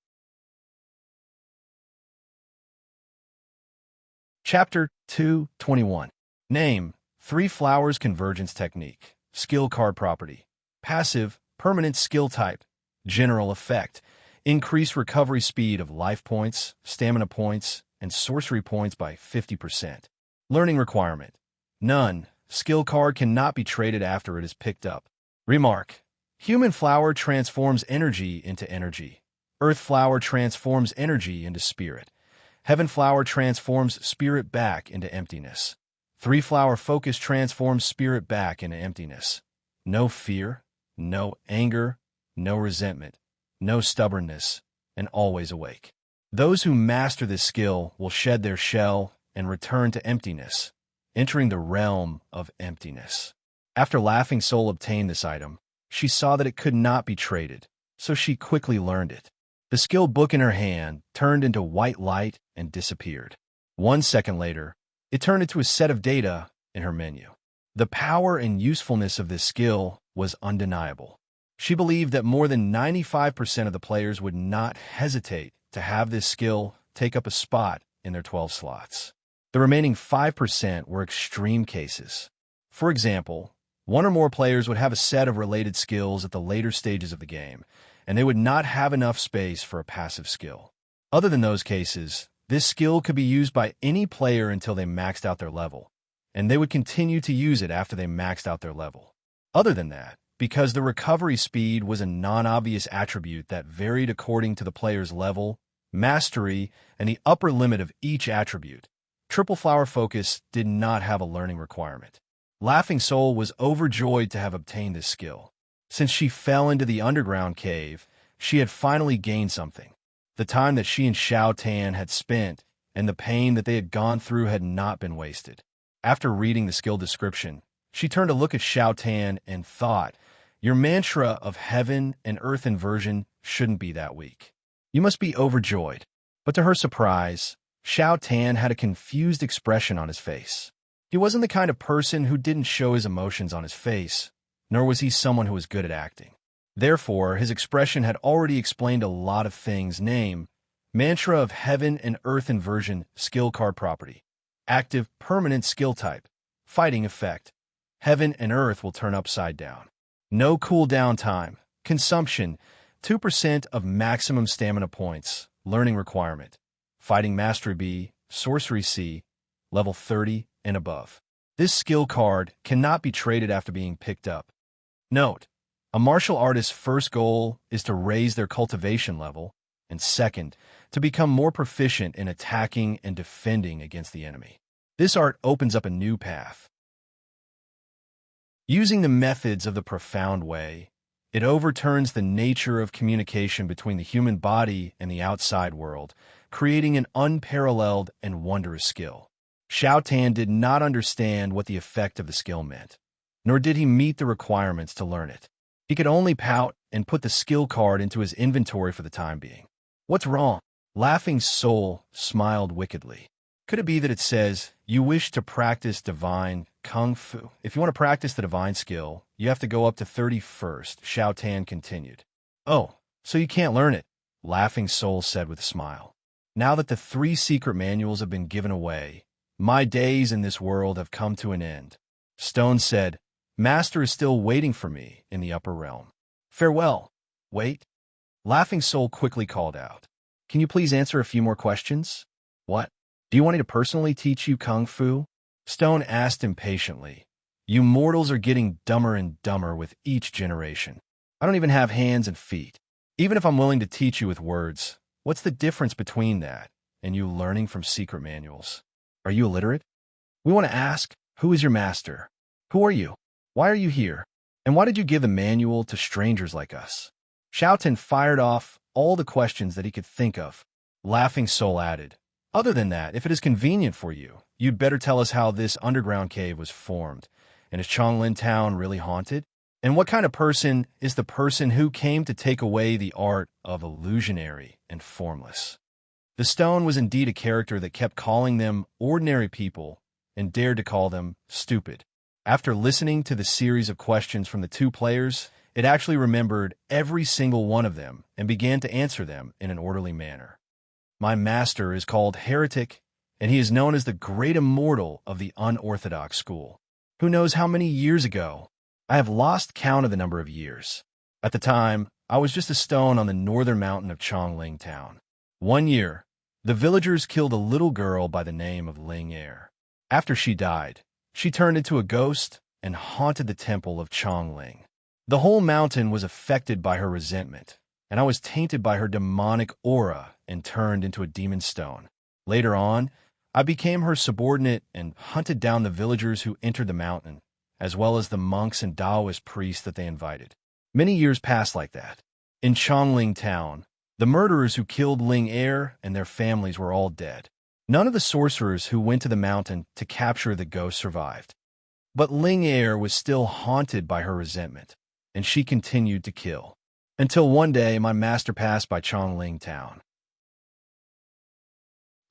Chapter 2:21. Name, 3 Flowers Convergence Technique. Skill card property. Passive, permanent skill type, general effect, increase recovery speed of life points, stamina points, and sorcery points by 50%. Learning requirement: none. Skill card cannot be traded after it is picked up. Remark: human flower transforms energy into energy. Earth flower transforms energy into spirit. Heaven flower transforms spirit back into emptiness. Three flower focus transforms spirit back into emptiness. No fear, no anger, no resentment, no stubbornness, and always awake. Those who master this skill will shed their shell and return to emptiness, entering the realm of emptiness. After Laughing Soul obtained this item, she saw that it could not be traded, so she quickly learned it. The skill book in her hand turned into white light and disappeared. 1 second later, it turned into a set of data in her menu. The power and usefulness of this skill was undeniable. She believed that more than 95% of the players would not hesitate to have this skill take up a spot in their 12 slots. The remaining 5% were extreme cases. For example, one or more players would have a set of related skills at the later stages of the game, and they would not have enough space for a passive skill. Other than those cases, this skill could be used by any player until they maxed out their level, and they would continue to use it after they maxed out their level. Other than that, because the recovery speed was a non-obvious attribute that varied according to the player's level, mastery, and the upper limit of each attribute, Triple Flower Focus did not have a learning requirement. Laughing Soul was overjoyed to have obtained this skill. Since she fell into the underground cave, she had finally gained something. The time that she and Xiao Tan had spent and the pain that they had gone through had not been wasted. After reading the skill description, she turned to look at Xiao Tan and thought, "Your mantra of heaven and earth inversion shouldn't be that weak. You must be overjoyed." But to her surprise, Xiao Tan had a confused expression on his face. He wasn't the kind of person who didn't show his emotions on his face, nor was he someone who was good at acting. Therefore, his expression had already explained a lot of things. Name: mantra of heaven and earth inversion, skill card property. Active permanent skill type. Fighting effect: heaven and earth will turn upside down. No cooldown time. Consumption: 2% of maximum stamina points. Learning requirement: Fighting Mastery B, Sorcery C, level 30 and above. This skill card cannot be traded after being picked up. Note: a martial artist's first goal is to raise their cultivation level, and second, to become more proficient in attacking and defending against the enemy. This art opens up a new path. Using the methods of the profound way, it overturns the nature of communication between the human body and the outside world, creating an unparalleled and wondrous skill. Xiao Tan did not understand what the effect of the skill meant, nor did he meet the requirements to learn it. He could only pout and put the skill card into his inventory for the time being. What's wrong? Laughing Soul smiled wickedly. Could it be that it says, you wish to practice divine kung fu? If you want to practice the divine skill, you have to go up to 31st, Xiao Tan continued. Oh, so you can't learn it, Laughing Soul said with a smile. Now that the 3 secret manuals have been given away, my days in this world have come to an end. Stone said, Master is still waiting for me in the upper realm. Farewell. Wait. Laughing Soul quickly called out. Can you please answer a few more questions? What? Do you want me to personally teach you kung fu? Stone asked impatiently. You mortals are getting dumber and dumber with each generation. I don't even have hands and feet. Even if I'm willing to teach you with words, what's the difference between that and you learning from secret manuals? Are you illiterate? We want to ask, who is your master? Who are you? Why are you here? And why did you give the manual to strangers like us? Xiao Tan fired off all the questions that he could think of. Laughing Soul added, other than that, if it is convenient for you, you'd better tell us how this underground cave was formed. And is Chonglin Town really haunted? And what kind of person is the person who came to take away the art of illusionary and formless? The stone was indeed a character that kept calling them ordinary people and dared to call them stupid. After listening to the series of questions from the 2 players, it actually remembered every single one of them and began to answer them in an orderly manner. My master is called Heretic, and he is known as the Great Immortal of the Unorthodox School. Who knows how many years ago? I have lost count of the number of years. At the time, I was just a stone on the northern mountain of Chongling Town. One year, the villagers killed a little girl by the name of Ling Er. After she died, she turned into a ghost and haunted the temple of Chongling. The whole mountain was affected by her resentment, and I was tainted by her demonic aura and turned into a demon stone. Later on, I became her subordinate and hunted down the villagers who entered the mountain, as well as the monks and Taoist priests that they invited. Many years passed like that. In Chongling Town, the murderers who killed Ling Er and their families were all dead. None of the sorcerers who went to the mountain to capture the ghost survived. But Ling Er was still haunted by her resentment, and she continued to kill. Until one day, my master passed by Chongling Town.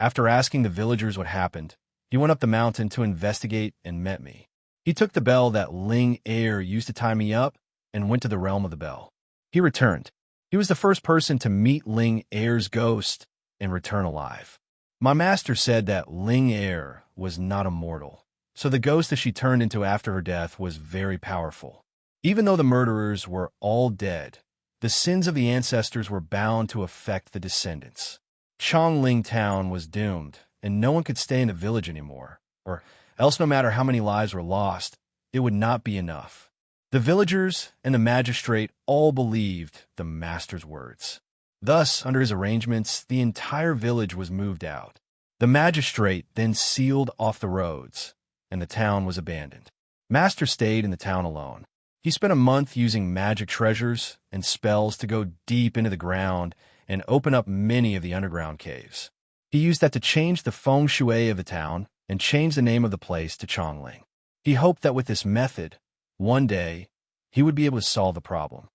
After asking the villagers what happened, he went up the mountain to investigate and met me. He took the bell that Ling Er used to tie me up and went to the realm of the bell. He returned. He was the first person to meet Ling Er's ghost and return alive. My master said that Ling Er was not immortal, so the ghost that she turned into after her death was very powerful. Even though the murderers were all dead, the sins of the ancestors were bound to affect the descendants. Chongling Town was doomed, and no one could stay in the village anymore, or else no matter how many lives were lost, it would not be enough. The villagers and the magistrate all believed the master's words. Thus, under his arrangements, the entire village was moved out. The magistrate then sealed off the roads, and the town was abandoned. Master stayed in the town alone. He spent a month using magic treasures and spells to go deep into the ground and open up many of the underground caves. He used that to change the feng shui of the town and change the name of the place to Chongling. He hoped that with this method, one day, he would be able to solve the problem.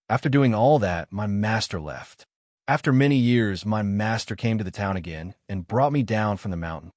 After doing all that, my master left. After many years, my master came to the town again and brought me down from the mountain.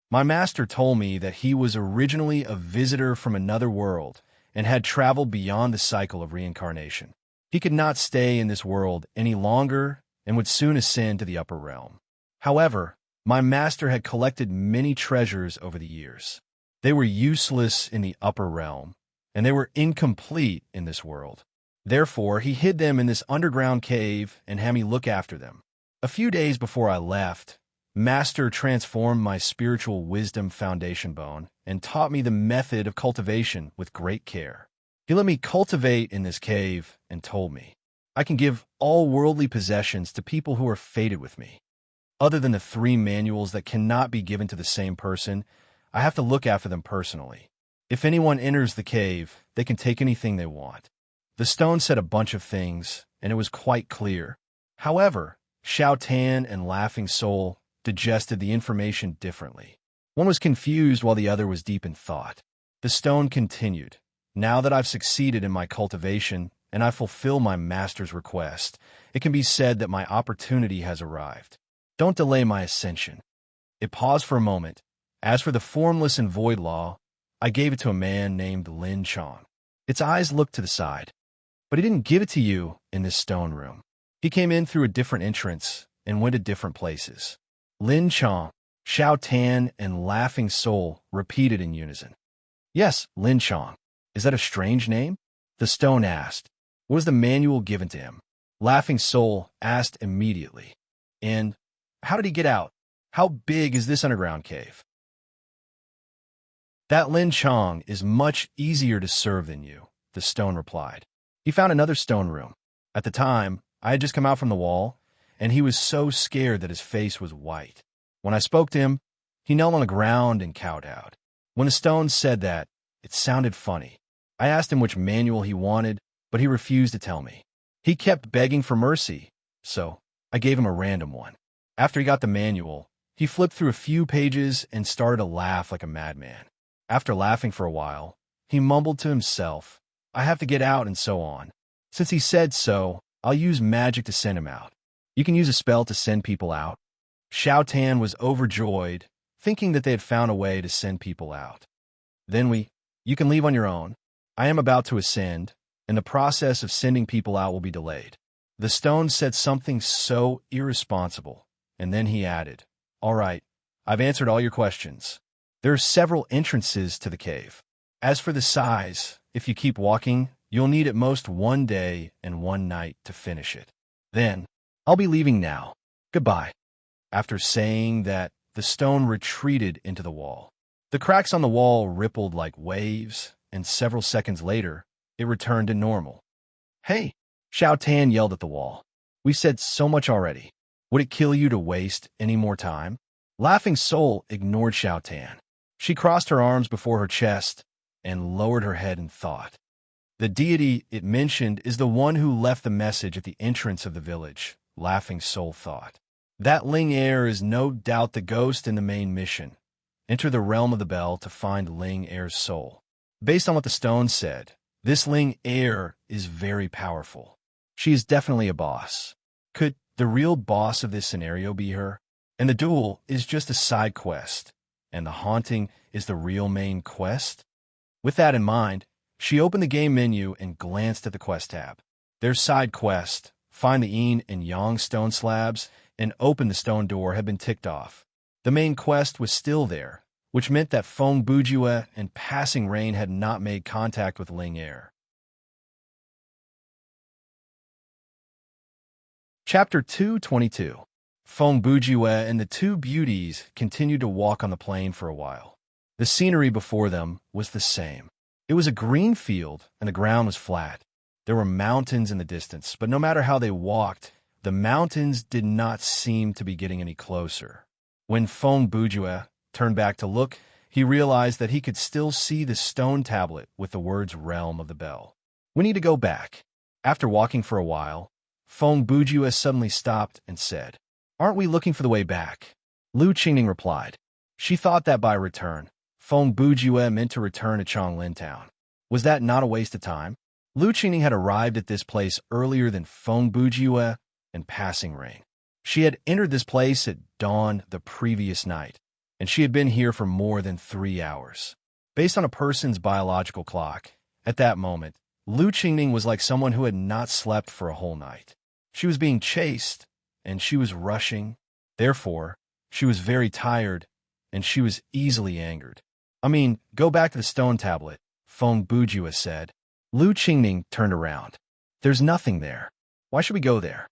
My master told me that he was originally a visitor from another world and had traveled beyond the cycle of reincarnation. He could not stay in this world any longer and would soon ascend to the upper realm. However, my master had collected many treasures over the years. They were useless in the upper realm, and they were incomplete in this world. Therefore, he hid them in this underground cave and had me look after them. A few days before I left, Master transformed my spiritual wisdom foundation bone and taught me the method of cultivation with great care. He let me cultivate in this cave and told me, I can give all worldly possessions to people who are fated with me. Other than the 3 manuals that cannot be given to the same person, I have to look after them personally. If anyone enters the cave, they can take anything they want. The stone said a bunch of things, and it was quite clear. However, Xiao Tan and Laughing Soul digested the information differently. One was confused while the other was deep in thought. The stone continued, Now that I've succeeded in my cultivation and I fulfill my master's request, it can be said that my opportunity has arrived. Don't delay my ascension. It paused for a moment. As for the formless and void law, I gave it to a man named Lin Chong. Its eyes looked to the side. But he didn't give it to you in this stone room. He came in through a different entrance and went to different places. Lin Chong, Xiao Tan, and Laughing Soul repeated in unison. Yes, Lin Chong. Is that a strange name? The stone asked. Was the manual given to him? Laughing Soul asked immediately. And how did he get out? How big is this underground cave? That Lin Chong is much easier to serve than you, the stone replied. He found another stone room. At the time, I had just come out from the wall, and he was so scared that his face was white. When I spoke to him, he knelt on the ground and kowtowed. When the stone said that, it sounded funny. I asked him which manual he wanted, but he refused to tell me. He kept begging for mercy, so I gave him a random one. After he got the manual, he flipped through a few pages and started to laugh like a madman. After laughing for a while, he mumbled to himself, I have to get out and so on. Since he said so, I'll use magic to send him out. You can use a spell to send people out. Xiao Tan was overjoyed, thinking that they had found a way to send people out. Then you can leave on your own. I am about to ascend, and the process of sending people out will be delayed. The stone said something so irresponsible, and then he added, All right, I've answered all your questions. There are several entrances to the cave. As for the size, if you keep walking, You'll need at most 1 day and 1 night to finish it. Then, I'll be leaving now. Goodbye." After saying that, the stone retreated into the wall. The cracks on the wall rippled like waves, and several seconds later, it returned to normal. "Hey!" Xiao Tan yelled at the wall. "We said so much already. Would it kill you to waste any more time?" Laughing Soul ignored Xiao Tan. She crossed her arms before her chest and lowered her head in thought. The deity it mentioned is the one who left the message at the entrance of the village, Laughing Soul thought. That Ling Heir is no doubt the ghost in the main mission. Enter the realm of the bell to find Ling Heir's soul. Based on what the stone said, this Ling Heir is very powerful. She is definitely a boss. Could the real boss of this scenario be her? And the duel is just a side quest, and the haunting is the real main quest? With that in mind, she opened the game menu and glanced at the quest tab. Their side quest, find the yin and yang stone slabs, and open the stone door had been ticked off. The main quest was still there, which meant that Feng Bujue and Passing Rain had not made contact with Ling Heir. Chapter 222. Feng Bujue and the two beauties continued to walk on the plain for a while. The scenery before them was the same. It was a green field, and the ground was flat. There were mountains in the distance, but no matter how they walked, the mountains did not seem to be getting any closer. When Feng Bujue turned back to look, he realized that he could still see the stone tablet with the words Realm of the Bell. "We need to go back." After walking for a while, Feng Bujue suddenly stopped and said, "Aren't we looking for the way back?" Lu Qingning replied. She thought that by return, Feng Bujue meant to return to Chonglin Town. Was that not a waste of time? Lu Qingning had arrived at this place earlier than Feng Bujue and Passing Rain. She had entered this place at dawn the previous night, and she had been here for more than 3 hours. Based on a person's biological clock, at that moment, Lu Qingning was like someone who had not slept for a whole night. She was being chased, and she was rushing. Therefore, she was very tired, and she was easily angered. Go back to the stone tablet," Feng Bujue said. Lu Qingning turned around. "There's nothing there. Why should we go there?"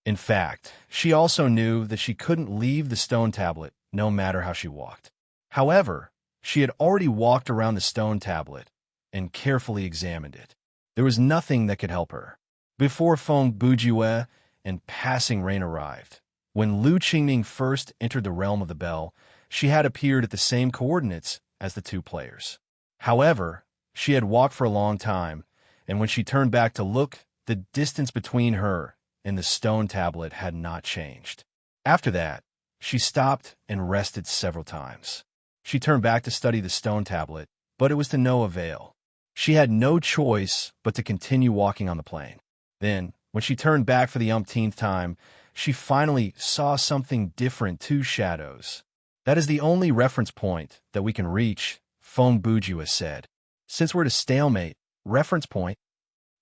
In fact, she also knew that she couldn't leave the stone tablet no matter how she walked. However, she had already walked around the stone tablet and carefully examined it. There was nothing that could help her. Before Feng Bujue and Passing Rain arrived, when Lu Qingning first entered the Realm of the Bell, she had appeared at the same coordinates as the two players. However, she had walked for a long time, and when she turned back to look, the distance between her and the stone tablet had not changed. After that, she stopped and rested several times. She turned back to study the stone tablet, but it was to no avail. She had no choice but to continue walking on the plain. Then, when she turned back for the umpteenth time, she finally saw something different. 2 shadows. "That is the only reference point that we can reach," Feng Bujue said. "Since we're at a stalemate, reference point?"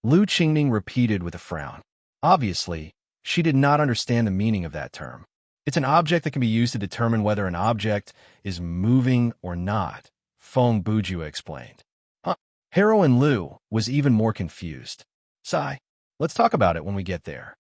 Lu Qingning repeated with a frown. Obviously, she did not understand the meaning of that term. It's an object that can be used to determine whether an object is moving or not, Feng Bujue explained. Heroine Lu was even more confused. "Sigh. Let's talk about it when we get there."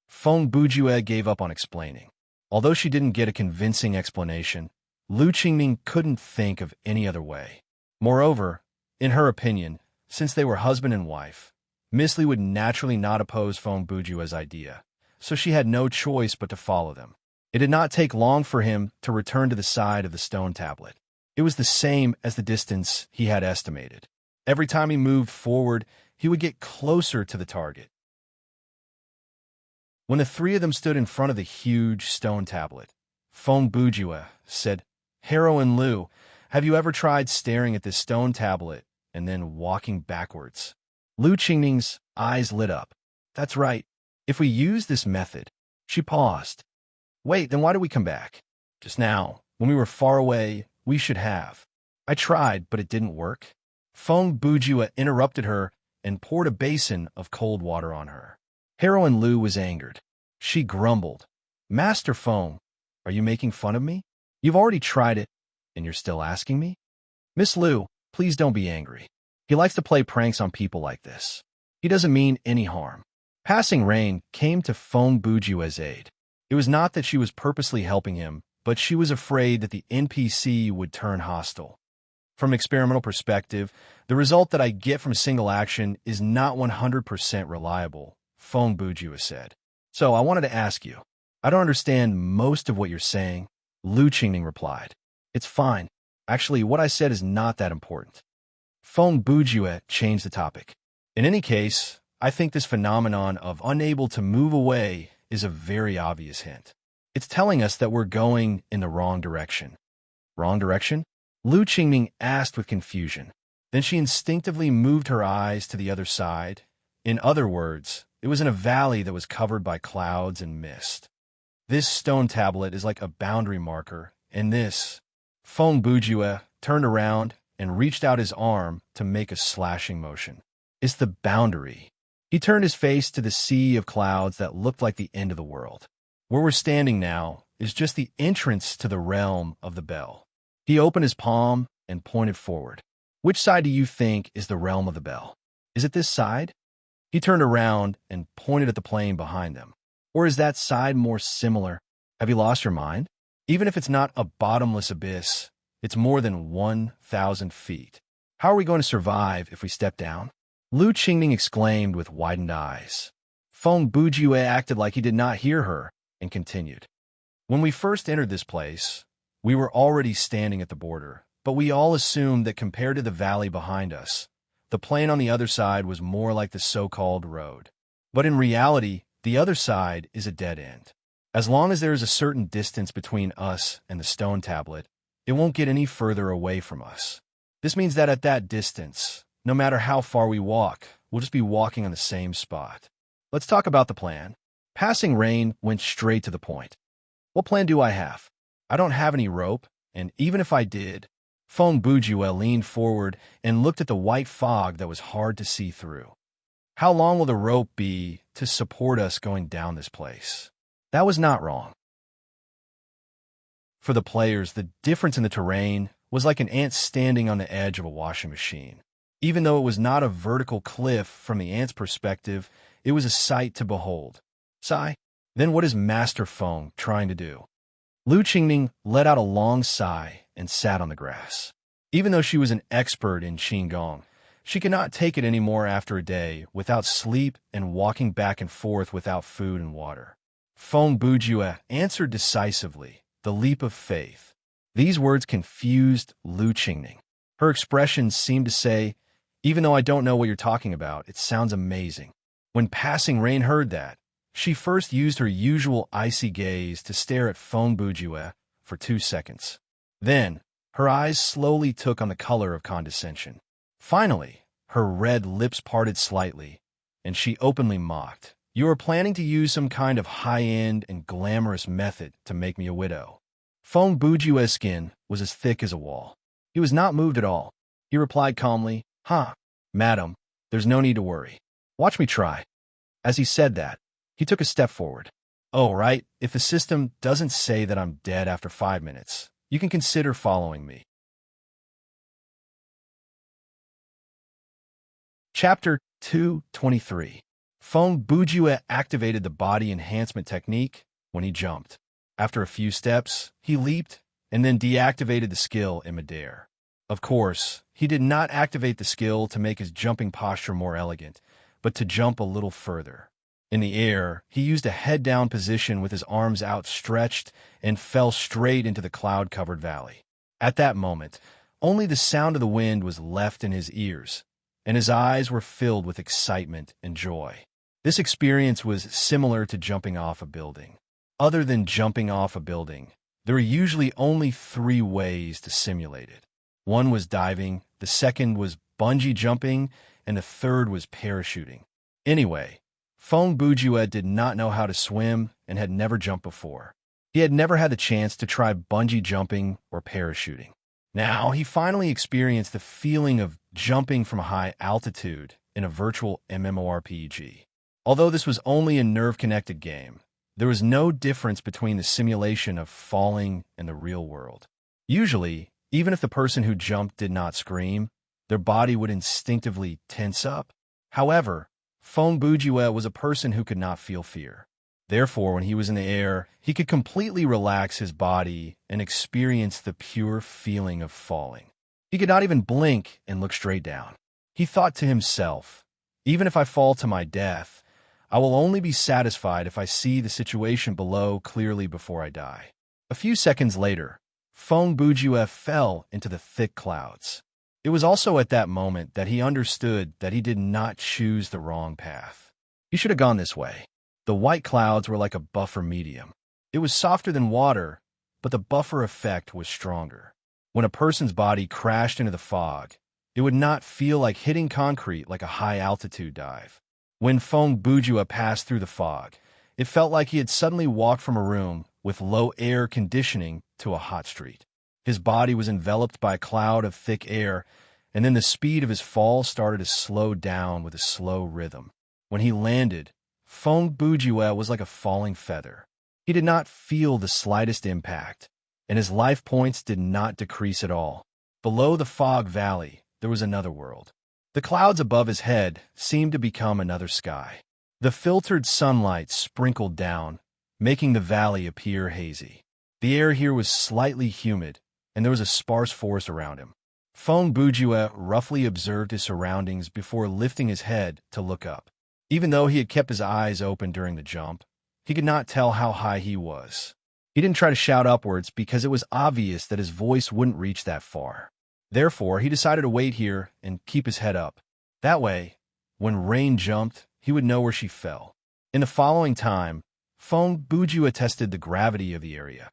Feng Bujue gave up on explaining. Although she didn't get a convincing explanation, Lu Qingning couldn't think of any other way. Moreover, in her opinion, since they were husband and wife, Miss Li would naturally not oppose Feng Bujue's idea, so she had no choice but to follow them. It did not take long for him to return to the side of the stone tablet. It was the same as the distance he had estimated. Every time he moved forward, he would get closer to the target. When the three of them stood in front of the huge stone tablet, Feng Bujue said, "Heroine Lu, have you ever tried staring at this stone tablet and then walking backwards?" Lu Qingning's eyes lit up. "That's right. If we use this method..." She paused. "Wait, then why did we come back? Just now, when we were far away, we should have." "I tried, but it didn't work." Feng Bujue interrupted her and poured a basin of cold water on her. Heroine Lu was angered. She grumbled, "Master Feng, are you making fun of me? You've already tried it, and you're still asking me?" "Miss Lu, please don't be angry. He likes to play pranks on people like this." He doesn't mean any harm. Passing Rain came to Feng Bujue's aid. It was not that she was purposely helping him, but she was afraid that the NPC would turn hostile. From an experimental perspective, the result that I get from single action is not 100% reliable, Feng Bujue said. So I wanted to ask you. I don't understand most of what you're saying, Lu Qingning replied. It's fine. Actually, what I said is not that important. Feng Bujue changed the topic. In any case, I think this phenomenon of unable to move away is a very obvious hint. It's telling us that we're going in the wrong direction. Wrong direction? Lu Qingming asked with confusion. Then she instinctively moved her eyes to the other side. In other words, it was in a valley that was covered by clouds and mist. This stone tablet is like a boundary marker, and this... Feng Bujue turned around and reached out his arm to make a slashing motion. It's the boundary. He turned his face to the sea of clouds that looked like the end of the world. Where we're standing now is just the entrance to the realm of the bell. He opened his palm and pointed forward. Which side do you think is the realm of the bell? Is it this side? He turned around and pointed at the plain behind them. Or is that side more similar? Have you lost your mind? Even if it's not a bottomless abyss, it's more than 1,000 feet. How are we going to survive if we step down? Lu Qingning exclaimed with widened eyes. Feng Bujue acted like he did not hear her and continued. When we first entered this place, we were already standing at the border, but we all assumed that compared to the valley behind us, the plain on the other side was more like the so-called road. But in reality, the other side is a dead end. As long as there is a certain distance between us and the stone tablet, it won't get any further away from us. This means that at that distance, no matter how far we walk, we'll just be walking on the same spot. Let's talk about the plan. Passing Rain went straight to the point. What plan do I have? I don't have any rope, and even if I did, Feng Bujue leaned forward and looked at the white fog that was hard to see through. How long will the rope be to support us going down this place? That was not wrong. For the players, the difference in the terrain was like an ant standing on the edge of a washing machine. Even though it was not a vertical cliff from the ant's perspective, it was a sight to behold. Sigh. Then what is Master Feng trying to do? Lu Qingning let out a long sigh and sat on the grass. Even though she was an expert in Qigong, she could not take it anymore after a day without sleep and walking back and forth without food and water. Feng Bujue answered decisively, the leap of faith. These words confused Lu Qingning. Her expression seemed to say, even though I don't know what you're talking about, it sounds amazing. When Passing Rain heard that, she first used her usual icy gaze to stare at Feng Bujue for 2 seconds. Then, her eyes slowly took on the color of condescension. Finally, her red lips parted slightly, and she openly mocked. You are planning to use some kind of high-end and glamorous method to make me a widow. Feng Bujue's skin was as thick as a wall. He was not moved at all. He replied calmly, Madam, there's no need to worry. Watch me try. As he said that, he took a step forward. Oh, right, if the system doesn't say that I'm dead after 5 minutes, you can consider following me. Chapter 223. Feng Bujue activated the body enhancement technique when he jumped. After a few steps, he leaped and then deactivated the skill in midair. Of course, he did not activate the skill to make his jumping posture more elegant, but to jump a little further. In the air, he used a head-down position with his arms outstretched and fell straight into the cloud-covered valley. At that moment, only the sound of the wind was left in his ears, and his eyes were filled with excitement and joy. This experience was similar to jumping off a building. Other than jumping off a building, there are usually only 3 ways to simulate it. One was diving, the second was bungee jumping, and the third was parachuting. Anyway, Feng Bujue did not know how to swim and had never jumped before. He had never had the chance to try bungee jumping or parachuting. Now, he finally experienced the feeling of jumping from a high altitude in a virtual MMORPG. Although this was only a nerve-connected game, there was no difference between the simulation of falling and the real world. Usually, even if the person who jumped did not scream, their body would instinctively tense up. However, Feng Bujue was a person who could not feel fear. Therefore, when he was in the air, he could completely relax his body and experience the pure feeling of falling. He could not even blink and look straight down. He thought to himself, even if I fall to my death, I will only be satisfied if I see the situation below clearly before I die. A few seconds later, Feng Bujue fell into the thick clouds. It was also at that moment that he understood that he did not choose the wrong path. He should have gone this way. The white clouds were like a buffer medium. It was softer than water, but the buffer effect was stronger. When a person's body crashed into the fog, it would not feel like hitting concrete like a high-altitude dive. When Feng Bujue passed through the fog, it felt like he had suddenly walked from a room with low air conditioning to a hot street. His body was enveloped by a cloud of thick air, and then the speed of his fall started to slow down with a slow rhythm. When he landed, Feng Bujue was like a falling feather. He did not feel the slightest impact, and his life points did not decrease at all. Below the fog valley, there was another world. The clouds above his head seemed to become another sky. The filtered sunlight sprinkled down, making the valley appear hazy. The air here was slightly humid, and there was a sparse forest around him. Feng Bujue roughly observed his surroundings before lifting his head to look up. Even though he had kept his eyes open during the jump, he could not tell how high he was. He didn't try to shout upwards because it was obvious that his voice wouldn't reach that far. Therefore, he decided to wait here and keep his head up. That way, when Rain jumped, he would know where she fell. In the following time, Feng Bujue tested the gravity of the area.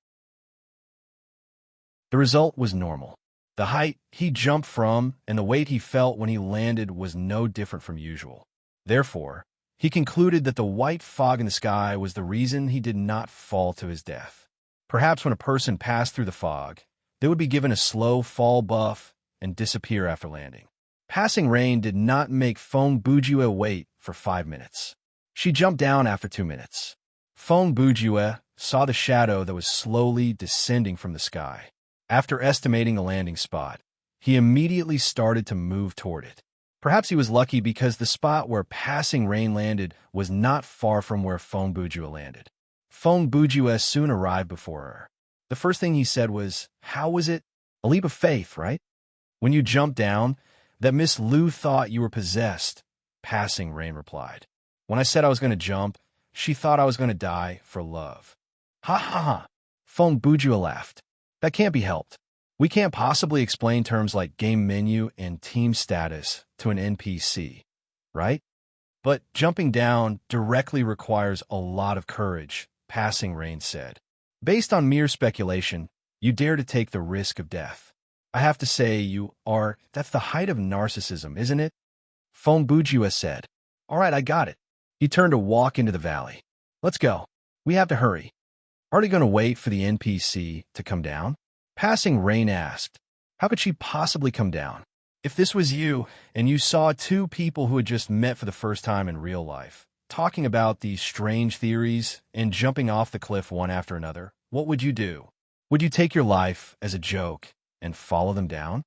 The result was normal. The height he jumped from and the weight he felt when he landed was no different from usual. Therefore, he concluded that the white fog in the sky was the reason he did not fall to his death. Perhaps when a person passed through the fog, they would be given a slow fall buff and disappear after landing. Passing Rain did not make Feng Bujue wait for 5 minutes. She jumped down after 2 minutes. Feng Bujue saw the shadow that was slowly descending from the sky. After estimating the landing spot, he immediately started to move toward it. Perhaps he was lucky because the spot where Passing Rain landed was not far from where Feng Bujue landed. Feng Bujue soon arrived before her. The first thing he said was, "How was it? A leap of faith, right? When you jumped down, that Miss Lu thought you were possessed," Passing Rain replied. "When I said I was going to jump, she thought I was going to die for love." "Ha ha ha," Feng Bujue laughed. "That can't be helped. We can't possibly explain terms like game menu and team status to an NPC, right? But jumping down directly requires a lot of courage," Passing Rain said. "Based on mere speculation, you dare to take the risk of death. I have to say that's the height of narcissism, isn't it?" Feng Bujue said. "All right, I got it." He turned to walk into the valley. "Let's go. We have to hurry." "Are you going to wait for the NPC to come down?" Passing Rain asked. "How could she possibly come down? If this was you, and you saw two people who had just met for the first time in real life, talking about these strange theories and jumping off the cliff one after another, what would you do? Would you take your life as a joke and follow them down?"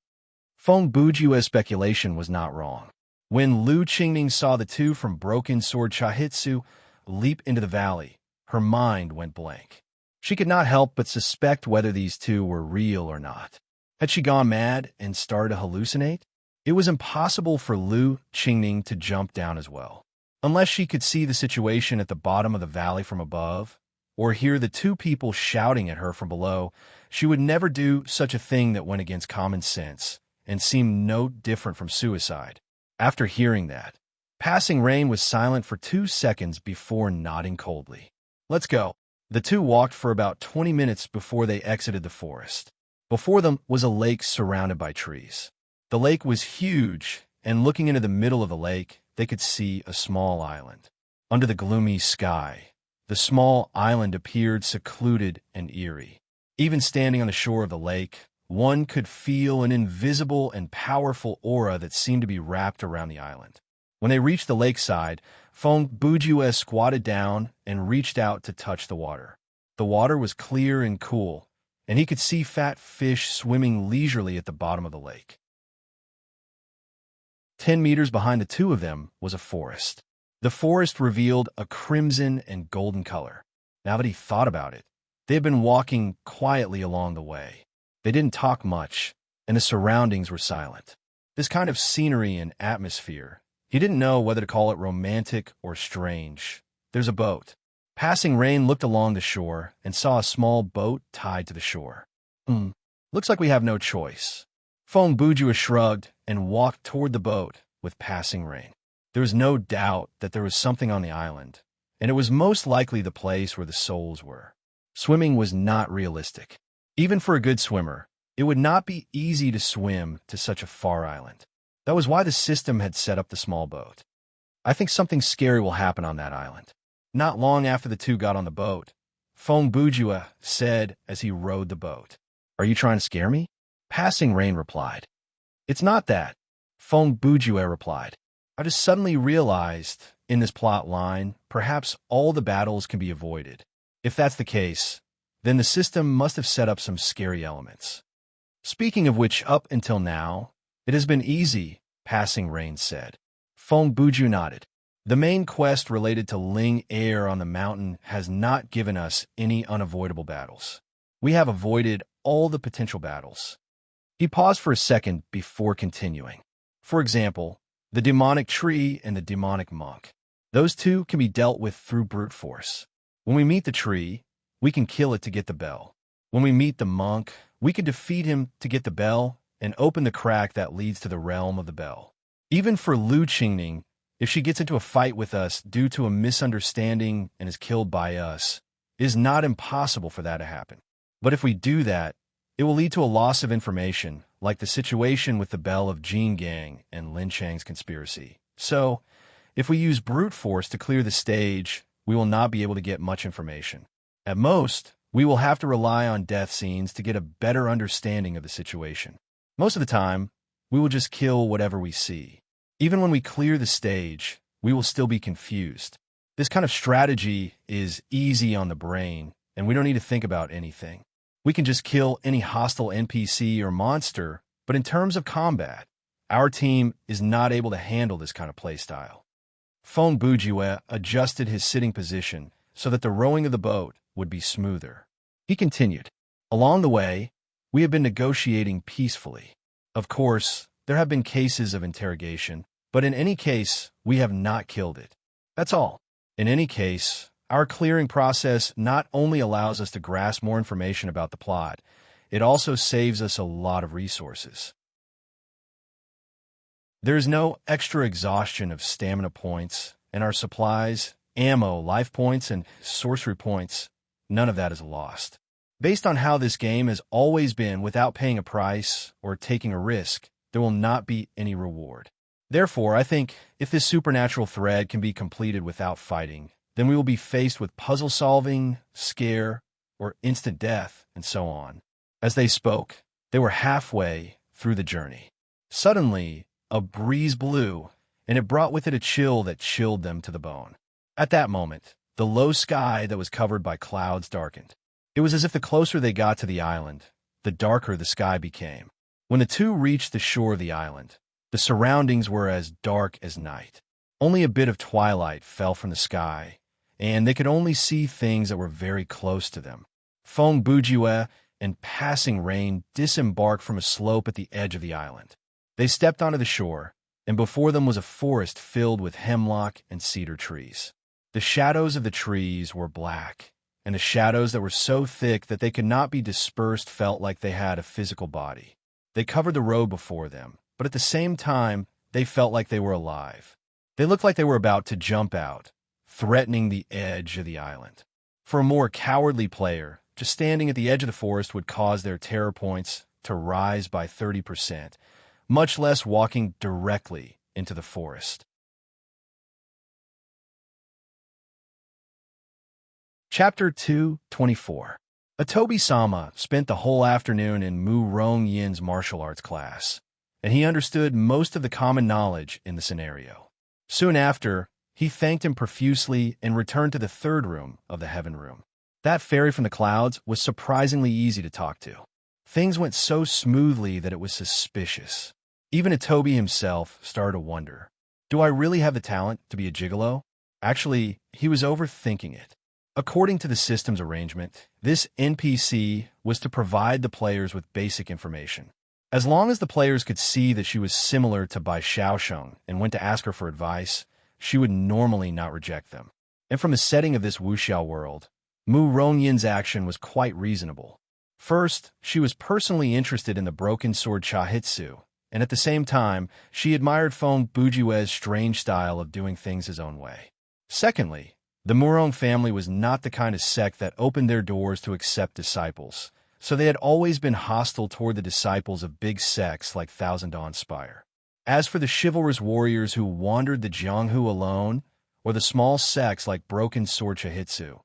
Feng Bujue's speculation was not wrong. When Lu Qingning saw the two from Broken Sword Chahitsu leap into the valley, her mind went blank. She could not help but suspect whether these two were real or not. Had she gone mad and started to hallucinate? It was impossible for Lu Qingning to jump down as well. Unless she could see the situation at the bottom of the valley from above, or hear the two people shouting at her from below, she would never do such a thing that went against common sense and seemed no different from suicide. After hearing that, Passing Rain was silent for 2 seconds before nodding coldly. "Let's go." The two walked for about 20 minutes before they exited the forest. Before them was a lake surrounded by trees. The lake was huge, and looking into the middle of the lake, they could see a small island. Under the gloomy sky, the small island appeared secluded and eerie. Even standing on the shore of the lake, one could feel an invisible and powerful aura that seemed to be wrapped around the island. When they reached the lakeside, Feng Bujue squatted down and reached out to touch the water. The water was clear and cool, and he could see fat fish swimming leisurely at the bottom of the lake. 10 meters behind the two of them was a forest. The forest revealed a crimson and golden color. Now that he thought about it, they had been walking quietly along the way. They didn't talk much, and the surroundings were silent. This kind of scenery and atmosphere, he didn't know whether to call it romantic or strange. There's a boat. Passing Rain looked along the shore and saw a small boat tied to the shore. Looks like we have no choice. Fong Bujua shrugged and walked toward the boat with Passing Rain. There was no doubt that there was something on the island, and it was most likely the place where the souls were. Swimming was not realistic. Even for a good swimmer, it would not be easy to swim to such a far island. That was why the system had set up the small boat. I think something scary will happen on that island. Not long after the two got on the boat, Fong Bujua said as he rowed the boat, "Are you trying to scare me?" Passing Rain replied, "It's not that." Fong Bujua replied, "I just suddenly realized, in this plot line, perhaps all the battles can be avoided. If that's the case, then the system must have set up some scary elements." Speaking of which, up until now, it has been easy, Passing Rain said. Fong Buju nodded. The main quest related to Ling Air on the mountain has not given us any unavoidable battles. We have avoided all the potential battles. He paused for a second before continuing. For example, the demonic tree and the demonic monk. Those two can be dealt with through brute force. When we meet the tree, we can kill it to get the bell. When we meet the monk, we can defeat him to get the bell and open the crack that leads to the realm of the bell. Even for Lu Qingning, if she gets into a fight with us due to a misunderstanding and is killed by us, it is not impossible for that to happen. But if we do that, it will lead to a loss of information, like the situation with the bell of Jin Gang and Lin Chang's conspiracy. So, if we use brute force to clear the stage, we will not be able to get much information. At most, we will have to rely on death scenes to get a better understanding of the situation. Most of the time, we will just kill whatever we see. Even when we clear the stage, we will still be confused. This kind of strategy is easy on the brain, and we don't need to think about anything. We can just kill any hostile NPC or monster, but in terms of combat, our team is not able to handle this kind of playstyle. Fong Bujue adjusted his sitting position so that the rowing of the boat would be smoother. He continued, "Along the way, we have been negotiating peacefully. Of course, there have been cases of interrogation, but in any case, we have not killed it. That's all. In any case, our clearing process not only allows us to grasp more information about the plot, it also saves us a lot of resources. There is no extra exhaustion of stamina points, and our supplies, ammo, life points, and sorcery points, none of that is lost. Based on how this game has always been without paying a price or taking a risk, there will not be any reward. Therefore, I think if this supernatural thread can be completed without fighting, then we will be faced with puzzle solving, scare, or instant death, and so on." As they spoke, they were halfway through the journey. Suddenly, a breeze blew, and it brought with it a chill that chilled them to the bone. At that moment, the low sky that was covered by clouds darkened. It was as if the closer they got to the island, the darker the sky became. When the two reached the shore of the island, the surroundings were as dark as night. Only a bit of twilight fell from the sky, and they could only see things that were very close to them. Fong Bujue and Passing Rain disembarked from a slope at the edge of the island. They stepped onto the shore, and before them was a forest filled with hemlock and cedar trees. The shadows of the trees were black, and the shadows that were so thick that they could not be dispersed felt like they had a physical body. They covered the road before them, but at the same time, they felt like they were alive. They looked like they were about to jump out, threatening the edge of the island. For a more cowardly player, just standing at the edge of the forest would cause their terror points to rise by 30%, much less walking directly into the forest. Chapter 2:24. Atobi-sama spent the whole afternoon in Mu Rong-yin's martial arts class, and he understood most of the common knowledge in the scenario. Soon after, he thanked him profusely and returned to the third room of the heaven room. That fairy from the clouds was surprisingly easy to talk to. Things went so smoothly that it was suspicious. Even Atobi himself started to wonder, do I really have the talent to be a gigolo? Actually, he was overthinking it. According to the system's arrangement, this NPC was to provide the players with basic information. As long as the players could see that she was similar to Bai Xiaosheng and went to ask her for advice, she would normally not reject them. And from the setting of this wuxiao world, Mu Rongyin's action was quite reasonable. First, she was personally interested in the broken sword Chahitsu, and at the same time, she admired Feng Bujue's strange style of doing things his own way. Secondly, the Murong family was not the kind of sect that opened their doors to accept disciples, so they had always been hostile toward the disciples of big sects like Thousand Dawn Spire. As for the chivalrous warriors who wandered the Jianghu alone, or the small sects like Broken Sword Chahitsu,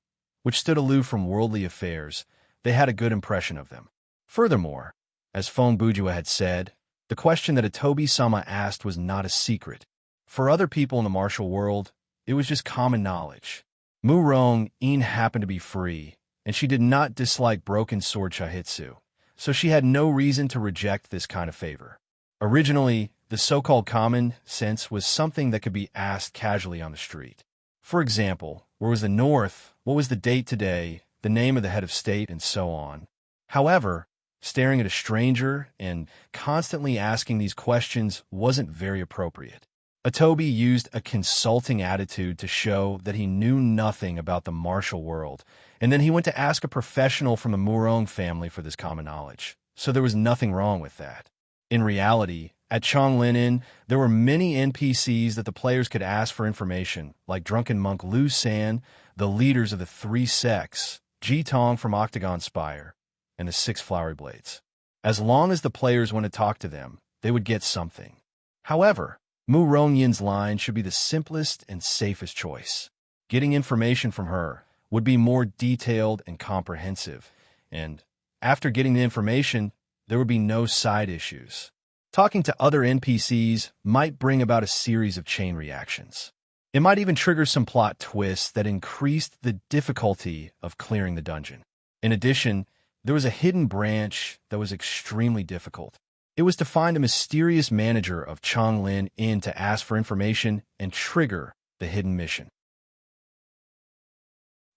which stood aloof from worldly affairs, they had a good impression of them. Furthermore, as Feng Bujue had said, the question that Atobi-sama asked was not a secret. For other people in the martial world, it was just common knowledge. Mu Rong-in happened to be free, and she did not dislike Broken Sword Chahitsu, so she had no reason to reject this kind of favor. Originally, the so-called common sense was something that could be asked casually on the street. For example, where was the North, what was the date today, the name of the head of state, and so on. However, staring at a stranger and constantly asking these questions wasn't very appropriate. Atobi used a consulting attitude to show that he knew nothing about the martial world, and then he went to ask a professional from the Murong family for this common knowledge. So there was nothing wrong with that. In reality, at Chonglin, there were many NPCs that the players could ask for information, like Drunken Monk Lu San, the leaders of the three sects, Ji Tong from Octagon Spire, and the Six Flowery Blades. As long as the players went to talk to them, they would get something. However, Mu Rongyin's line should be the simplest and safest choice. Getting information from her would be more detailed and comprehensive, and after getting the information, there would be no side issues. Talking to other NPCs might bring about a series of chain reactions. It might even trigger some plot twists that increased the difficulty of clearing the dungeon. In addition, there was a hidden branch that was extremely difficult. It was to find a mysterious manager of Chonglin Inn to ask for information and trigger the hidden mission.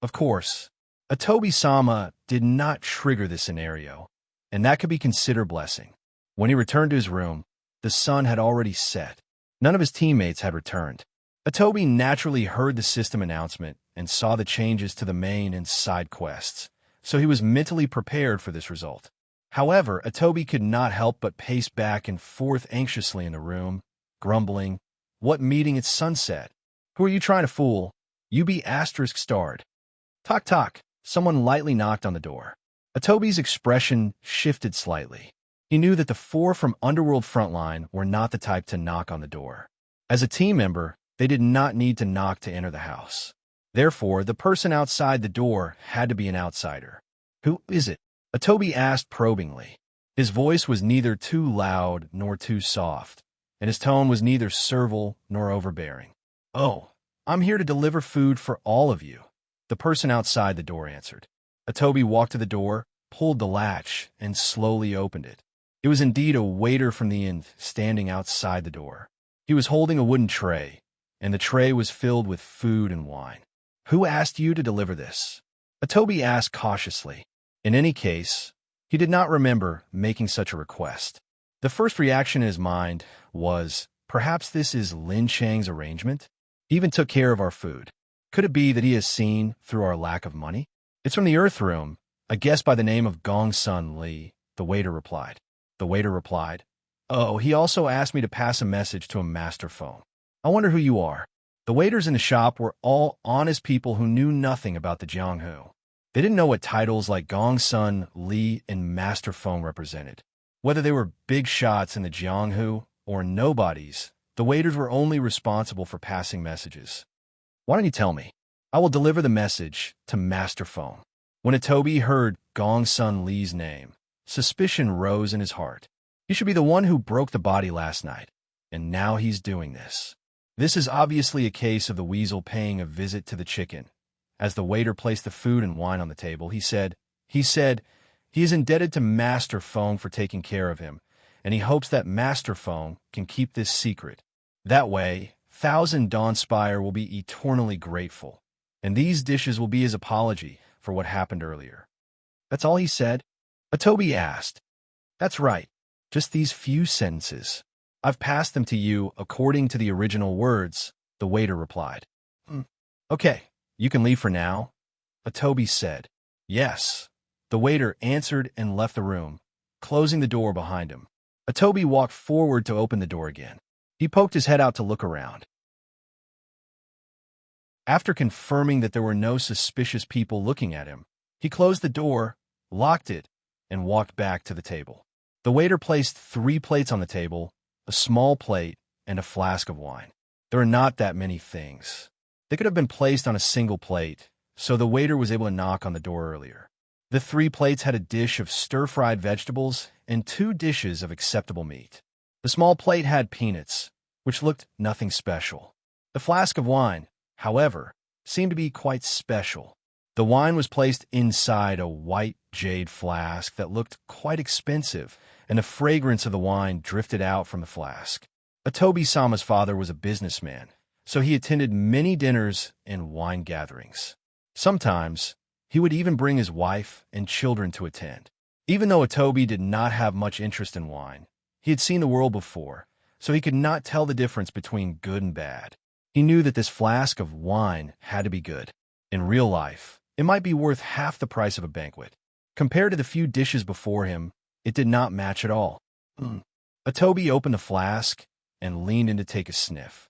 Of course, Atobi-sama did not trigger this scenario, and that could be considered a blessing. When he returned to his room, the sun had already set. None of his teammates had returned. Atobi naturally heard the system announcement and saw the changes to the main and side quests, so he was mentally prepared for this result. However, Atobi could not help but pace back and forth anxiously in the room, grumbling, "What meeting at sunset? Who are you trying to fool? You be ***starred. Tock tock, someone lightly knocked on the door. Atobi's expression shifted slightly. He knew that the four from Underworld Frontline were not the type to knock on the door. As a team member, they did not need to knock to enter the house. Therefore, the person outside the door had to be an outsider. "Who is it?" Atobi asked probingly. His voice was neither too loud nor too soft, and his tone was neither servile nor overbearing. "Oh, I'm here to deliver food for all of you," the person outside the door answered. Atobi walked to the door, pulled the latch, and slowly opened it. It was indeed a waiter from the inn standing outside the door. He was holding a wooden tray, and the tray was filled with food and wine. "Who asked you to deliver this?" Atobi asked cautiously. In any case, he did not remember making such a request. The first reaction in his mind was, perhaps this is Lin Chang's arrangement? He even took care of our food. Could it be that he has seen through our lack of money? "It's from the Earth Room, a guest by the name of Gongsun Li," the waiter replied. "Oh, he also asked me to pass a message to a master phone. I wonder who you are." The waiters in the shop were all honest people who knew nothing about the Jianghu. They didn't know what titles like Gongsun, Li, and Master Phone represented. Whether they were big shots in the Jianghu or nobodies, the waiters were only responsible for passing messages. "Why don't you tell me? I will deliver the message to Master Phone." When Atobi heard Gongsun Li's name, suspicion rose in his heart. He should be the one who broke the body last night, and now he's doing this. This is obviously a case of the weasel paying a visit to the chicken. As the waiter placed the food and wine on the table, he said he is indebted to Master Phone for taking care of him, and he hopes that Master Phone can keep this secret. That way, Thousand Dawnspire will be eternally grateful, and these dishes will be his apology for what happened earlier. That's all he said? Atobi asked. That's right. Just these few sentences. I've passed them to you according to the original words, the waiter replied. Okay, you can leave for now, Atobi said. Yes. The waiter answered and left the room, closing the door behind him. Atobi walked forward to open the door again. He poked his head out to look around. After confirming that there were no suspicious people looking at him, he closed the door, locked it, and walked back to the table. The waiter placed 3 plates on the table, a small plate, and a flask of wine. There are not that many things. They could have been placed on a single plate, so the waiter was able to knock on the door earlier. The 3 plates had a dish of stir-fried vegetables and 2 dishes of acceptable meat. The small plate had peanuts, which looked nothing special. The flask of wine, however, seemed to be quite special. The wine was placed inside a white jade flask that looked quite expensive, and the fragrance of the wine drifted out from the flask. Atobi-sama's father was a businessman, so he attended many dinners and wine gatherings. Sometimes, he would even bring his wife and children to attend. Even though Atobi did not have much interest in wine, he had seen the world before, so he could not tell the difference between good and bad. He knew that this flask of wine had to be good. In real life, it might be worth half the price of a banquet. Compared to the few dishes before him, it did not match at all. Atobi opened the flask and leaned in to take a sniff.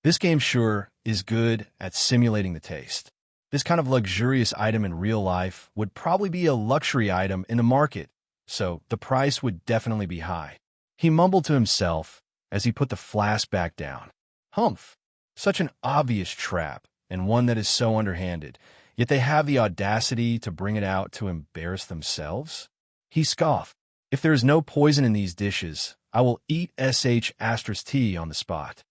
This game sure is good at simulating the taste. This kind of luxurious item in real life would probably be a luxury item in the market, so the price would definitely be high. He mumbled to himself as he put the flask back down. Humph! Such an obvious trap, and one that is so underhanded, yet they have the audacity to bring it out to embarrass themselves? He scoffed. If there is no poison in these dishes, I will eat sh*t on the spot.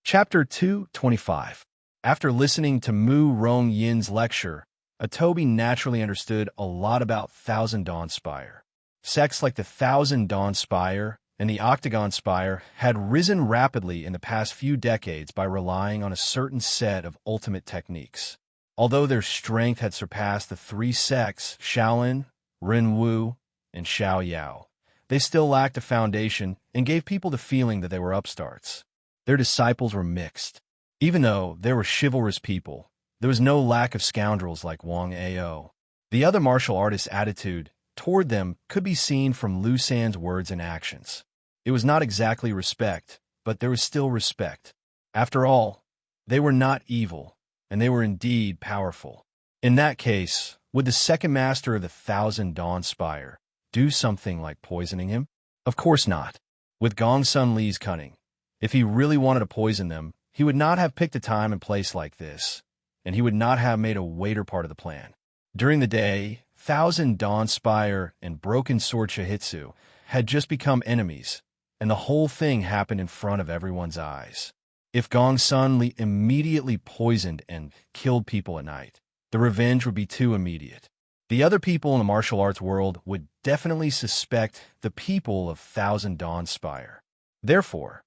Chapter 225. After listening to Mu Rong Yin's lecture, Atobi naturally understood a lot about Thousand Dawnspire. Sects like the Thousand Dawnspire and the Octagon Spire had risen rapidly in the past few decades by relying on a certain set of ultimate techniques. Although their strength had surpassed the 3 sects, Shaolin, Renwu, and Xiaoyao, they still lacked a foundation and gave people the feeling that they were upstarts. Their disciples were mixed. Even though they were chivalrous people, there was no lack of scoundrels like Wang Ao. The other martial artist's attitude toward them could be seen from Lu San's words and actions. It was not exactly respect, but there was still respect. After all, they were not evil, and they were indeed powerful. In that case, would the second master of the Thousand Dawnspire do something like poisoning him? Of course not. With Gongsun Li's cunning, if he really wanted to poison them, he would not have picked a time and place like this, and he would not have made a waiter part of the plan. During the day, Thousand Dawnspire and Broken Sword Shihitsu had just become enemies, and the whole thing happened in front of everyone's eyes. If Gongsun Li immediately poisoned and killed people at night, the revenge would be too immediate. The other people in the martial arts world would definitely suspect the people of Thousand Dawnspire. Therefore,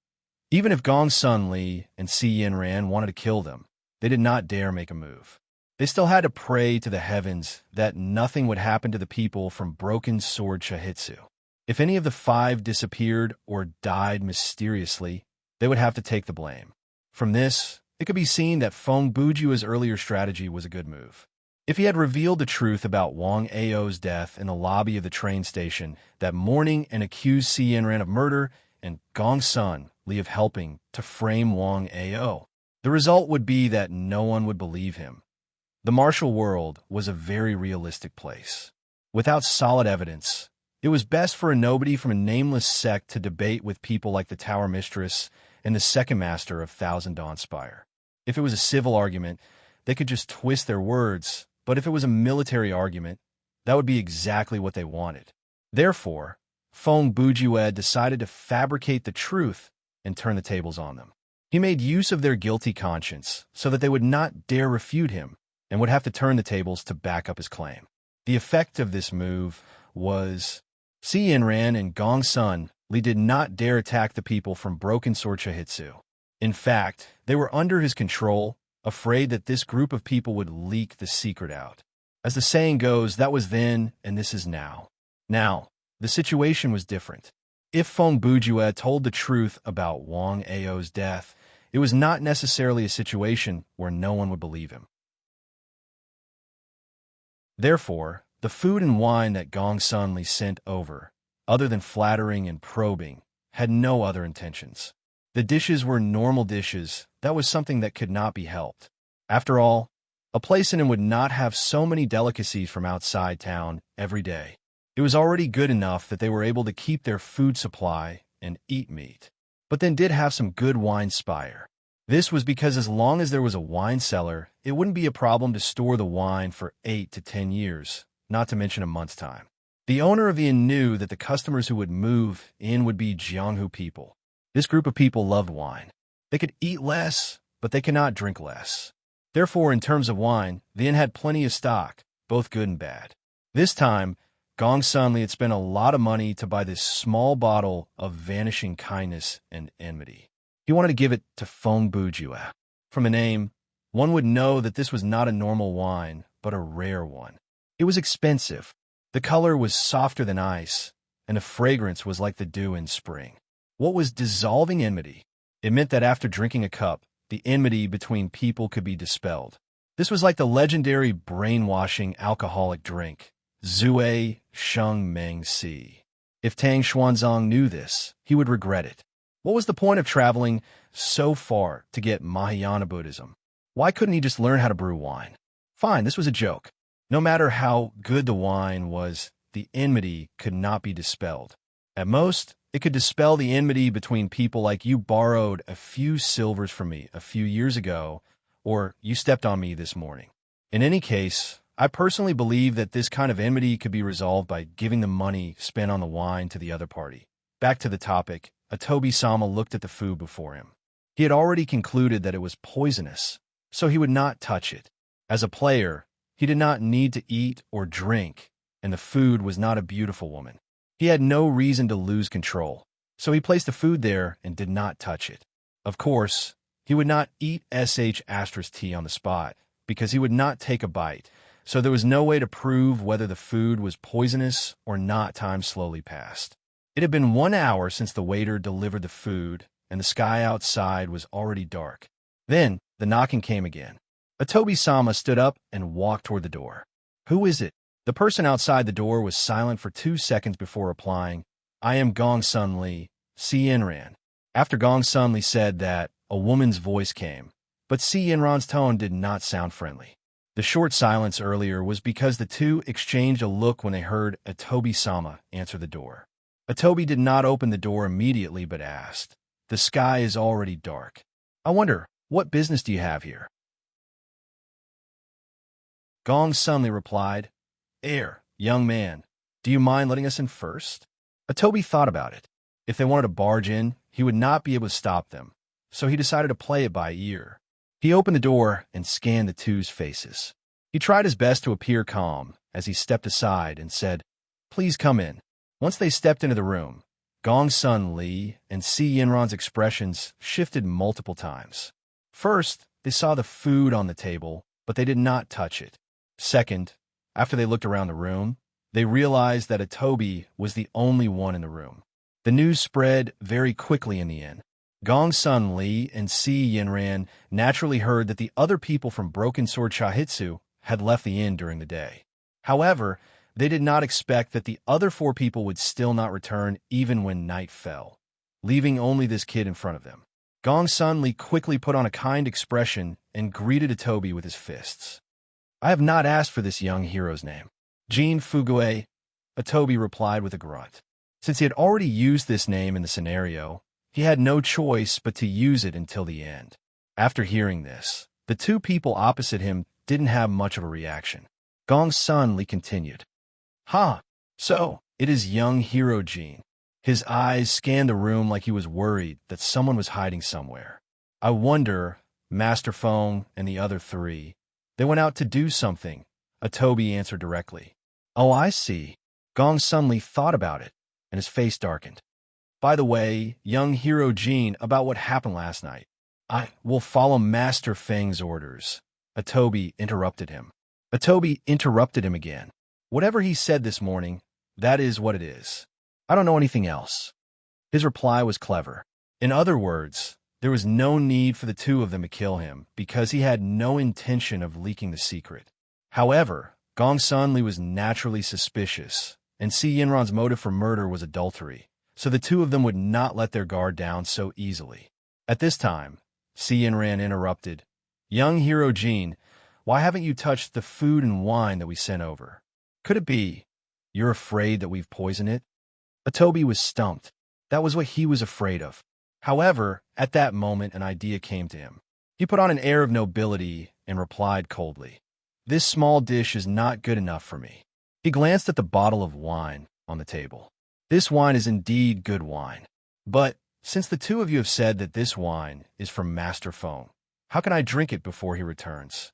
even if Gongsun Li and Si Yinran wanted to kill them, they did not dare make a move. They still had to pray to the heavens that nothing would happen to the people from Broken Sword Shihitsu. If any of the 5 disappeared or died mysteriously, they would have to take the blame. From this, it could be seen that Feng Bujua's earlier strategy was a good move. If he had revealed the truth about Wang Ao's death in the lobby of the train station that morning and accused Si Yinran of murder and Gongsun Li of helping to frame Wang Ao, the result would be that no one would believe him. The martial world was a very realistic place. Without solid evidence, it was best for a nobody from a nameless sect to debate with people like the Tower Mistress and the second master of Thousand Dawnspire. If it was a civil argument, they could just twist their words, but if it was a military argument, that would be exactly what they wanted. Therefore, Feng Bujue decided to fabricate the truth and turn the tables on them. He made use of their guilty conscience so that they would not dare refute him and would have to turn the tables to back up his claim. The effect of this move was Si Yanran and Gong Sun Li did not dare attack the people from Broken Sword Chahitsu. In fact, they were under his control, afraid that this group of people would leak the secret out. As the saying goes, that was then and this is now. Now, the situation was different. If Feng Bujue told the truth about Wang Ao's death, it was not necessarily a situation where no one would believe him. Therefore, the food and wine that Gong Sun Li sent over, other than flattering and probing, had no other intentions. The dishes were normal dishes. That was something that could not be helped. After all, a place in him would not have so many delicacies from outside town every day. It was already good enough that they were able to keep their food supply and eat meat, but then did have some good wine spire. This was because as long as there was a wine cellar, it wouldn't be a problem to store the wine for 8 to 10 years, not to mention a month's time. The owner of the inn knew that the customers who would move in would be Jianghu people. This group of people loved wine. They could eat less, but they could not drink less. Therefore, in terms of wine, the inn had plenty of stock, both good and bad. This time, Gong Sun Li had spent a lot of money to buy this small bottle of vanishing kindness and enmity. He wanted to give it to Feng Bujue. From the name, one would know that this was not a normal wine, but a rare one. It was expensive. The color was softer than ice, and the fragrance was like the dew in spring. What was dissolving enmity? It meant that after drinking a cup, the enmity between people could be dispelled. This was like the legendary brainwashing alcoholic drink, Zue Sheng Meng Si. If Tang Xuanzang knew this, he would regret it. What was the point of traveling so far to get Mahayana Buddhism? Why couldn't he just learn how to brew wine? Fine, this was a joke. No matter how good the wine was, the enmity could not be dispelled. At most, it could dispel the enmity between people like you borrowed a few silvers from me a few years ago, or you stepped on me this morning. In any case, I personally believe that this kind of enmity could be resolved by giving the money spent on the wine to the other party. Back to the topic, Atobi-sama looked at the food before him. He had already concluded that it was poisonous, so he would not touch it. As a player, he did not need to eat or drink, and the food was not a beautiful woman. He had no reason to lose control, so he placed the food there and did not touch it. Of course, he would not eat sh*t on the spot, because he would not take a bite, so there was no way to prove whether the food was poisonous or not. Time slowly passed. It had been 1 hour since the waiter delivered the food, and the sky outside was already dark. Then, the knocking came again. Atobi-sama stood up and walked toward the door. "Who is it?" The person outside the door was silent for 2 seconds before replying, "I am Gong Sun Li, Si Yanran." After Gong Sun Li said that, a woman's voice came, but Si Yanran's tone did not sound friendly. The short silence earlier was because the two exchanged a look when they heard Atobi-sama answer the door. Atobi did not open the door immediately but asked, "The sky is already dark. I wonder, what business do you have here?" Gong Sun Li replied, "Young man, do you mind letting us in first?" Atobi thought about it. If they wanted to barge in, he would not be able to stop them, so he decided to play it by ear. He opened the door and scanned the two's faces. He tried his best to appear calm as he stepped aside and said, "Please come in." Once they stepped into the room, Gong Sun Li and Si Yanran's expressions shifted multiple times. First, they saw the food on the table, but they did not touch it. Second, after they looked around the room, they realized that Atobi was the only one in the room. The news spread very quickly in the inn. Gong Sun Li and Si Yanran naturally heard that the other people from Broken Sword Chahitsu had left the inn during the day. However, they did not expect that the other 4 people would still not return even when night fell, leaving only this kid in front of them. Gong Sun Li quickly put on a kind expression and greeted Atobi with his fists. "I have not asked for this young hero's name." "Jin Fugue," Atobi replied with a grunt. Since he had already used this name in the scenario, he had no choice but to use it until the end. After hearing this, the 2 people opposite him didn't have much of a reaction. Gong Sun Li continued, So, it is young hero Jin." His eyes scanned the room like he was worried that someone was hiding somewhere. "I wonder, Master Feng and the other 3, they went out to do something," Atobi answered directly. "Oh, I see." Gong suddenly thought about it, and his face darkened. By the way, young hero Jean, about what happened last night. I will follow Master Feng's orders. Atobi interrupted him. Atobi interrupted him again. Whatever he said this morning, that is what it is. I don't know anything else. His reply was clever. In other words, there was no need for the two of them to kill him because he had no intention of leaking the secret. However, Gong Sunli was naturally suspicious, and Si Yinran's motive for murder was adultery, so the two of them would not let their guard down so easily. At this time, Si Yinran interrupted. Young hero Jean, why haven't you touched the food and wine that we sent over? Could it be you're afraid that we've poisoned it? Atobi was stumped. That was what he was afraid of. However, at that moment an idea came to him. He put on an air of nobility and replied coldly, This small dish is not good enough for me. He glanced at the bottle of wine on the table. This wine is indeed good wine. But since the two of you have said that this wine is from Master Feng, how can I drink it before he returns?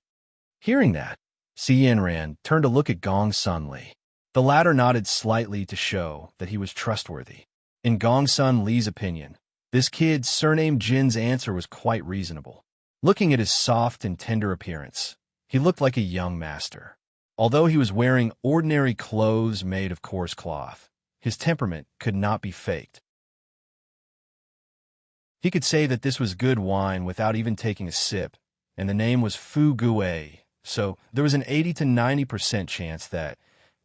Hearing that, Si Yinran turned to look at Gong Sunli. The latter nodded slightly to show that he was trustworthy. In Gong Sun Li's opinion, this kid surnamed Jin's answer was quite reasonable. Looking at his soft and tender appearance, he looked like a young master. Although he was wearing ordinary clothes made of coarse cloth, his temperament could not be faked. He could say that this was good wine without even taking a sip, and the name was Fu Gue, so there was an 80 to 90% chance that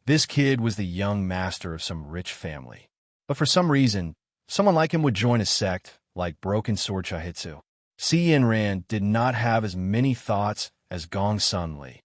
this kid was the young master of some rich family. But for some reason, someone like him would join a sect like Broken Sword Chahitsu. Si Yinran did not have as many thoughts as Gong Sunli,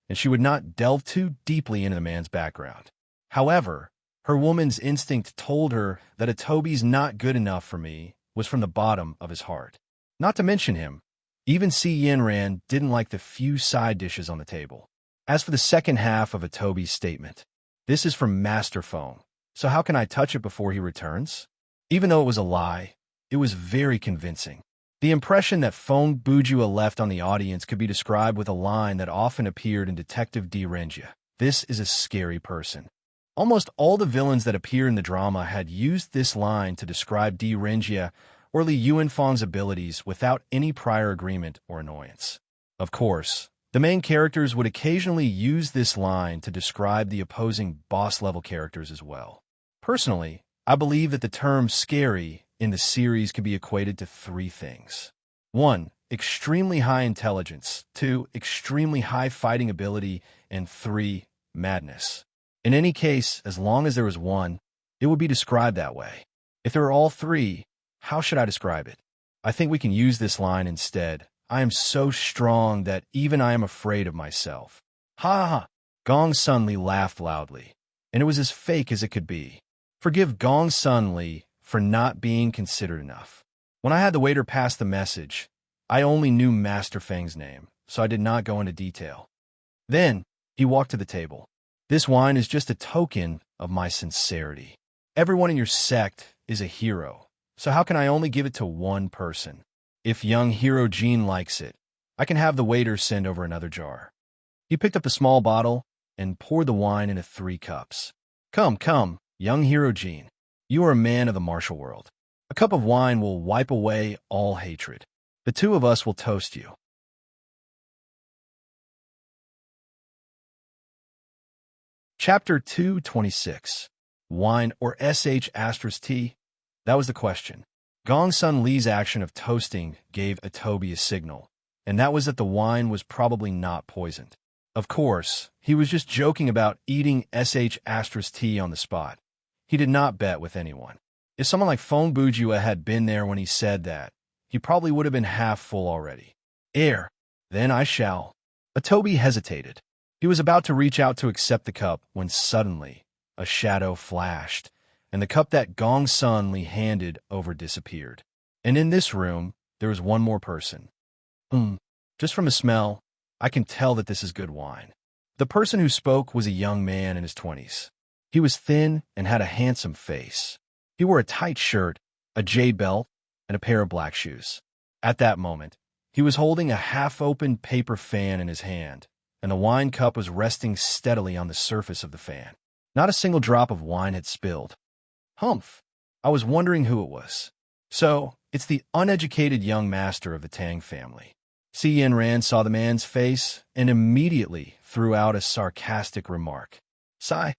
and she would not delve too deeply into the man's background. However, her woman's instinct told her that Atobi's not good enough for me was from the bottom of his heart. Not to mention him, even Si Yinran didn't like the few side dishes on the table. As for the second half of Atobi's statement, this is from Master Feng, so how can I touch it before he returns? Even though it was a lie, it was very convincing. The impression that Feng Bujua left on the audience could be described with a line that often appeared in Detective D. Renjia. This is a scary person. Almost all the villains that appear in the drama had used this line to describe D. Renjia or Li Yuanfang's abilities without any prior agreement or annoyance. Of course, the main characters would occasionally use this line to describe the opposing boss-level characters as well. Personally, I believe that the term scary in the series can be equated to three things. 1. Extremely high intelligence. 2. Extremely high fighting ability. And 3. Madness. In any case, as long as there was one, it would be described that way. If there are all three, how should I describe it? I think we can use this line instead. I am so strong that even I am afraid of myself. Ha ha ha! Gong Sunli laughed loudly, and it was as fake as it could be. Forgive Gong Sunli for not being considered enough. When I had the waiter pass the message, I only knew Master Feng's name, so I did not go into detail. Then, he walked to the table. This wine is just a token of my sincerity. Everyone in your sect is a hero, so how can I only give it to one person? If young hero Jean likes it, I can have the waiter send over another jar. He picked up the small bottle and poured the wine into 3 cups. Come, come, young hero Jean. You are a man of the martial world. A cup of wine will wipe away all hatred. The two of us will toast you. Chapter 226. Wine or sh*t? That was the question. Gong Sun Li's action of toasting gave Atobi a signal, and that was that the wine was probably not poisoned. Of course, he was just joking about eating sh*t on the spot. He did not bet with anyone. If someone like Feng Bujua had been there when he said that, he probably would have been half full already. Then I shall. Atobi hesitated. He was about to reach out to accept the cup when suddenly a shadow flashed, and the cup that Gong Sun Li handed over disappeared. And in this room, there was one more person. Just from the smell, I can tell that this is good wine. The person who spoke was a young man in his 20s. He was thin and had a handsome face. He wore a tight shirt, a jade belt, and a pair of black shoes. At that moment, he was holding a half-open paper fan in his hand, and the wine cup was resting steadily on the surface of the fan. Not a single drop of wine had spilled. Humph! I was wondering who it was. So, it's the uneducated young master of the Tang family. Si Yanran saw the man's face and immediately threw out a sarcastic remark. Sigh,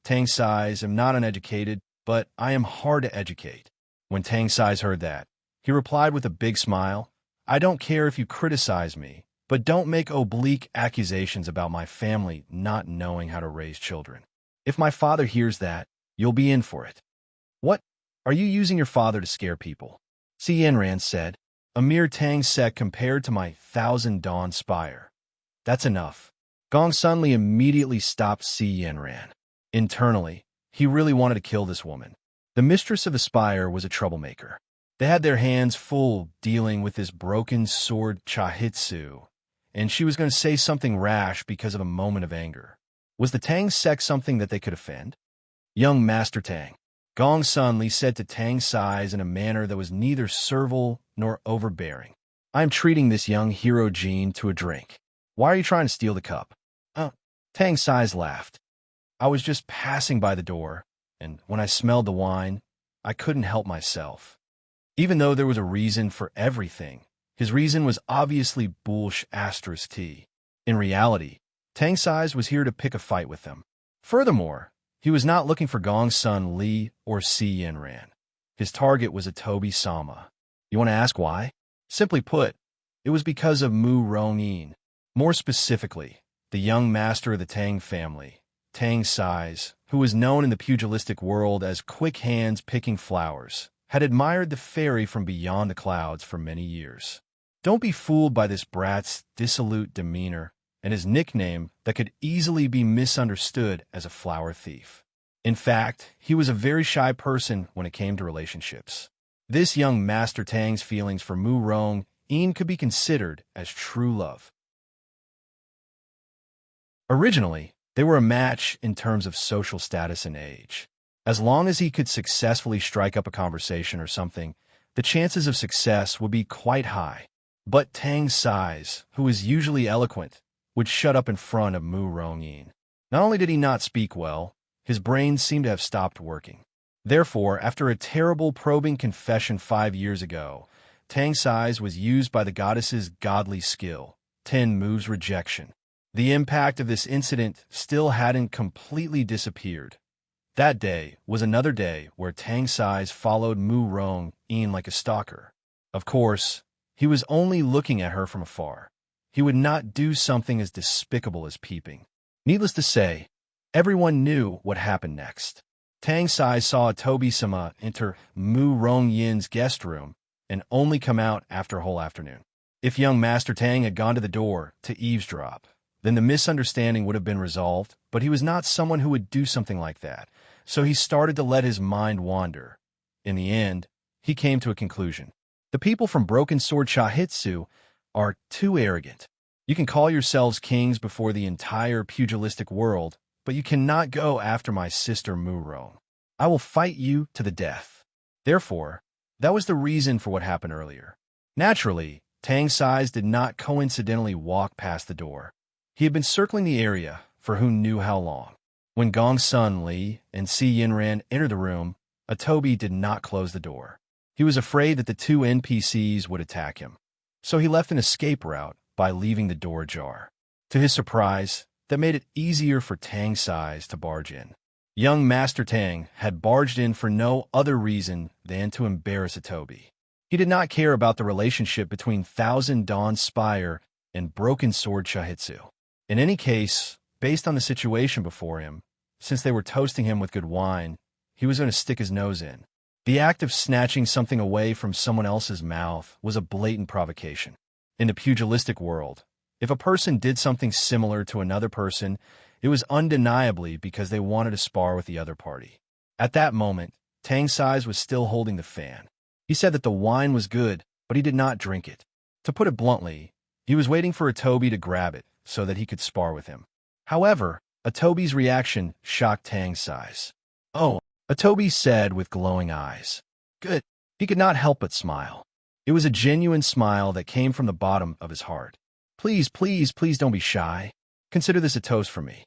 Tang sighs, am not uneducated, but I am hard to educate. When Tang sighs heard that, he replied with a big smile, I don't care if you criticize me, but don't make oblique accusations about my family not knowing how to raise children. If my father hears that, you'll be in for it. What? Are you using your father to scare people? Si Yanran said, a mere Tang sec compared to my 1,000 dawn spire. That's enough. Gong Sunli immediately stopped Si Yanran. Internally, he really wanted to kill this woman. The mistress of the spire was a troublemaker. They had their hands full dealing with this broken sword Chahitsu, and she was going to say something rash because of a moment of anger. Was the Tang sect something that they could offend? Young Master Tang, Gong Sunli said to Tang sighs in a manner that was neither servile nor overbearing. I am treating this young hero Jean to a drink. Why are you trying to steal the cup? Tang sighs laughed. I was just passing by the door, and when I smelled the wine, I couldn't help myself. Even though there was a reason for everything, his reason was obviously bullsh asterisk T. In reality, Tang sighs was here to pick a fight with them. Furthermore, he was not looking for Gong Sun Li or Si Yanran. His target was Atobi Sama. You want to ask why? Simply put, it was because of Mu Rongyin. More specifically, the young master of the Tang family, Tang sighs, who was known in the pugilistic world as quick hands picking flowers, had admired the fairy from beyond the clouds for many years. Don't be fooled by this brat's dissolute demeanor and his nickname that could easily be misunderstood as a flower thief. In fact, he was a very shy person when it came to relationships. This young Master Tang's feelings for Mu Rong-yin could be considered as true love. Originally, they were a match in terms of social status and age. As long as he could successfully strike up a conversation or something, the chances of success would be quite high. But Tang sighs, who was usually eloquent, would shut up in front of Mu Rongyin. Not only did he not speak well, his brain seemed to have stopped working. Therefore, after a terrible probing confession 5 years ago, Tang sighs was used by the goddess's godly skill, 10 moves rejection. The impact of this incident still hadn't completely disappeared. That day was another day where Tang sighs followed Mu Rong-yin like a stalker. Of course, he was only looking at her from afar. He would not do something as despicable as peeping. Needless to say, everyone knew what happened next. Tang sighs saw Atobi-sama enter Mu Rong-yin's guest room and only come out after a whole afternoon. If young Master Tang had gone to the door to eavesdrop, then the misunderstanding would have been resolved, but he was not someone who would do something like that, so he started to let his mind wander. In the end, he came to a conclusion. The people from Broken Sword Chahitsu are too arrogant. You can call yourselves kings before the entire pugilistic world, but you cannot go after my sister Mu Rong. I will fight you to the death. Therefore, that was the reason for what happened earlier. Naturally, Tang sighs did not coincidentally walk past the door. He had been circling the area for who knew how long. When Gong Sun Li and Si Yanran entered the room, Atobi did not close the door. He was afraid that the two NPCs would attack him, so he left an escape route by leaving the door ajar. To his surprise, that made it easier for Tang sighs to barge in. Young Master Tang had barged in for no other reason than to embarrass Atobi. He did not care about the relationship between Thousand Dawn Spire and Broken Sword Chahitsu. In any case, based on the situation before him, since they were toasting him with good wine, he was going to stick his nose in. The act of snatching something away from someone else's mouth was a blatant provocation. In the pugilistic world, if a person did something similar to another person, it was undeniably because they wanted to spar with the other party. At that moment, Tang sighs was still holding the fan. He said that the wine was good, but he did not drink it. To put it bluntly, he was waiting for Atobi to grab it so that he could spar with him. However, Atobi's reaction shocked Tang sighs. Oh, Atobi said with glowing eyes. Good. He could not help but smile. It was a genuine smile that came from the bottom of his heart. Please, please, please don't be shy. Consider this a toast for me.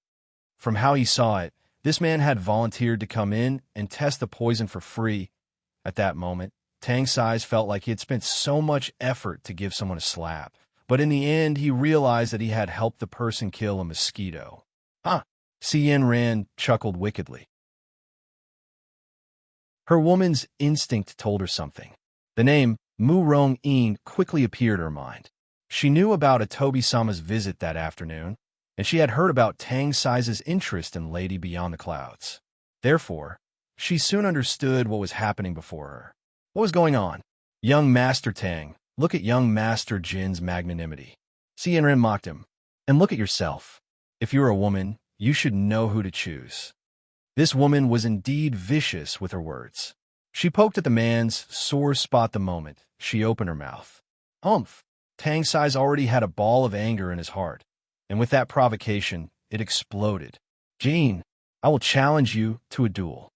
From how he saw it, This man had volunteered to come in and test the poison for free. At that moment, Tang Sai's felt like he had spent so much effort to give someone a slap. But in the end, he realized that he had helped the person kill a mosquito. Huh, Yen Ran chuckled wickedly. Her woman's instinct told her something. The name Mu Rong In quickly appeared in her mind. She knew about Atobi-sama's visit that afternoon, and she had heard about Tang Sai's interest in Lady Beyond the Clouds. Therefore, she soon understood what was happening before her. What was going on? Young Master Tang, look at young Master Jin's magnanimity. Yen mocked him. And look at yourself. If you're a woman, you should know who to choose. This woman was indeed vicious with her words. She poked at the man's sore spot the moment she opened her mouth. Humph! Tang Sai's already had a ball of anger in his heart, and with that provocation, it exploded. Jin, I will challenge you to a duel.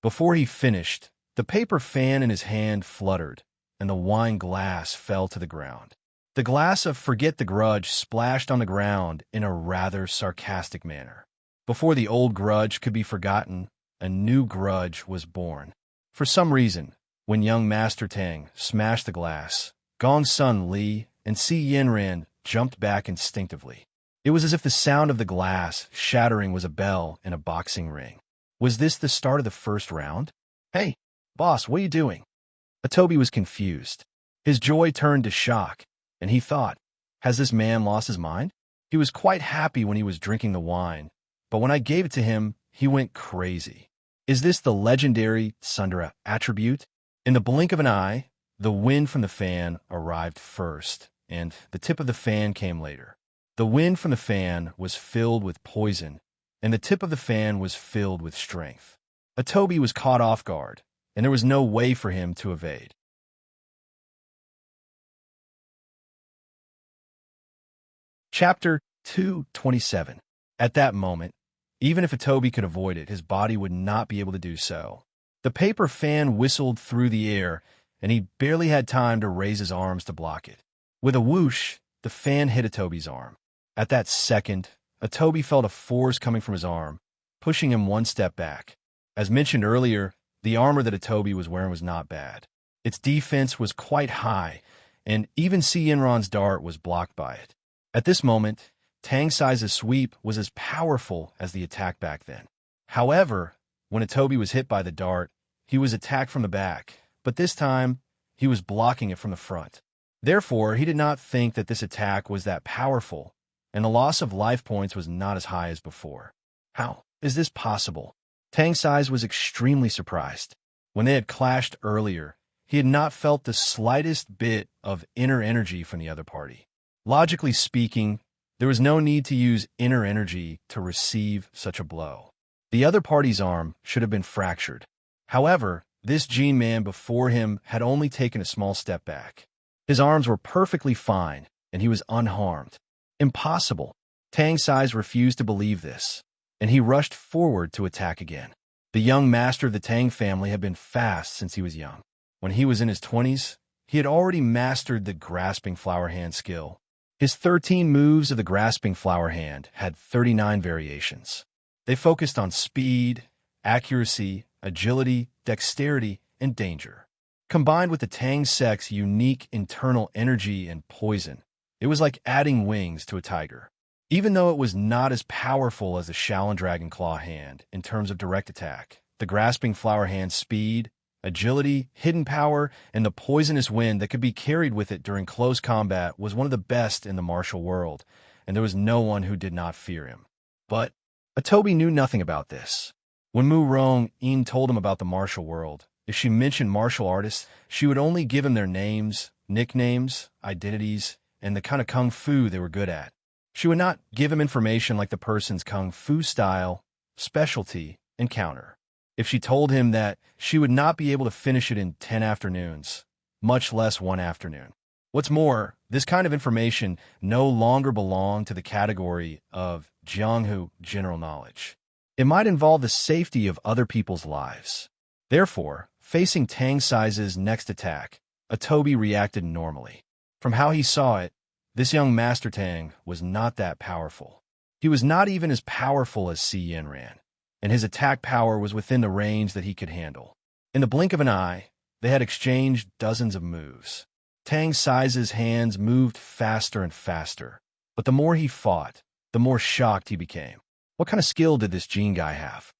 Before he finished, the paper fan in his hand fluttered, and the wine glass fell to the ground. The glass of Forget the Grudge splashed on the ground in a rather sarcastic manner. Before the old grudge could be forgotten, a new grudge was born. For some reason, when young Master Tang smashed the glass, Gong Sun Li and Yen Ran jumped back instinctively. It was as if the sound of the glass shattering was a bell in a boxing ring. Was this the start of the first round? Hey, boss, what are you doing? Atobi was confused. His joy turned to shock, and he thought, has this man lost his mind? He was quite happy when he was drinking the wine, but when I gave it to him, he went crazy. Is this the legendary Sundara attribute? In the blink of an eye, the wind from the fan arrived first, and the tip of the fan came later. The wind from the fan was filled with poison, and the tip of the fan was filled with strength. Atobi was caught off guard, and there was no way for him to evade. Chapter 227. At that moment, even if Atobi could avoid it, his body would not be able to do so. The paper fan whistled through the air, and he barely had time to raise his arms to block it. With a whoosh, the fan hit Atobi's arm. At that second, Atobi felt a force coming from his arm, pushing him one step back. As mentioned earlier, the armor that Atobi was wearing was not bad. Its defense was quite high, and even Yenron's dart was blocked by it. At this moment, Tang Sai's sweep was as powerful as the attack back then. However, when Atobi was hit by the dart, he was attacked from the back, but this time, he was blocking it from the front. Therefore, he did not think that this attack was that powerful, and the loss of life points was not as high as before. How is this possible? Tang Sai's was extremely surprised. When they had clashed earlier, he had not felt the slightest bit of inner energy from the other party. Logically speaking, there was no need to use inner energy to receive such a blow. The other party's arm should have been fractured. However, this Jin man before him had only taken a small step back. His arms were perfectly fine, and he was unharmed. Impossible. Tang Sai's refused to believe this, and he rushed forward to attack again. The young master of the Tang family had been fast since he was young. When he was in his 20s, he had already mastered the grasping flower hand skill. His 13 moves of the grasping flower hand had 39 variations. They focused on speed, accuracy, agility, dexterity, and danger. Combined with the Tang sect's unique internal energy and poison, it was like adding wings to a tiger. Even though it was not as powerful as the Shaolin Dragon Claw hand in terms of direct attack, the grasping flower hand's speed, agility, hidden power, and the poisonous wind that could be carried with it during close combat was one of the best in the martial world, and there was no one who did not fear him. But Atobi knew nothing about this. When Mu Rong In told him about the martial world, if she mentioned martial artists, she would only give him their names, nicknames, identities, and the kind of kung fu they were good at. She would not give him information like the person's kung fu style, specialty, and counter. If she told him that she would not be able to finish it in 10 afternoons, much less one afternoon. What's more, this kind of information no longer belonged to the category of Jianghu general knowledge. It might involve the safety of other people's lives. Therefore, facing Tang Sai's next attack, Atobi reacted normally. From how he saw it, this young Master Tang was not that powerful. He was not even as powerful as Yen Ran. and his attack power was within the range that he could handle. In the blink of an eye, they had exchanged dozens of moves. Tang Sai's hands moved faster and faster, but the more he fought, the more shocked he became. What kind of skill did this Gene guy have?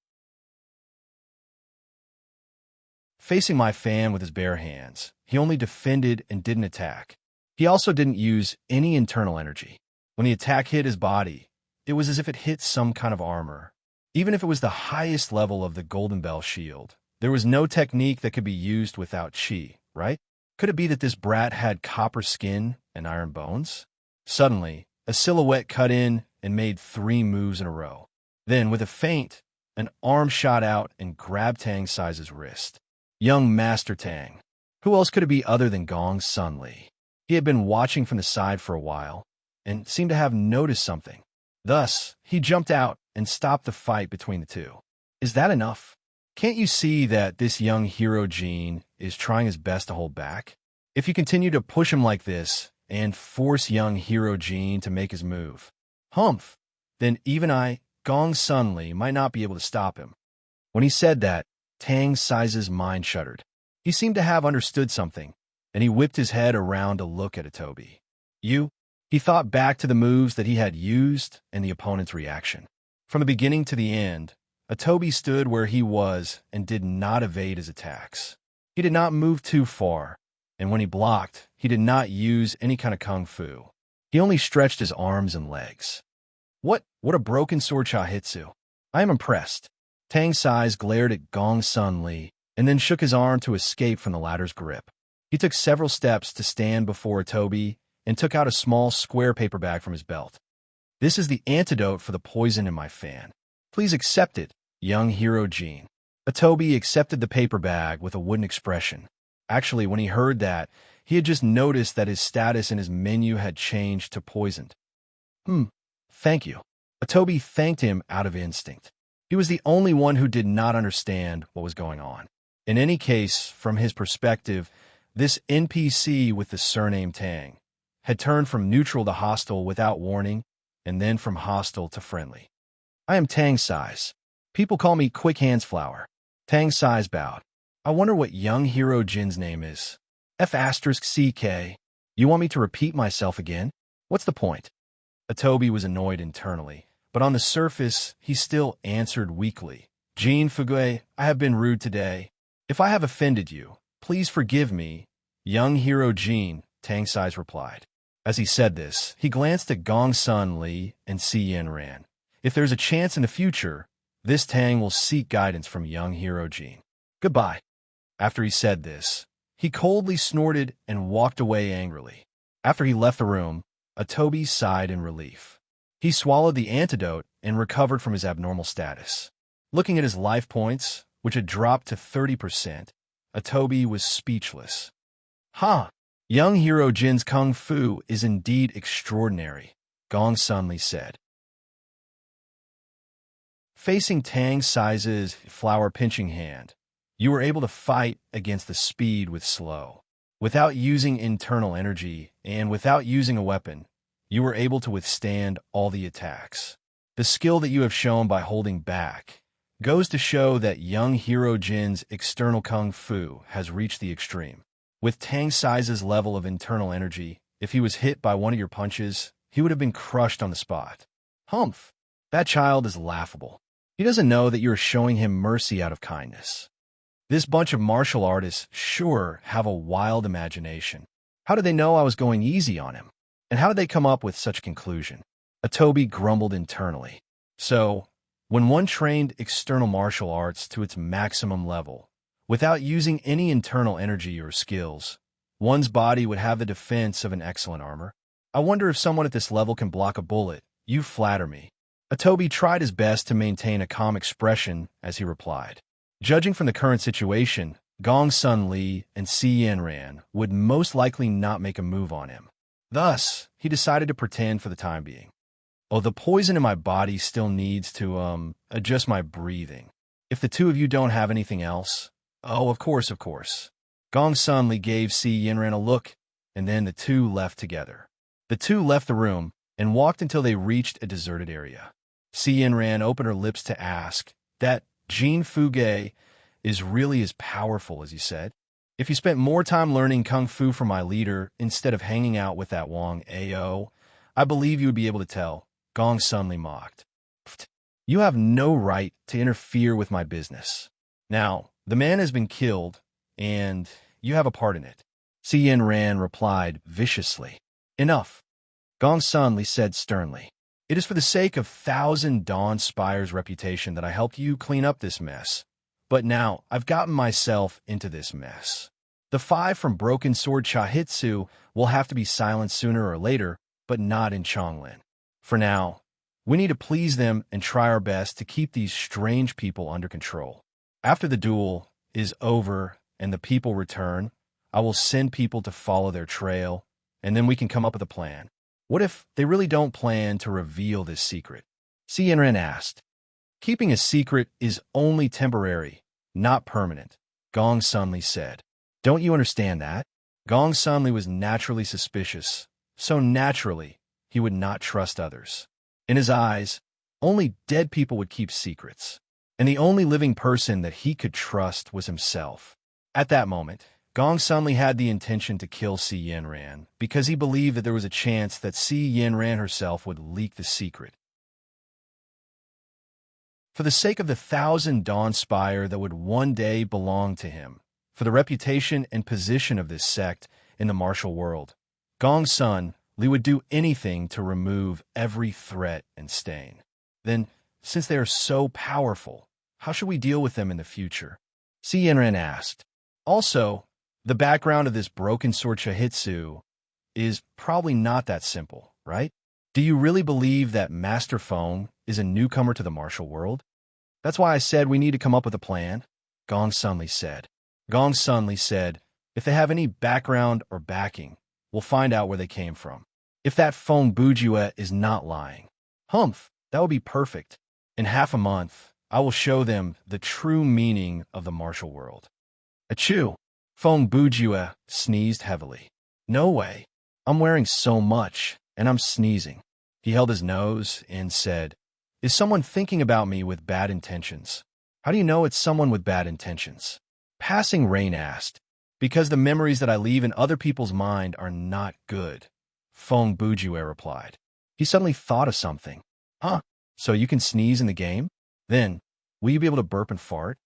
Facing my fan with his bare hands, he only defended and didn't attack. He also didn't use any internal energy. When the attack hit his body, it was as if it hit some kind of armor. Even if it was the highest level of the Golden Bell shield, there was no technique that could be used without chi, right? Could it be that this brat had copper skin and iron bones? Suddenly, a silhouette cut in and made 3 moves in a row. Then, with a feint, an arm shot out and grabbed Tang Sai's wrist. Young Master Tang. Who else could it be other than Gong Sun Li? He had been watching from the side for a while and seemed to have noticed something. Thus, he jumped out and stopped the fight between the two. Is that enough? Can't you see that this young hero Gene is trying his best to hold back? If you continue to push him like this and force young hero Gene to make his move, then even I, Gong Sun Li, might not be able to stop him. When he said that, Tang Sai's mind shuddered. He seemed to have understood something, and he whipped his head around to look at Atobi. He thought back to the moves that he had used and the opponent's reaction. From the beginning to the end, Atobi stood where he was and did not evade his attacks. He did not move too far, and when he blocked, he did not use any kind of kung fu. He only stretched his arms and legs. What a broken sword Chahitsu. I am impressed. Tang Sai's glared at Gong Sun Li and then shook his arm to escape from the latter's grip. He took several steps to stand before Atobi and took out a small square paper bag from his belt. This is the antidote for the poison in my fan. Please accept it, young hero Gene. Atobi accepted the paper bag with a wooden expression. Actually, when he heard that, he had just noticed that his status in his menu had changed to poisoned. Thank you. Atobi thanked him out of instinct. He was the only one who did not understand what was going on. In any case, from his perspective, this NPC with the surname Tang had turned from neutral to hostile without warning, and then from hostile to friendly. I am Tang Sai's. People call me Quick Hands Flower. Tang Sai's bowed. I wonder what young hero Jin's name is. F***CK. You want me to repeat myself again? What's the point? Atobi was annoyed internally, but on the surface, he still answered weakly. Jin Fugui, I have been rude today. If I have offended you, please forgive me. Young hero Jin, Tang Sai's replied. As he said this, he glanced at Gong Sun Li and Si Yanran. If there's a chance in the future, this Tang will seek guidance from young hero Jin. Goodbye. After he said this, he coldly snorted and walked away angrily. After he left the room, Atobi sighed in relief. He swallowed the antidote and recovered from his abnormal status. Looking at his life points, which had dropped to 30%, Atobi was speechless. Young hero Jin's kung fu is indeed extraordinary, Gong Sun Li said. Facing Tang Sai's flower-pinching hand, you were able to fight against the speed with slow. Without using internal energy and without using a weapon, you were able to withstand all the attacks. The skill that you have shown by holding back goes to show that young hero Jin's external kung fu has reached the extreme. With Tang Sai's level of internal energy, if he was hit by one of your punches, he would have been crushed on the spot. That child is laughable. He doesn't know that you are showing him mercy out of kindness. This bunch of martial artists sure have a wild imagination. How did they know I was going easy on him? And how did they come up with such a conclusion? Atobi grumbled internally. So, when one trained external martial arts to its maximum level, without using any internal energy or skills, one's body would have the defense of an excellent armor. I wonder if someone at this level can block a bullet. You flatter me. Atobi tried his best to maintain a calm expression as he replied. Judging from the current situation, Gong Sun Li and Si Yanran would most likely not make a move on him. Thus, he decided to pretend for the time being. Oh, the poison in my body still needs to, adjust my breathing. If the two of you don't have anything else... Oh, of course. Gong Sun Li gave Si Yanran a look, and then the two left together. The two left the room and walked until they reached a deserted area. Si Yanran opened her lips to ask, that Jean Fugay is really as powerful as you said? If you spent more time learning Kung Fu from my leader instead of hanging out with that Wang Ao, I believe you would be able to tell, Gong suddenly mocked. Pfft, you have no right to interfere with my business. Now, the man has been killed, and you have a part in it. Si Ran replied viciously. Enough, Gong suddenly said sternly. It is for the sake of Thousand Dawn Spire's reputation that I helped you clean up this mess. But now I've gotten myself into this mess. The 5 from Broken Sword Chahitsu will have to be silenced sooner or later, but not in Chonglin. For now, we need to please them and try our best to keep these strange people under control. After the duel is over and the people return, I will send people to follow their trail, and then we can come up with a plan. What if they really don't plan to reveal this secret? Si Ran asked. Keeping a secret is only temporary, not permanent, Gong suddenly said. Don't you understand that? Gong suddenly was naturally suspicious, so naturally he would not trust others. In his eyes, only dead people would keep secrets, and the only living person that he could trust was himself. At that moment, Gong suddenly had the intention to kill Si Ran because he believed that there was a chance that Si Ran herself would leak the secret. For the sake of the Thousand Dawn Spire that would one day belong to him, for the reputation and position of this sect in the martial world, Gong Sun Li would do anything to remove every threat and stain. Then, since they are so powerful, how should we deal with them in the future? Si Ran asked. Also, the background of this Broken Sword Chahitsu is probably not that simple, right? Do you really believe that Master Feng is a newcomer to the martial world? That's why I said we need to come up with a plan, Gong Sunli said. Gong Sunli said, if they have any background or backing, we'll find out where they came from. If that Feng Bujue is not lying. Humph, that would be perfect. In half a month, I will show them the true meaning of the martial world. Achoo! Feng Bujue sneezed heavily. No way. I'm wearing so much, and I'm sneezing. He held his nose and said, is someone thinking about me with bad intentions? How do you know it's someone with bad intentions? Passing Rain asked. Because the memories that I leave in other people's mind are not good, Feng Bujue replied. He suddenly thought of something. Huh? So you can sneeze in the game? Then, will you be able to burp and fart?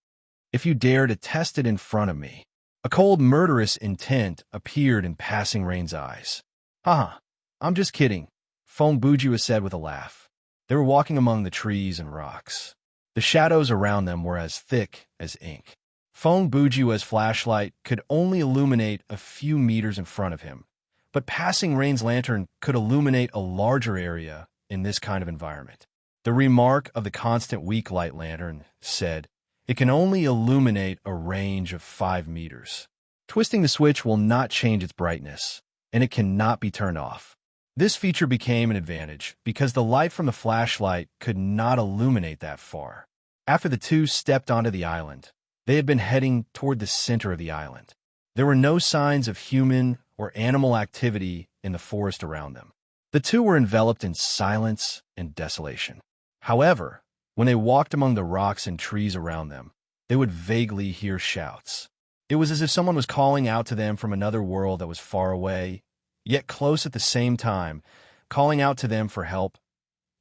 If you dare to test it in front of me. A cold, murderous intent appeared in Passing Rain's eyes. Haha, I'm just kidding, Feng Bujue said with a laugh. They were walking among the trees and rocks. The shadows around them were as thick as ink. Feng Bujue's flashlight could only illuminate a few meters in front of him, but Passing Rain's lantern could illuminate a larger area in this kind of environment. The remark of the constant weak light lantern said, it can only illuminate a range of 5 meters. Twisting the switch will not change its brightness, and it cannot be turned off. This feature became an advantage because the light from the flashlight could not illuminate that far. After the two stepped onto the island, they had been heading toward the center of the island. There were no signs of human or animal activity in the forest around them. The two were enveloped in silence and desolation. However, when they walked among the rocks and trees around them, they would vaguely hear shouts. It was as if someone was calling out to them from another world that was far away, yet close at the same time, calling out to them for help.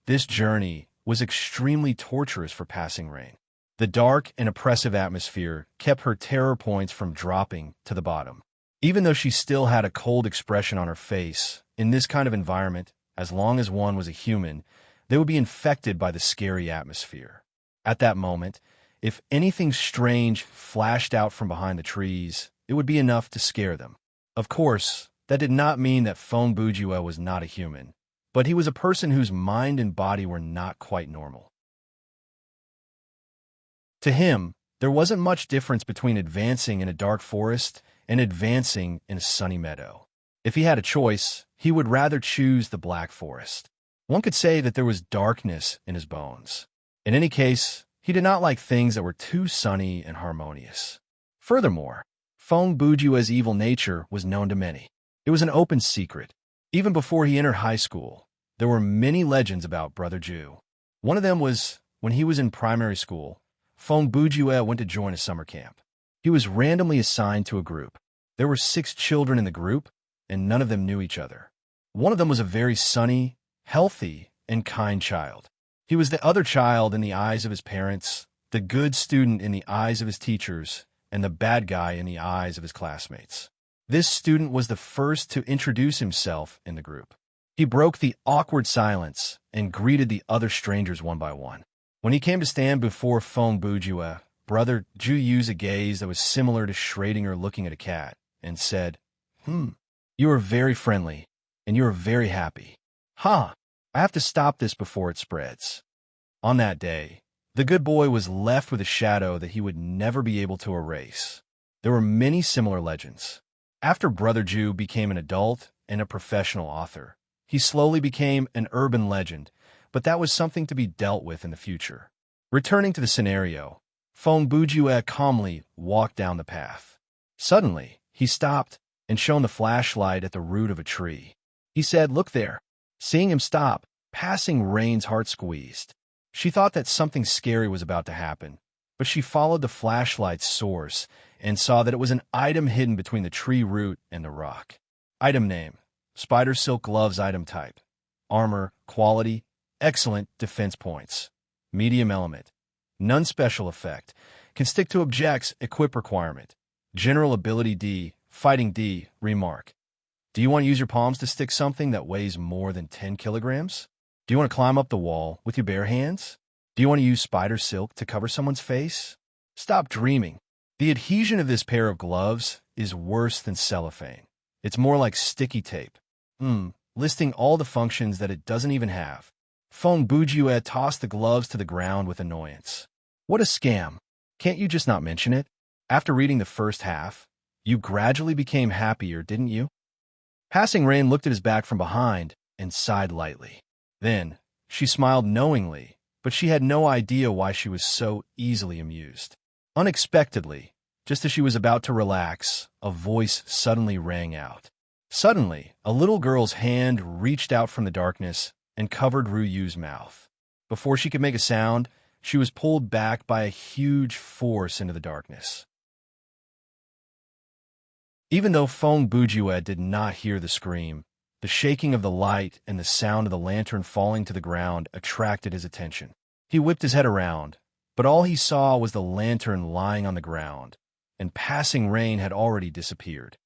This journey was extremely torturous for Passing Rain. The dark and oppressive atmosphere kept her terror points from dropping to the bottom. Even though she still had a cold expression on her face, in this kind of environment, as long as one was a human, they would be infected by the scary atmosphere. At that moment, if anything strange flashed out from behind the trees, it would be enough to scare them. Of course, that did not mean that Feng Bujue was not a human, but he was a person whose mind and body were not quite normal. To him, there wasn't much difference between advancing in a dark forest and advancing in a sunny meadow. If he had a choice, he would rather choose the black forest. One could say that there was darkness in his bones. In any case, he did not like things that were too sunny and harmonious. Furthermore, Feng Bujue's evil nature was known to many. It was an open secret. Even before he entered high school, there were many legends about Brother Ju. One of them was when he was in primary school. Feng Bujue went to join a summer camp. He was randomly assigned to a group. There were 6 children in the group, and none of them knew each other. One of them was a very sunny, healthy, and kind child. He was the other child in the eyes of his parents, the good student in the eyes of his teachers, and the bad guy in the eyes of his classmates. This student was the first to introduce himself in the group. He broke the awkward silence and greeted the other strangers one by one. When he came to stand before Feng Bujue, Brother Ju used a gaze that was similar to Schrödinger looking at a cat, and said, You are very friendly, and you are very happy. I have to stop this before it spreads. On that day, the good boy was left with a shadow that he would never be able to erase. There were many similar legends. After Brother Ju became an adult and a professional author, he slowly became an urban legend, but that was something to be dealt with in the future. Returning to the scenario, Feng Bujue calmly walked down the path. Suddenly, he stopped and shone the flashlight at the root of a tree. He said, "Look there." Seeing him stop, Passing Rain's heart squeezed. She thought that something scary was about to happen, but she followed the flashlight's source and saw that it was an item hidden between the tree root and the rock. Item name: Spider Silk Gloves. Item type: Armor. Quality: Excellent. Defense points: Medium element. None special effect. Can stick to objects. Equip requirement: General ability D. Fighting D. Remark: Do you want to use your palms to stick something that weighs more than 10 kilograms? Do you want to climb up the wall with your bare hands? Do you want to use spider silk to cover someone's face? Stop dreaming. The adhesion of this pair of gloves is worse than cellophane. It's more like sticky tape. Listing all the functions that it doesn't even have. Feng Bujue tossed the gloves to the ground with annoyance. What a scam. Can't you just not mention it? After reading the first half, you gradually became happier, didn't you? Passing Rain looked at his back from behind and sighed lightly. Then, she smiled knowingly, but she had no idea why she was so easily amused. Unexpectedly, just as she was about to relax, a voice suddenly rang out. Suddenly, a little girl's hand reached out from the darkness and covered Ruyu's mouth. Before she could make a sound, she was pulled back by a huge force into the darkness. Even though Feng Bujue did not hear the scream, the shaking of the light and the sound of the lantern falling to the ground attracted his attention. He whipped his head around, but all he saw was the lantern lying on the ground, and Passing Rain had already disappeared.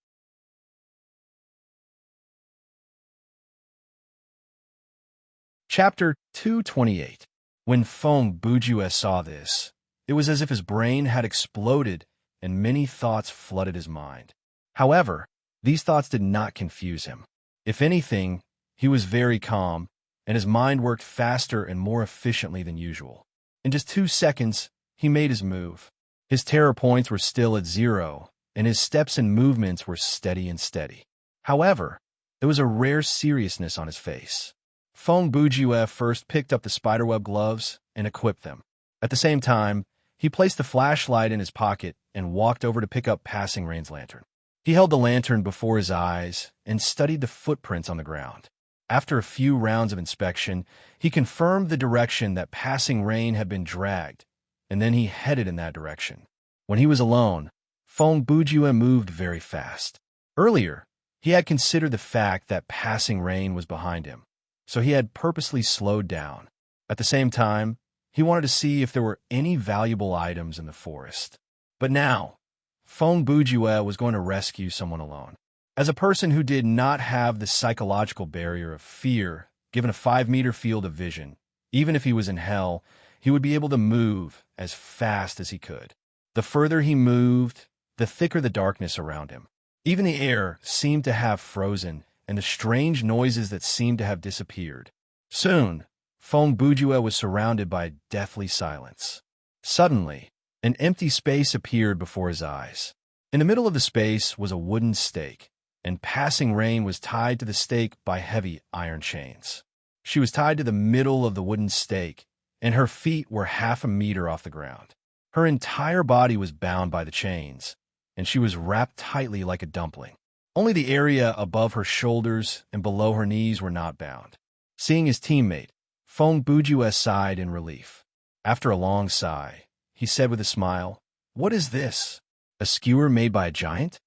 Chapter 228. When Feng Bujue saw this, it was as if his brain had exploded and many thoughts flooded his mind. However, these thoughts did not confuse him. If anything, he was very calm, and his mind worked faster and more efficiently than usual. In just 2 seconds, he made his move. His terror points were still at 0, and his steps and movements were steady and steady. However, there was a rare seriousness on his face. Feng Bujue first picked up the spiderweb gloves and equipped them. At the same time, he placed the flashlight in his pocket and walked over to pick up Passing Rain's lantern. He held the lantern before his eyes and studied the footprints on the ground. After a few rounds of inspection, he confirmed the direction that Passing Rain had been dragged, and then he headed in that direction. When he was alone, Feng Bujue moved very fast. Earlier, he had considered the fact that Passing Rain was behind him, so he had purposely slowed down. At the same time, he wanted to see if there were any valuable items in the forest. But now, Feng Bujue was going to rescue someone alone. As a person who did not have the psychological barrier of fear, given a 5-meter field of vision, even if he was in hell, he would be able to move as fast as he could. The further he moved, the thicker the darkness around him. Even the air seemed to have frozen, and the strange noises that seemed to have disappeared. Soon, Feng Bujue was surrounded by a deathly silence. Suddenly, an empty space appeared before his eyes. In the middle of the space was a wooden stake, and Passing Rain was tied to the stake by heavy iron chains. She was tied to the middle of the wooden stake, and her feet were 1/2 meter off the ground. Her entire body was bound by the chains, and she was wrapped tightly like a dumpling. Only the area above her shoulders and below her knees were not bound. Seeing his teammate, Feng Bujue sighed in relief. After a long sigh, he said with a smile. What is this? A skewer made by a giant?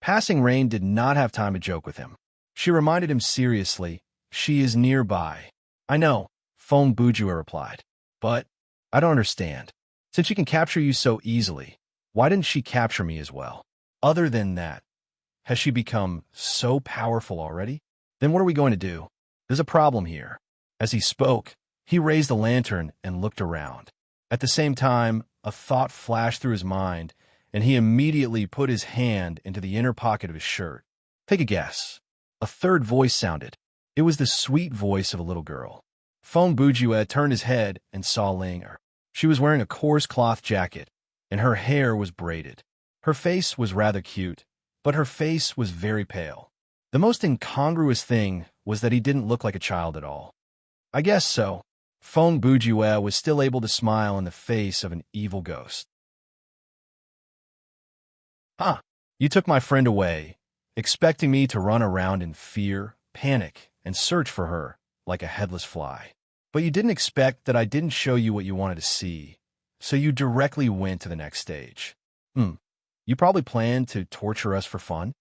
Passing Rain did not have time to joke with him. She reminded him seriously, she is nearby. I know, Feng Bujue replied. But I don't understand. Since she can capture you so easily, why didn't she capture me as well? Other than that, has she become so powerful already? Then what are we going to do? There's a problem here. As he spoke, he raised the lantern and looked around. At the same time, a thought flashed through his mind, and he immediately put his hand into the inner pocket of his shirt. Take a guess. A third voice sounded. It was the sweet voice of a little girl. Feng Bujue turned his head and saw Linger. She was wearing a coarse cloth jacket, and her hair was braided. Her face was rather cute, but her face was very pale. The most incongruous thing was that he didn't look like a child at all. I guess so. Feng Bujue was still able to smile in the face of an evil ghost. Huh, you took my friend away, expecting me to run around in fear, panic, and search for her like a headless fly. But you didn't expect that I didn't show you what you wanted to see, so you directly went to the next stage. You probably planned to torture us for fun?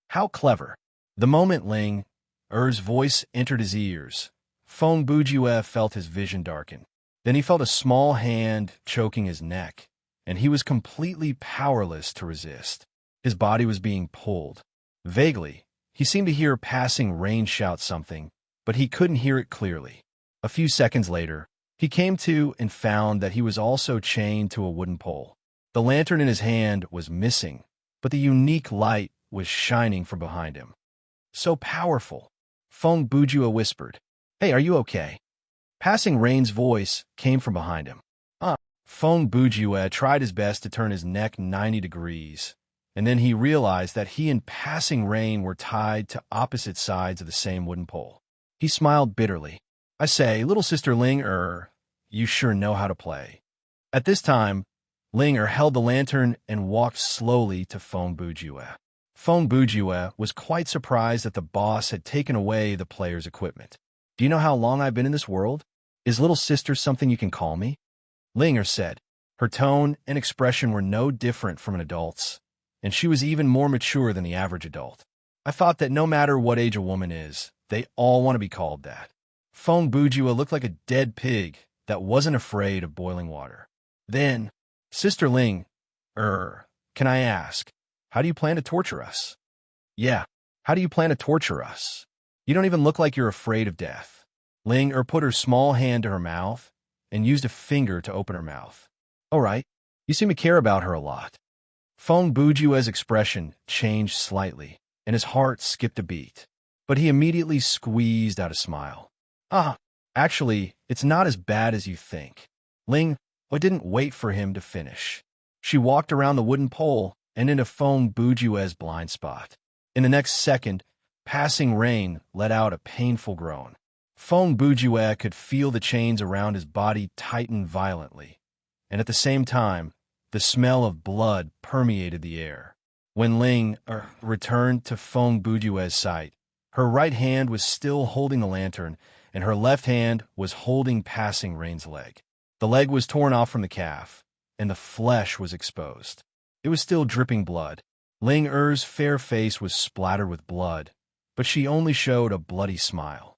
How clever. The moment Ling-er's voice entered his ears, Feng Bujue felt his vision darken. Then he felt a small hand choking his neck, and he was completely powerless to resist. His body was being pulled. Vaguely, he seemed to hear Passing Rain shout something, but he couldn't hear it clearly. A few seconds later, he came to and found that he was also chained to a wooden pole. The lantern in his hand was missing, but the unique light was shining from behind him. So powerful. Feng Bujue whispered, Hey, are you okay? Passing Rain's voice came from behind him. Feng Bujue tried his best to turn his neck 90 degrees, and then he realized that he and Passing Rain were tied to opposite sides of the same wooden pole. He smiled bitterly. I say, little sister Ling-er, you sure know how to play. At this time, Ling-er held the lantern and walked slowly to Feng Bujue. Feng Bujue was quite surprised that the boss had taken away the player's equipment. Do you know how long I've been in this world? Is little sister something you can call me? Ling-er said. Her tone and expression were no different from an adult's, and she was even more mature than the average adult. I thought that no matter what age a woman is, they all want to be called that. Feng Bujue looked like a dead pig that wasn't afraid of boiling water. Then, Sister Ling-er, can I ask, how do you plan to torture us? Yeah, how do you plan to torture us? You don't even look like you're afraid of death. Ling-er put her small hand to her mouth and used a finger to open her mouth. All right, you seem to care about her a lot. Feng Bujue's expression changed slightly, and his heart skipped a beat. But he immediately squeezed out a smile. Actually, it's not as bad as you think. Ling didn't wait for him to finish. She walked around the wooden pole and into Feng Bujue's blind spot. In the next second, Passing Rain let out a painful groan. Feng Bujue could feel the chains around his body tighten violently, and at the same time, the smell of blood permeated the air. When Ling returned to Feng Bujue's sight, her right hand was still holding the lantern, and her left hand was holding Passing Rain's leg. The leg was torn off from the calf, and the flesh was exposed. It was still dripping blood. Ling-er's fair face was splattered with blood, but she only showed a bloody smile.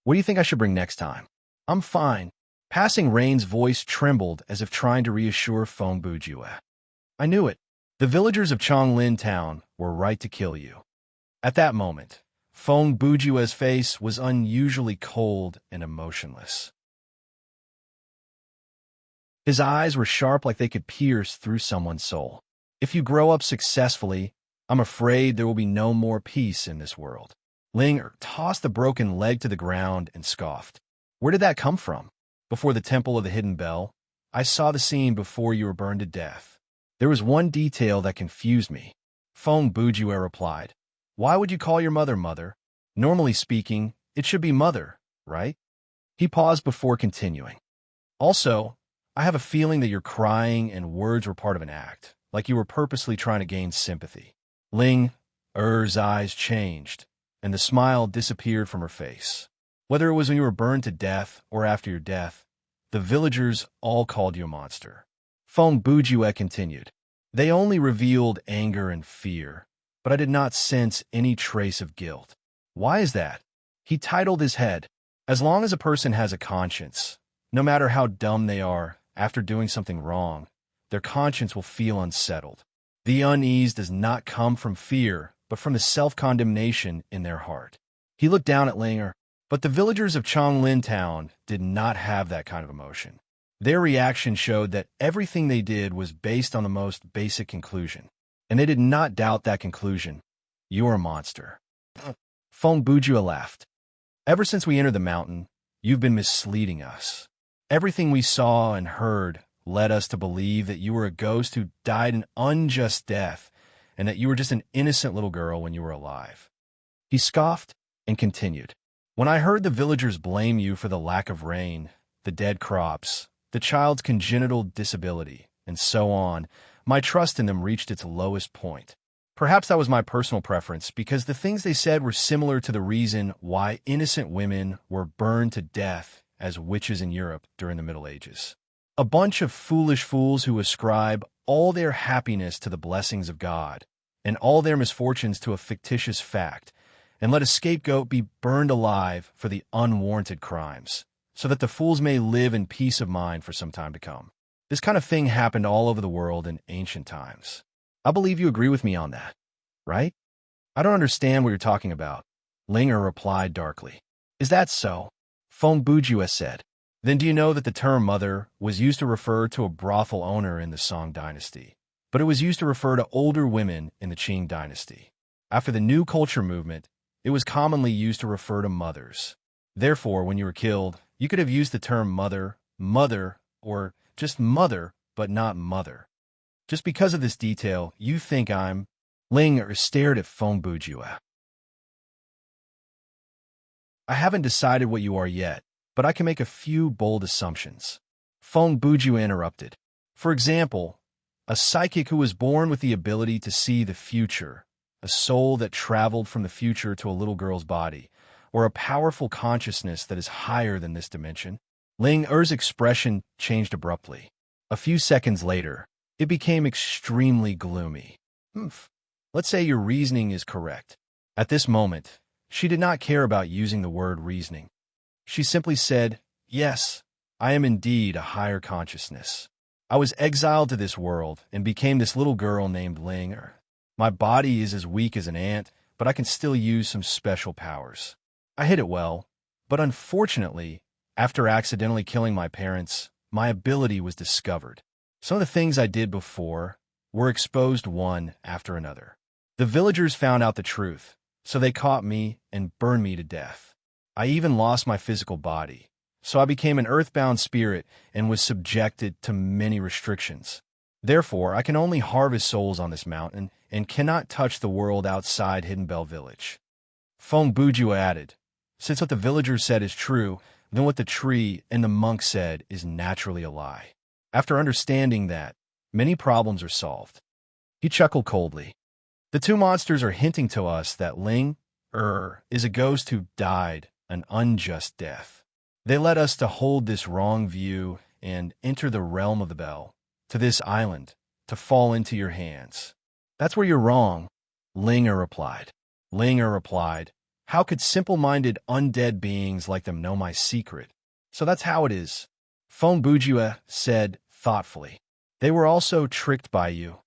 What do you think I should bring next time? I'm fine. Passing Rain's voice trembled as if trying to reassure Feng Bujue. I knew it. The villagers of Chonglin Town were right to kill you. At that moment, Feng Bujue's face was unusually cold and emotionless. His eyes were sharp like they could pierce through someone's soul. If you grow up successfully, I'm afraid there will be no more peace in this world. Ling tossed the broken leg to the ground and scoffed. Where did that come from? Before the Temple of the Hidden Bell, I saw the scene before you were burned to death. There was one detail that confused me. Feng Bujue replied. Why would you call your mother Mother? Normally speaking, it should be Mother, right? He paused before continuing. Also, I have a feeling that your crying and words were part of an act, like you were purposely trying to gain sympathy. Ling-er's eyes changed, and the smile disappeared from her face. Whether it was when you were burned to death or after your death, the villagers all called you a monster. Feng Bujue continued. They only revealed anger and fear, but I did not sense any trace of guilt. Why is that? He titled his head. As long as a person has a conscience, no matter how dumb they are, after doing something wrong, their conscience will feel unsettled. The unease does not come from fear, but from the self-condemnation in their heart. He looked down at Linger, but the villagers of Chonglin Town did not have that kind of emotion. Their reaction showed that everything they did was based on the most basic conclusion, and they did not doubt that conclusion. You're a monster. Feng Bujue laughed. Ever since we entered the mountain, you've been misleading us. Everything we saw and heard led us to believe that you were a ghost who died an unjust death, and that you were just an innocent little girl when you were alive. He scoffed and continued. When I heard the villagers blame you for the lack of rain, the dead crops, the child's congenital disability, and so on, my trust in them reached its lowest point. Perhaps that was my personal preference, because the things they said were similar to the reason why innocent women were burned to death as witches in Europe during the Middle Ages. A bunch of foolish fools who ascribe all their happiness to the blessings of God, and all their misfortunes to a fictitious fact, and let a scapegoat be burned alive for the unwarranted crimes, so that the fools may live in peace of mind for some time to come. This kind of thing happened all over the world in ancient times. I believe you agree with me on that, right? I don't understand what you're talking about, Linger replied darkly. Is that so? Feng Bujue said. Then do you know that the term mother was used to refer to a brothel owner in the Song dynasty, but it was used to refer to older women in the Qing dynasty. After the New Culture movement, it was commonly used to refer to mothers. Therefore, when you were killed, you could have used the term mother, mother, or just mother, but not mother. Just because of this detail, you think I'm... Linger stared at Feng Bujue. I haven't decided what you are yet, but I can make a few bold assumptions. Feng Bujue interrupted. For example, a psychic who was born with the ability to see the future, a soul that traveled from the future to a little girl's body, or a powerful consciousness that is higher than this dimension. Ling Er's expression changed abruptly. A few seconds later, it became extremely gloomy. Let's say your reasoning is correct. At this moment, she did not care about using the word reasoning. She simply said, yes, I am indeed a higher consciousness. I was exiled to this world and became this little girl named Linger. My body is as weak as an ant, but I can still use some special powers. I hid it well, but unfortunately, after accidentally killing my parents, my ability was discovered. Some of the things I did before were exposed one after another. The villagers found out the truth, so they caught me and burned me to death. I even lost my physical body, so I became an earthbound spirit and was subjected to many restrictions. Therefore, I can only harvest souls on this mountain and cannot touch the world outside Hidden Bell Village. Feng Bujue added, since what the villagers said is true, then what the tree and the monk said is naturally a lie. After understanding that, many problems are solved. He chuckled coldly. The two monsters are hinting to us that Ling is a ghost who died an unjust death. They led us to hold this wrong view and enter the realm of the bell, to this island, to fall into your hands. That's where you're wrong, Linger replied. How could simple-minded undead beings like them know my secret? So that's how it is, Feng Bujue said thoughtfully. They were also tricked by you.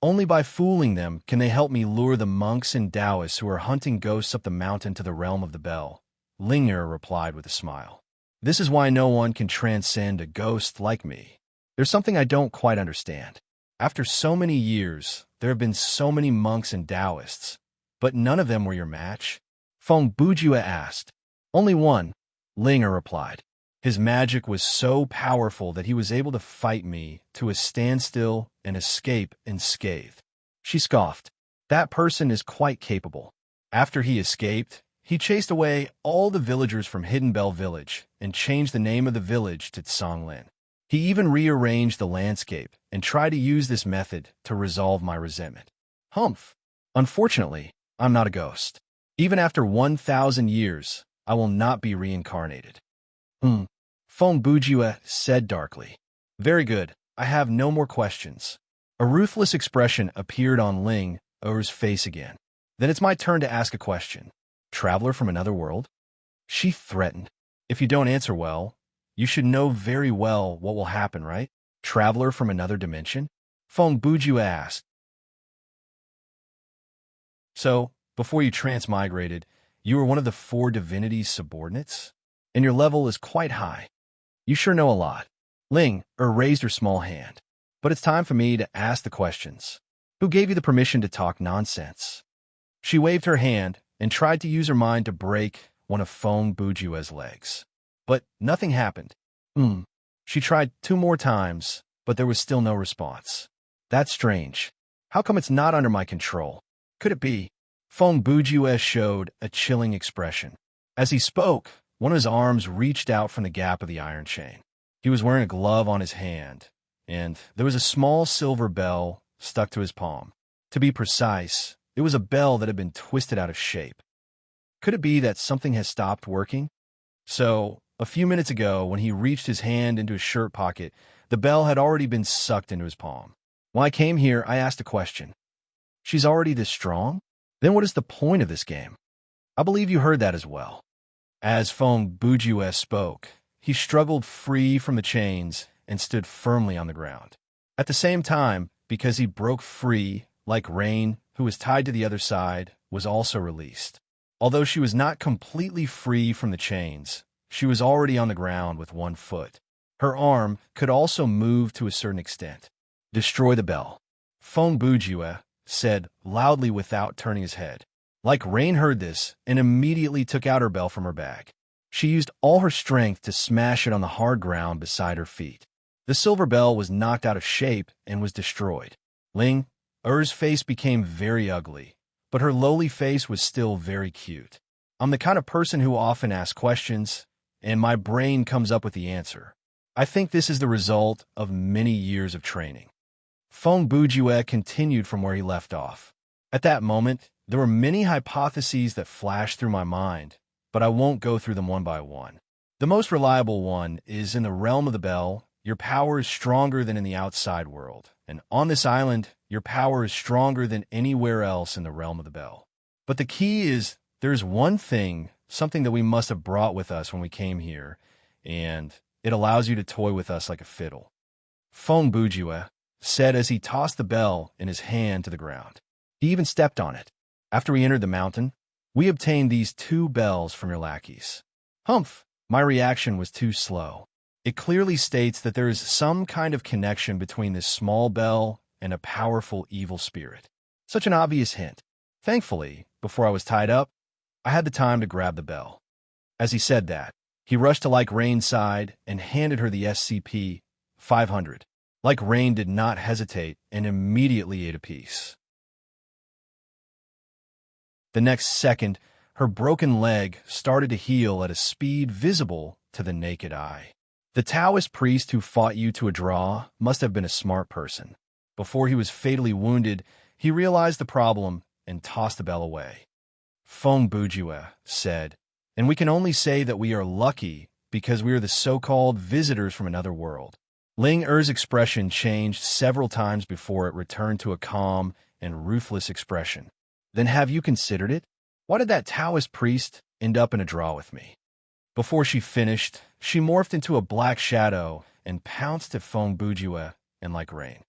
Only by fooling them can they help me lure the monks and Taoists who are hunting ghosts up the mountain to the realm of the bell, Linger replied with a smile. This is why no one can transcend a ghost like me. There's something I don't quite understand. After so many years, there have been so many monks and Taoists, but none of them were your match? Feng Bujue asked. Only one, Linger replied. His magic was so powerful that he was able to fight me to a standstill and escape unscathed. She scoffed. That person is quite capable. After he escaped, he chased away all the villagers from Hidden Bell Village and changed the name of the village to Tsonglin. He even rearranged the landscape and tried to use this method to resolve my resentment. Humph. Unfortunately, I'm not a ghost. Even after 1,000 years, I will not be reincarnated. Feng Bujue said darkly. Very good. I have no more questions. A ruthless expression appeared on Ling Er's face again. Then it's my turn to ask a question. Traveler from another world? She threatened. If you don't answer well, you should know very well what will happen, right? Traveler from another dimension? Feng Bujue asked. So, before you transmigrated, you were one of the 4 divinities' subordinates? And your level is quite high. You sure know a lot. Ling raised her small hand. But it's time for me to ask the questions. Who gave you the permission to talk nonsense? She waved her hand and tried to use her mind to break one of Feng Bujue's legs. But nothing happened. She tried 2 more times, but there was still no response. That's strange. How come it's not under my control? Could it be? Feng Bujue showed a chilling expression. As he spoke, one of his arms reached out from the gap of the iron chain. He was wearing a glove on his hand, and there was a small silver bell stuck to his palm. To be precise, it was a bell that had been twisted out of shape. Could it be that something has stopped working? So, a few minutes ago, when he reached his hand into his shirt pocket, the bell had already been sucked into his palm. When I came here, I asked a question. She's already this strong? Then what is the point of this game? I believe you heard that as well. As Feng Bujue spoke, he struggled free from the chains and stood firmly on the ground. At the same time, because he broke free, like Rain, who was tied to the other side, was also released. Although she was not completely free from the chains, she was already on the ground with 1 foot. Her arm could also move to a certain extent. Destroy the bell. Feng Bujue said loudly without turning his head. Like Rain heard this and immediately took out her bell from her bag. She used all her strength to smash it on the hard ground beside her feet. The silver bell was knocked out of shape and was destroyed. Ling Er's face became very ugly, but her lowly face was still very cute. I'm the kind of person who often asks questions, and my brain comes up with the answer. I think this is the result of many years of training. Feng Bujue continued from where he left off. At that moment, there were many hypotheses that flashed through my mind, but I won't go through them one by one. The most reliable one is in the realm of the bell, your power is stronger than in the outside world, and on this island, your power is stronger than anywhere else in the realm of the bell. But the key is, there's one thing, something that we must have brought with us when we came here, and it allows you to toy with us like a fiddle. Feng Bujue said as he tossed the bell in his hand to the ground. He even stepped on it. After we entered the mountain, we obtained these 2 bells from your lackeys. Humph! My reaction was too slow. It clearly states that there is some kind of connection between this small bell and a powerful evil spirit. Such an obvious hint. Thankfully, before I was tied up, I had the time to grab the bell. As he said that, he rushed to Like Rain's side and handed her the SCP-500. Like Rain did not hesitate and immediately ate a piece. The next second, her broken leg started to heal at a speed visible to the naked eye. The Taoist priest who fought you to a draw must have been a smart person. Before he was fatally wounded, he realized the problem and tossed the bell away. Feng Bujue said, and we can only say that we are lucky because we are the so-called visitors from another world. Ling Er's expression changed several times before it returned to a calm and ruthless expression. Then have you considered it? Why did that Taoist priest end up in a draw with me? Before she finished, she morphed into a black shadow and pounced at Feng Bujue and Like Rain.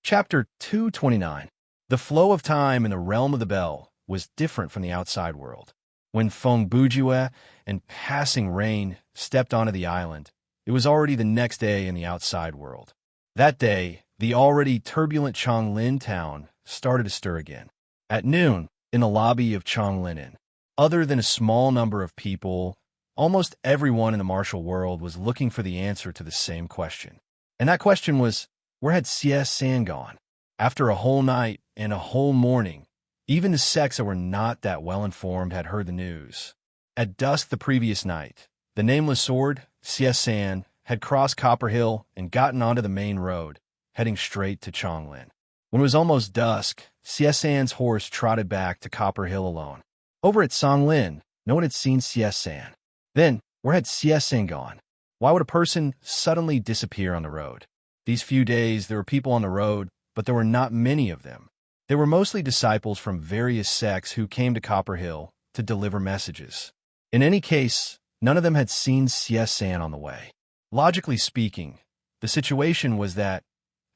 Chapter 229. The flow of time in the realm of the bell was different from the outside world. When Feng Bujue and Passing Rain stepped onto the island, it was already the next day in the outside world. That day, the already turbulent Chonglin town started to stir again. At noon, in the lobby of Chonglin Inn, other than a small number of people, almost everyone in the martial world was looking for the answer to the same question. And that question was, where had Xie San gone? After a whole night and a whole morning, even the sects that were not that well-informed had heard the news. At dusk the previous night, the nameless sword, Xie San, had crossed Copper Hill and gotten onto the main road, heading straight to Chonglin. When it was almost dusk, Xie San's horse trotted back to Copper Hill alone. Over at Songlin, No one had seen San. Then, where had San gone? Why would a person suddenly disappear on the road? These few days, there were people on the road, but there were not many of them. They were mostly disciples from various sects who came to Copper Hill to deliver messages. In any case, none of them had seen San on the way. Logically speaking, the situation was that,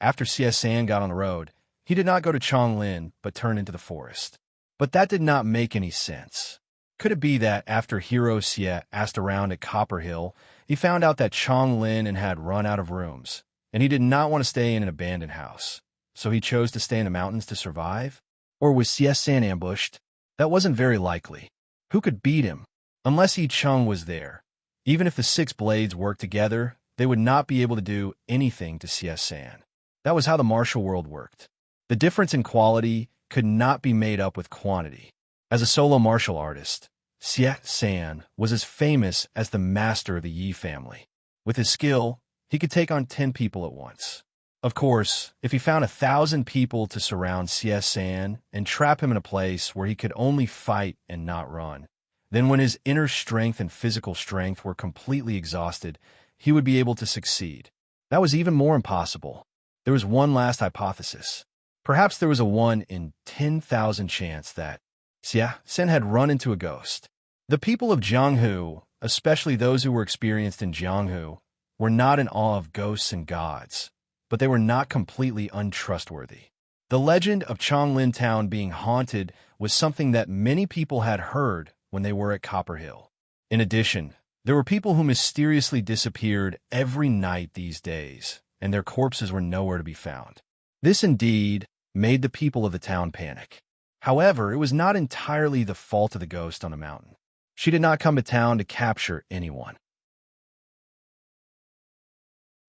after San got on the road, he did not go to Chonglin but turned into the forest. But that did not make any sense. Could it be that after Hero Xie asked around at Copper Hill, he found out that Chonglin had run out of rooms, and he did not want to stay in an abandoned house, so he chose to stay in the mountains to survive? Or was San ambushed? That wasn't very likely. Who could beat him? Unless Yi Cheng was there. Even if the 6 blades worked together, they would not be able to do anything to San. That was how the martial world worked. The difference in quality could not be made up with quantity. As a solo martial artist, San was as famous as the master of the Yi family. With his skill, he could take on 10 people at once. Of course, if he found 1,000 people to surround San and trap him in a place where he could only fight and not run, then when his inner strength and physical strength were completely exhausted, he would be able to succeed. That was even more impossible. There was one last hypothesis. Perhaps there was a 1 in 10,000 chance that Sen had run into a ghost. The people of Jianghu, especially those who were experienced in Jianghu, were not in awe of ghosts and gods, but they were not completely untrustworthy. The legend of Chonglin Town being haunted was something that many people had heard when they were at Copper Hill. In addition, there were people who mysteriously disappeared every night these days, and their corpses were nowhere to be found. This indeed made the people of the town panic. However, it was not entirely the fault of the ghost on the mountain. She did not come to town to capture anyone.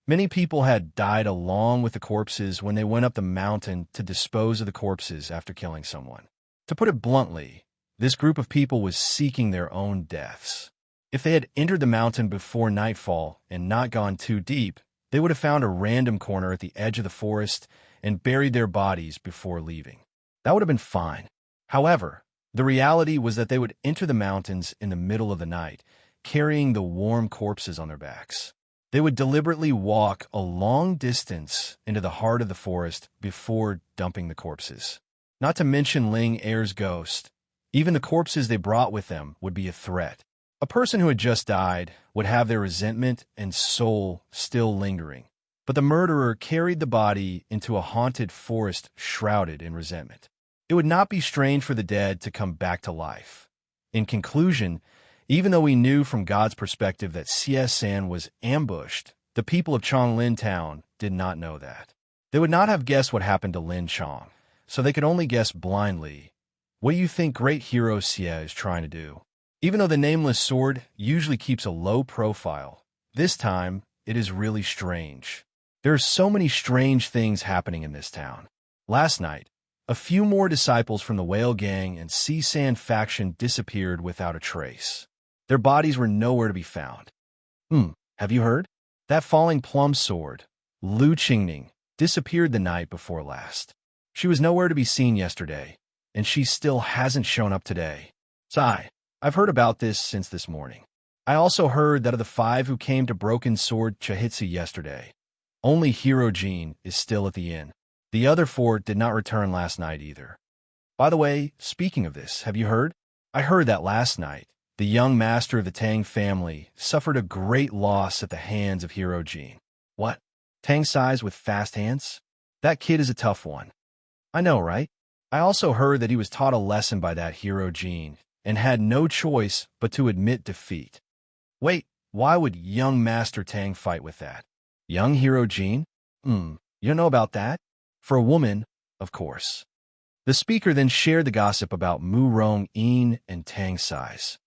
Many people had died along with the corpses when they went up the mountain to dispose of the corpses after killing someone. To put it bluntly, this group of people was seeking their own deaths. If they had entered the mountain before nightfall and not gone too deep, they would have found a random corner at the edge of the forest and buried their bodies before leaving. That would have been fine. However, the reality was that they would enter the mountains in the middle of the night, carrying the warm corpses on their backs. They would deliberately walk a long distance into the heart of the forest before dumping the corpses. Not to mention Ling Er's ghost. Even the corpses they brought with them would be a threat. A person who had just died would have their resentment and soul still lingering, but the murderer carried the body into a haunted forest shrouded in resentment. It would not be strange for the dead to come back to life. In conclusion, even though we knew from God's perspective that San was ambushed, the people of Chonglin Town did not know that. They would not have guessed what happened to Lin Chong, so they could only guess blindly. What do you think Great Hero Xie is trying to do? Even though the Nameless Sword usually keeps a low profile, this time it is really strange. There are so many strange things happening in this town. Last night, a few more disciples from the Whale Gang and San faction disappeared without a trace. Their bodies were nowhere to be found. Have you heard? That falling plum sword, Lu Qingning, disappeared the night before last. She was nowhere to be seen yesterday, and she still hasn't shown up today. Sigh, I've heard about this since this morning. I also heard that of the 5 who came to Broken Sword Chahitsu yesterday, only Hero Jean is still at the inn. The other 4 did not return last night either. By the way, speaking of this, have you heard? I heard that last night, the young master of the Tang family suffered a great loss at the hands of Hero Jean. What? Tang size with fast hands? That kid is a tough one. I know, right? I also heard that he was taught a lesson by that Hero Jean and had no choice but to admit defeat. Wait, why would young Master Tang fight with that? Young Hero Jean? You don't know about that? For a woman, of course. The speaker then shared the gossip about Mu Rong Yin and Tang size.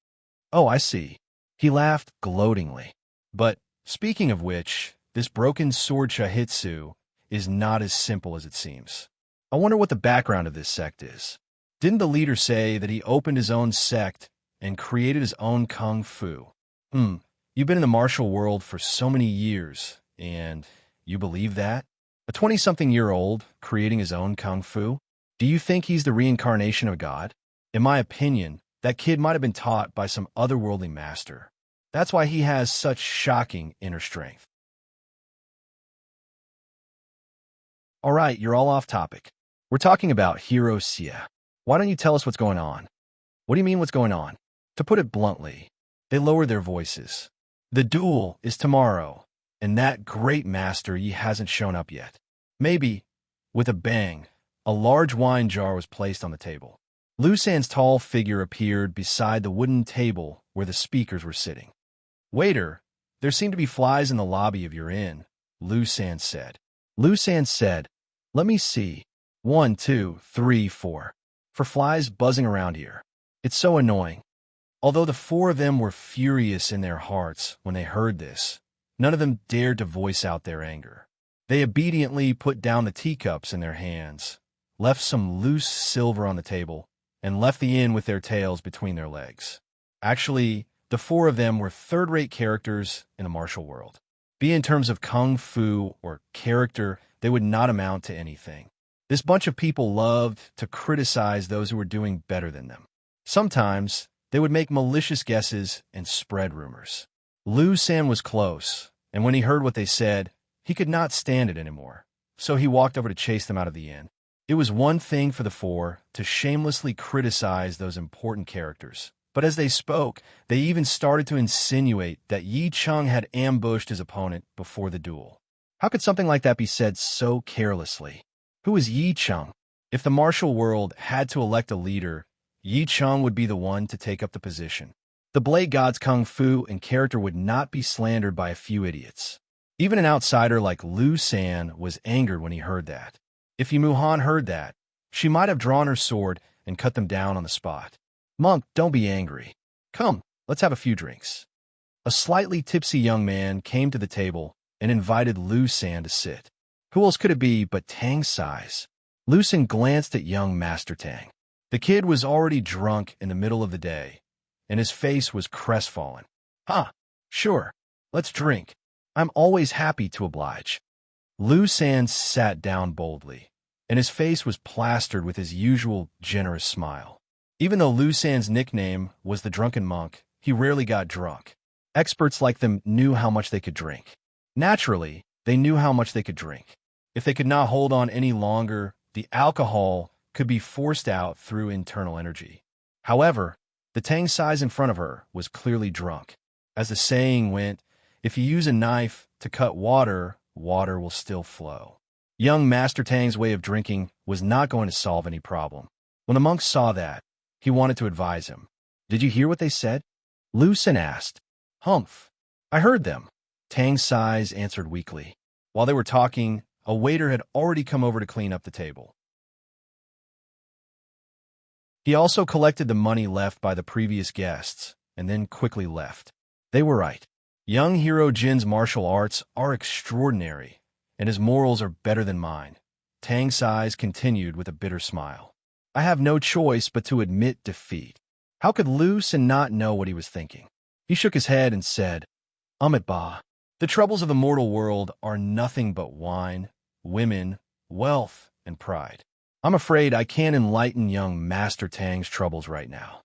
Oh, I see. He laughed gloatingly. But, speaking of which, this Broken Sword Chahitsu is not as simple as it seems. I wonder what the background of this sect is. Didn't the leader say that he opened his own sect and created his own kung fu? You've been in the martial world for so many years, and you believe that? A 20-something-year-old creating his own kung fu? Do you think he's the reincarnation of God? In my opinion, That kid might have been taught by some otherworldly master. That's why he has such shocking inner strength. All right, you're all off topic. We're talking about Hero Sia. Why don't you tell us what's going on? What do you mean what's going on? To put it bluntly, they lower their voices. The duel is tomorrow, and that great master he hasn't shown up yet. Maybe, with a bang, a large wine jar was placed on the table. Lu San's tall figure appeared beside the wooden table where the speakers were sitting. "Waiter, there seem to be flies in the lobby of your inn," Lu San said. Lu San said, "Let me see. 1, 2, 3, 4. For flies buzzing around here. It's so annoying." Although the four of them were furious in their hearts when they heard this, none of them dared to voice out their anger. They obediently put down the teacups in their hands, left some loose silver on the table, and left the inn with their tails between their legs. Actually, the four of them were third-rate characters in the martial world. Be in terms of kung fu or character, they would not amount to anything. This bunch of people loved to criticize those who were doing better than them. Sometimes, they would make malicious guesses and spread rumors. Lu San was close, and when he heard what they said, he could not stand it anymore, so he walked over to chase them out of the inn. It was one thing for the four to shamelessly criticize those important characters, but as they spoke, they even started to insinuate that Yi Chung had ambushed his opponent before the duel. How could something like that be said so carelessly? Who is Yi Chung? If the martial world had to elect a leader, Yi Chung would be the one to take up the position. The Blade God's kung fu and character would not be slandered by a few idiots. Even an outsider like Lu San was angered when he heard that. If Yi Muhan heard that, she might have drawn her sword and cut them down on the spot. "Monk, don't be angry. Come, let's have a few drinks." A slightly tipsy young man came to the table and invited Lu San to sit. Who else could it be but Tang Sai's? Lu San glanced at young Master Tang. The kid was already drunk in the middle of the day, and his face was crestfallen. Sure, let's drink. I'm always happy to oblige." Lu San sat down boldly, and his face was plastered with his usual generous smile. Even though Lu San's nickname was the Drunken Monk, he rarely got drunk. Experts like them knew how much they could drink. Naturally, they knew how much they could drink. If they could not hold on any longer, the alcohol could be forced out through internal energy. However, the Tang Sais in front of her was clearly drunk. As the saying went, if you use a knife to cut water, water will still flow. Young Master Tang's way of drinking was not going to solve any problem. When the monk saw that, he wanted to advise him. "Did you hear what they said?" Lu San asked. "Humph. I heard them," Tang Sais answered weakly. While they were talking, a waiter had already come over to clean up the table. He also collected the money left by the previous guests, and then quickly left. They were right. Young Hero Jin's martial arts are extraordinary, and his morals are better than mine. Tang Sais continued with a bitter smile. "I have no choice but to admit defeat." How could Lu San not know what he was thinking? He shook his head and said, "Amit Ba, the troubles of the mortal world are nothing but wine, women, wealth, and pride. I'm afraid I can't enlighten young Master Tang's troubles right now."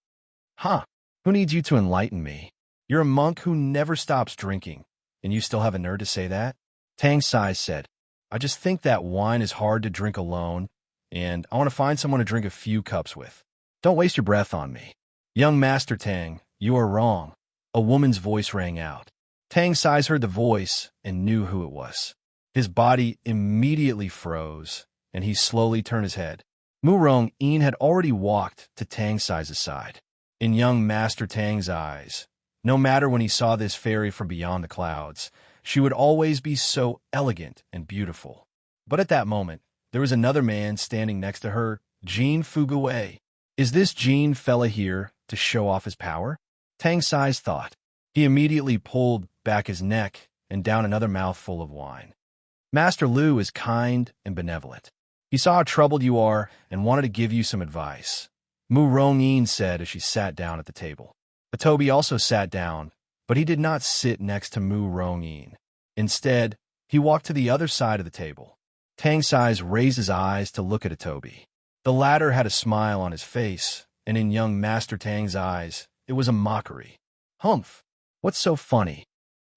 Who needs you to enlighten me? You're a monk who never stops drinking, and you still have a nerve to say that? Tang Sais said, "I just think that wine is hard to drink alone, and I want to find someone to drink a few cups with. Don't waste your breath on me." "Young Master Tang, you are wrong." A woman's voice rang out. Tang Sais heard the voice and knew who it was. His body immediately froze, and he slowly turned his head. Mu Rong-yin had already walked to Tang Sais' side. In young Master Tang's eyes, no matter when he saw this fairy from beyond the clouds, she would always be so elegant and beautiful. But at that moment, there was another man standing next to her, Jean Fuguei. Is this Jean fella here to show off his power? Tang Sais thought. He immediately pulled back his neck and down another mouthful of wine. "Master Lu is kind and benevolent. He saw how troubled you are and wanted to give you some advice," Mu Rong-yin said as she sat down at the table. Atobi also sat down, but he did not sit next to Mu Rong-yin. Instead, he walked to the other side of the table. Tang Sais raised his eyes to look at Atobi. The latter had a smile on his face and in young Master Tang's eyes, it was a mockery. "Humph! What's so funny?"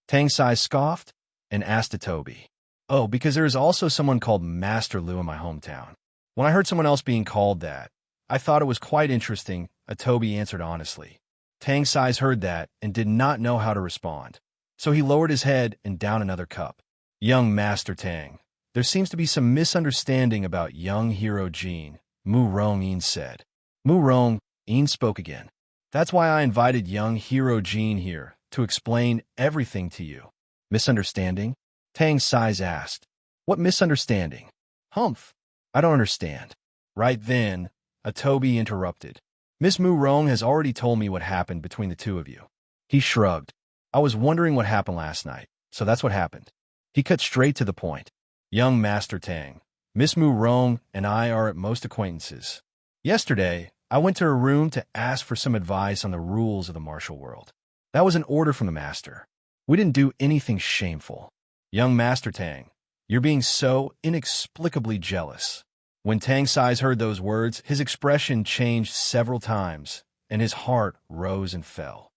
Tang Sai scoffed and asked Atobi. "Oh, because there is also someone called Master Lu in my hometown. When I heard someone else being called that, I thought it was quite interesting," Atobi answered honestly. Tang Sai's heard that and did not know how to respond, so he lowered his head and downed another cup. "Young Master Tang, there seems to be some misunderstanding about young hero Jean," Mu Rong-yin said. Mu Rong-yin spoke again. "That's why I invited young hero Jean here, to explain everything to you." "Misunderstanding?" Tang Sai's asked. "What misunderstanding?" "Humph! I don't understand." Right then, Atobi interrupted. "Miss Mu Rong has already told me what happened between the two of you." He shrugged. "I was wondering what happened last night, so that's what happened." He cut straight to the point. "Young Master Tang, Miss Mu Rong and I are at most acquaintances. Yesterday, I went to her room to ask for some advice on the rules of the martial world. That was an order from the master. We didn't do anything shameful." "Young Master Tang, you're being so inexplicably jealous." When Tang Sai's heard those words, his expression changed several times, and his heart rose and fell.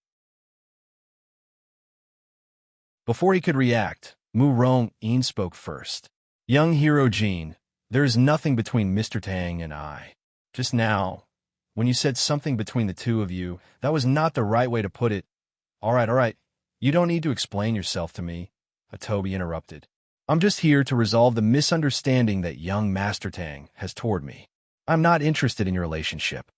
Before he could react, Mu Rong-yin spoke first. "Young hero Jean, there is nothing between Mr. Tang and I. Just now, when you said something between the two of you, that was not the right way to put it." All right. You don't need to explain yourself to me," Atobi interrupted. "I'm just here to resolve the misunderstanding that young Master Tang has toward me. I'm not interested in your relationship."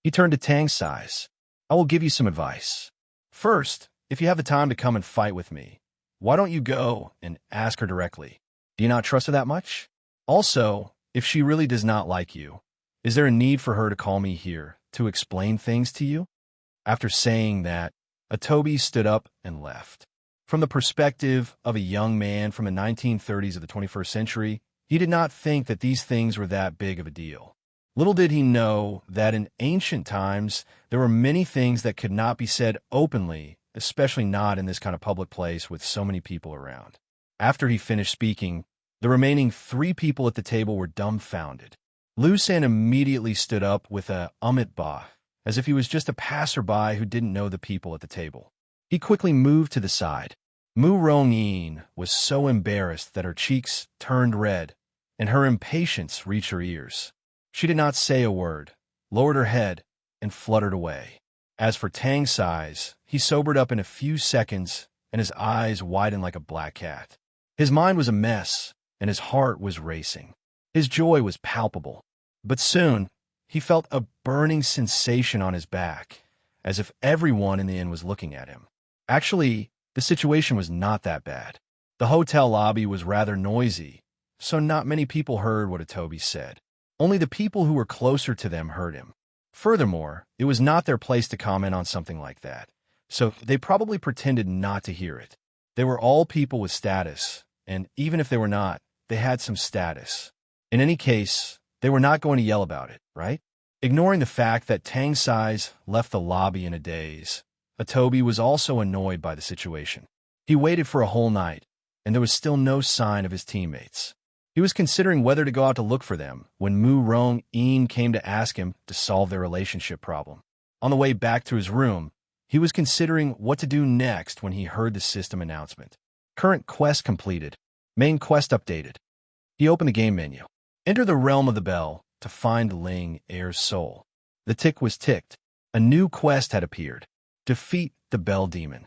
He turned to Tang Sai's. "I will give you some advice. First, if you have the time to come and fight with me, why don't you go and ask her directly? Do you not trust her that much? Also, if she really does not like you, is there a need for her to call me here to explain things to you?" After saying that, Atobi stood up and left. From the perspective of a young man from the 1930s of the 21st century, he did not think that these things were that big of a deal. Little did he know that in ancient times, there were many things that could not be said openly, especially not in this kind of public place with so many people around. After he finished speaking, the remaining 3 people at the table were dumbfounded. Lu San immediately stood up with a "Amit Ba," as if he was just a passerby who didn't know the people at the table. He quickly moved to the side. Mu Rong-yin was so embarrassed that her cheeks turned red, and her impatience reached her ears. She did not say a word, lowered her head, and fluttered away. As for Tang Sai's, he sobered up in a few seconds, and his eyes widened like a black cat. His mind was a mess, and his heart was racing. His joy was palpable. But soon, he felt a burning sensation on his back, as if everyone in the inn was looking at him. Actually, the situation was not that bad. The hotel lobby was rather noisy, so not many people heard what Atobi said. Only the people who were closer to them heard him. Furthermore, it was not their place to comment on something like that, so they probably pretended not to hear it. They were all people with status, and even if they were not, they had some status. In any case, they were not going to yell about it, right? Ignoring the fact that Tang Sai's left the lobby in a daze, Atobi was also annoyed by the situation. He waited for a whole night, and there was still no sign of his teammates. He was considering whether to go out to look for them when Mu Rong-yin came to ask him to solve their relationship problem. On the way back to his room, he was considering what to do next when he heard the system announcement. Current quest completed. Main quest updated. He opened the game menu. Enter the realm of the bell to find Ling Heir's soul. The tick was ticked. A new quest had appeared. Defeat the bell demon.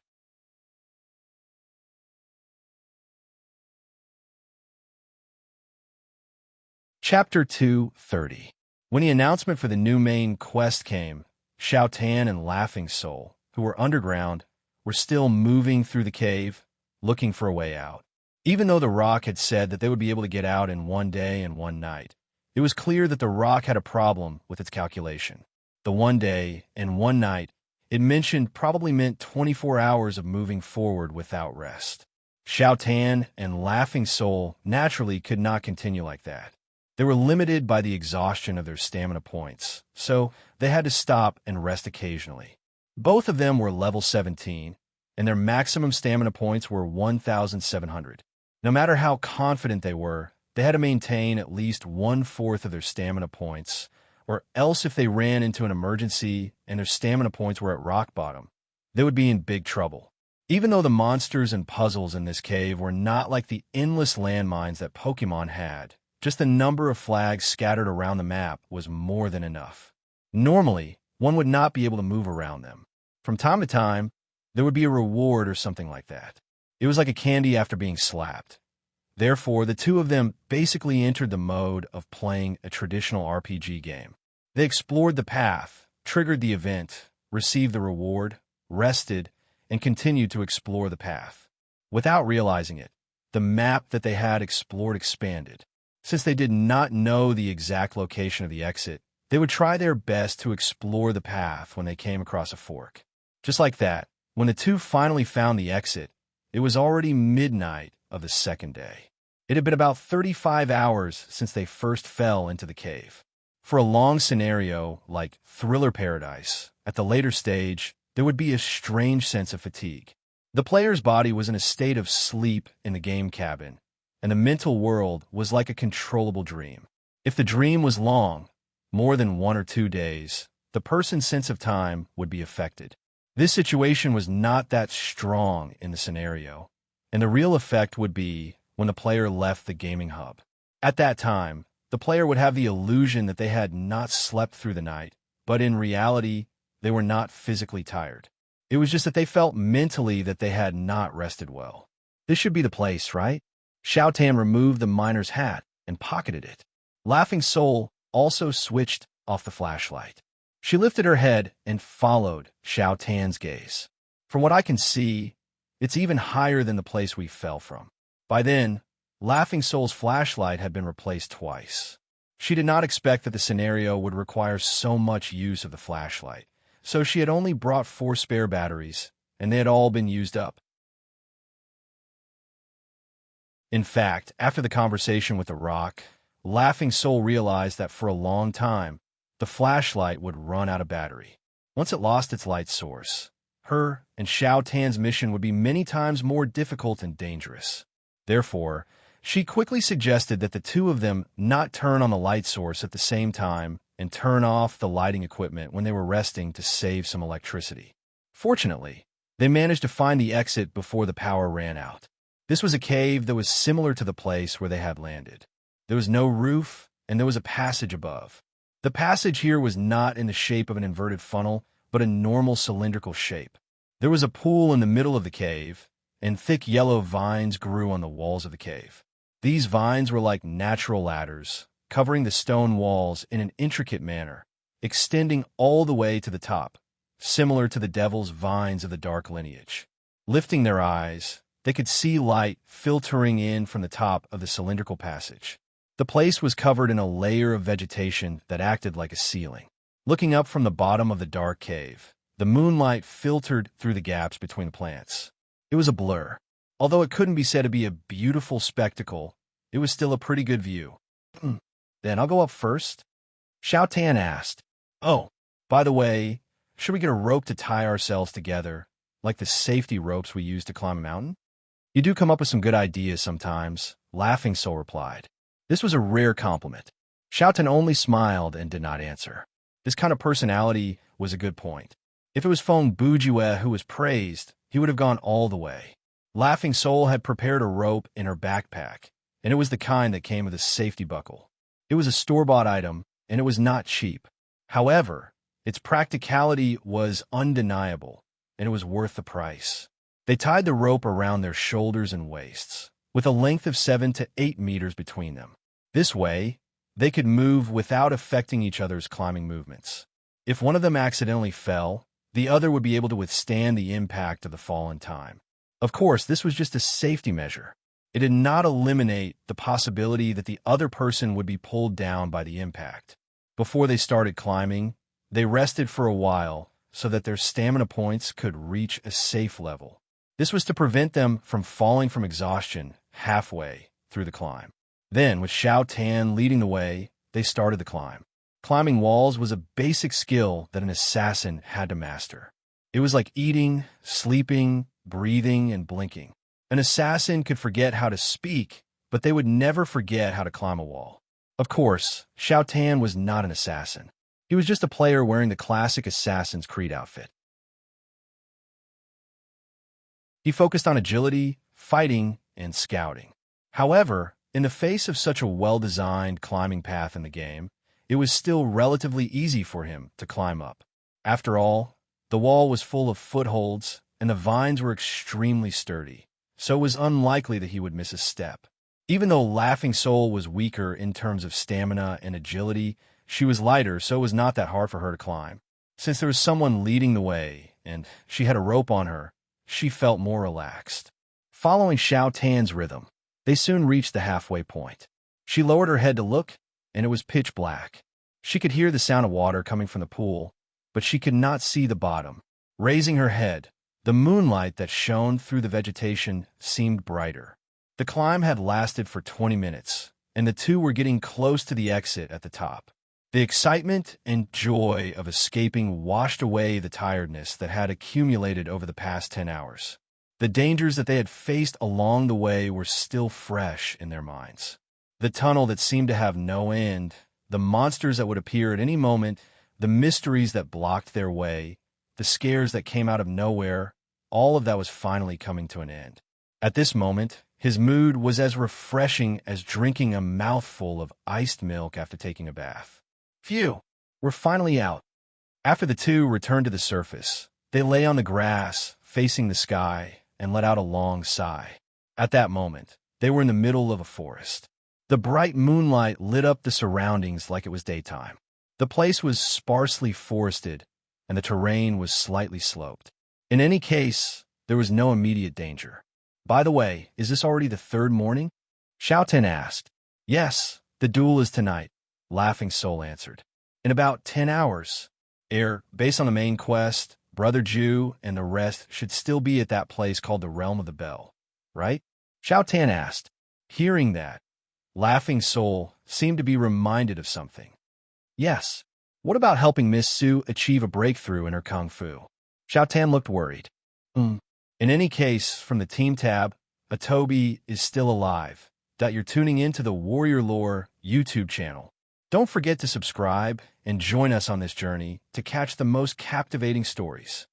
Chapter 2:30. When the announcement for the new main quest came, Xiao Tan and Laughing Soul, who were underground, were still moving through the cave, looking for a way out. Even though the rock had said that they would be able to get out in 1 day and 1 night, it was clear that the rock had a problem with its calculation. The 1 day and 1 night it mentioned probably meant 24 hours of moving forward without rest. Xiao Tan and Laughing Soul naturally could not continue like that. They were limited by the exhaustion of their stamina points, so they had to stop and rest occasionally. Both of them were level 17, and their maximum stamina points were 1,700. No matter how confident they were, they had to maintain at least 1/4 of their stamina points, or else if they ran into an emergency and their stamina points were at rock bottom, they would be in big trouble. Even though the monsters and puzzles in this cave were not like the endless landmines that Pokemon had, just the number of flags scattered around the map was more than enough. Normally, one would not be able to move around them. From time to time, there would be a reward or something like that. It was like a candy after being slapped. Therefore, the two of them basically entered the mode of playing a traditional RPG game. They explored the path, triggered the event, received the reward, rested, and continued to explore the path. Without realizing it, the map that they had explored expanded. Since they did not know the exact location of the exit, they would try their best to explore the path when they came across a fork. Just like that, when the two finally found the exit, it was already midnight of the second day. It had been about 35 hours since they first fell into the cave. For a long scenario like Thriller Paradise, at the later stage, there would be a strange sense of fatigue. The player's body was in a state of sleep in the game cabin, and the mental world was like a controllable dream. If the dream was long, more than 1 or 2 days, the person's sense of time would be affected. This situation was not that strong in the scenario, and the real effect would be when the player left the gaming hub. At that time, the player would have the illusion that they had not slept through the night, but in reality, they were not physically tired. It was just that they felt mentally that they had not rested well. This should be the place, right? Xiao Tan removed the miner's hat and pocketed it. Laughing Soul also switched off the flashlight. She lifted her head and followed Xiao Tan's gaze. From what I can see, it's even higher than the place we fell from. By then, Laughing Soul's flashlight had been replaced twice. She did not expect that the scenario would require so much use of the flashlight, so she had only brought 4 spare batteries, and they had all been used up. In fact, after the conversation with the rock, Laughing Soul realized that for a long time, the flashlight would run out of battery. Once it lost its light source, her and Xiao Tan's mission would be many times more difficult and dangerous. Therefore, she quickly suggested that the two of them not turn on the light source at the same time and turn off the lighting equipment when they were resting to save some electricity. Fortunately, they managed to find the exit before the power ran out. This was a cave that was similar to the place where they had landed. There was no roof, and there was a passage above. The passage here was not in the shape of an inverted funnel, but a normal cylindrical shape. There was a pool in the middle of the cave, and thick yellow vines grew on the walls of the cave. These vines were like natural ladders, covering the stone walls in an intricate manner, extending all the way to the top, similar to the devil's vines of the dark lineage. Lifting their eyes, they could see light filtering in from the top of the cylindrical passage. The place was covered in a layer of vegetation that acted like a ceiling. Looking up from the bottom of the dark cave, the moonlight filtered through the gaps between the plants. It was a blur. Although it couldn't be said to be a beautiful spectacle, it was still a pretty good view. Then I'll go up first? Xiao Tan asked. Oh, by the way, should we get a rope to tie ourselves together, like the safety ropes we use to climb a mountain? You do come up with some good ideas sometimes, Laughing Soul replied. This was a rare compliment. Xiao Tan only smiled and did not answer. This kind of personality was a good point. If it was Feng Bujue who was praised, he would have gone all the way. Laughing Soul had prepared a rope in her backpack, and it was the kind that came with a safety buckle. It was a store-bought item, and it was not cheap. However, its practicality was undeniable, and it was worth the price. They tied the rope around their shoulders and waists, with a length of 7 to 8 meters between them. This way, they could move without affecting each other's climbing movements. If one of them accidentally fell, the other would be able to withstand the impact of the fall in time. Of course, this was just a safety measure. It did not eliminate the possibility that the other person would be pulled down by the impact. Before they started climbing, they rested for a while so that their stamina points could reach a safe level. This was to prevent them from falling from exhaustion halfway through the climb. Then, with Xiao Tan leading the way, they started the climb. Climbing walls was a basic skill that an assassin had to master. It was like eating, sleeping, breathing, and blinking. An assassin could forget how to speak, but they would never forget how to climb a wall. Of course, Xiao Tan was not an assassin. He was just a player wearing the classic Assassin's Creed outfit. He focused on agility, fighting, and scouting. However, in the face of such a well-designed climbing path in the game, it was still relatively easy for him to climb up. After all, the wall was full of footholds, and the vines were extremely sturdy, so it was unlikely that he would miss a step. Even though Laughing Soul was weaker in terms of stamina and agility, she was lighter, so it was not that hard for her to climb. Since there was someone leading the way, and she had a rope on her, she felt more relaxed. Following Xiao Tan's rhythm, they soon reached the halfway point. She lowered her head to look, and it was pitch black. She could hear the sound of water coming from the pool, but she could not see the bottom. Raising her head, the moonlight that shone through the vegetation seemed brighter. The climb had lasted for 20 minutes, and the two were getting close to the exit at the top. The excitement and joy of escaping washed away the tiredness that had accumulated over the past 10 hours. The dangers that they had faced along the way were still fresh in their minds. The tunnel that seemed to have no end, the monsters that would appear at any moment, the mysteries that blocked their way, the scares that came out of nowhere, all of that was finally coming to an end. At this moment, his mood was as refreshing as drinking a mouthful of iced milk after taking a bath. Phew, we're finally out. After the two returned to the surface, they lay on the grass, facing the sky, and let out a long sigh. At that moment, they were in the middle of a forest. The bright moonlight lit up the surroundings like it was daytime. The place was sparsely forested, and the terrain was slightly sloped. In any case, there was no immediate danger. By the way, is this already the third morning? Xiao Tan asked. Yes, the duel is tonight, Laughing Soul answered. In about 10 hours. Based on the main quest, Brother Ju and the rest should still be at that place called the Realm of the Bell, right? Xiao Tan asked. Hearing that, Laughing Soul seemed to be reminded of something. Yes. What about helping Miss Su achieve a breakthrough in her kung fu? Xiao Tan looked worried. In any case, from the team tab, Atobi is still alive. You're tuning in to the Warrior Lore YouTube channel. Don't forget to subscribe and join us on this journey to catch the most captivating stories.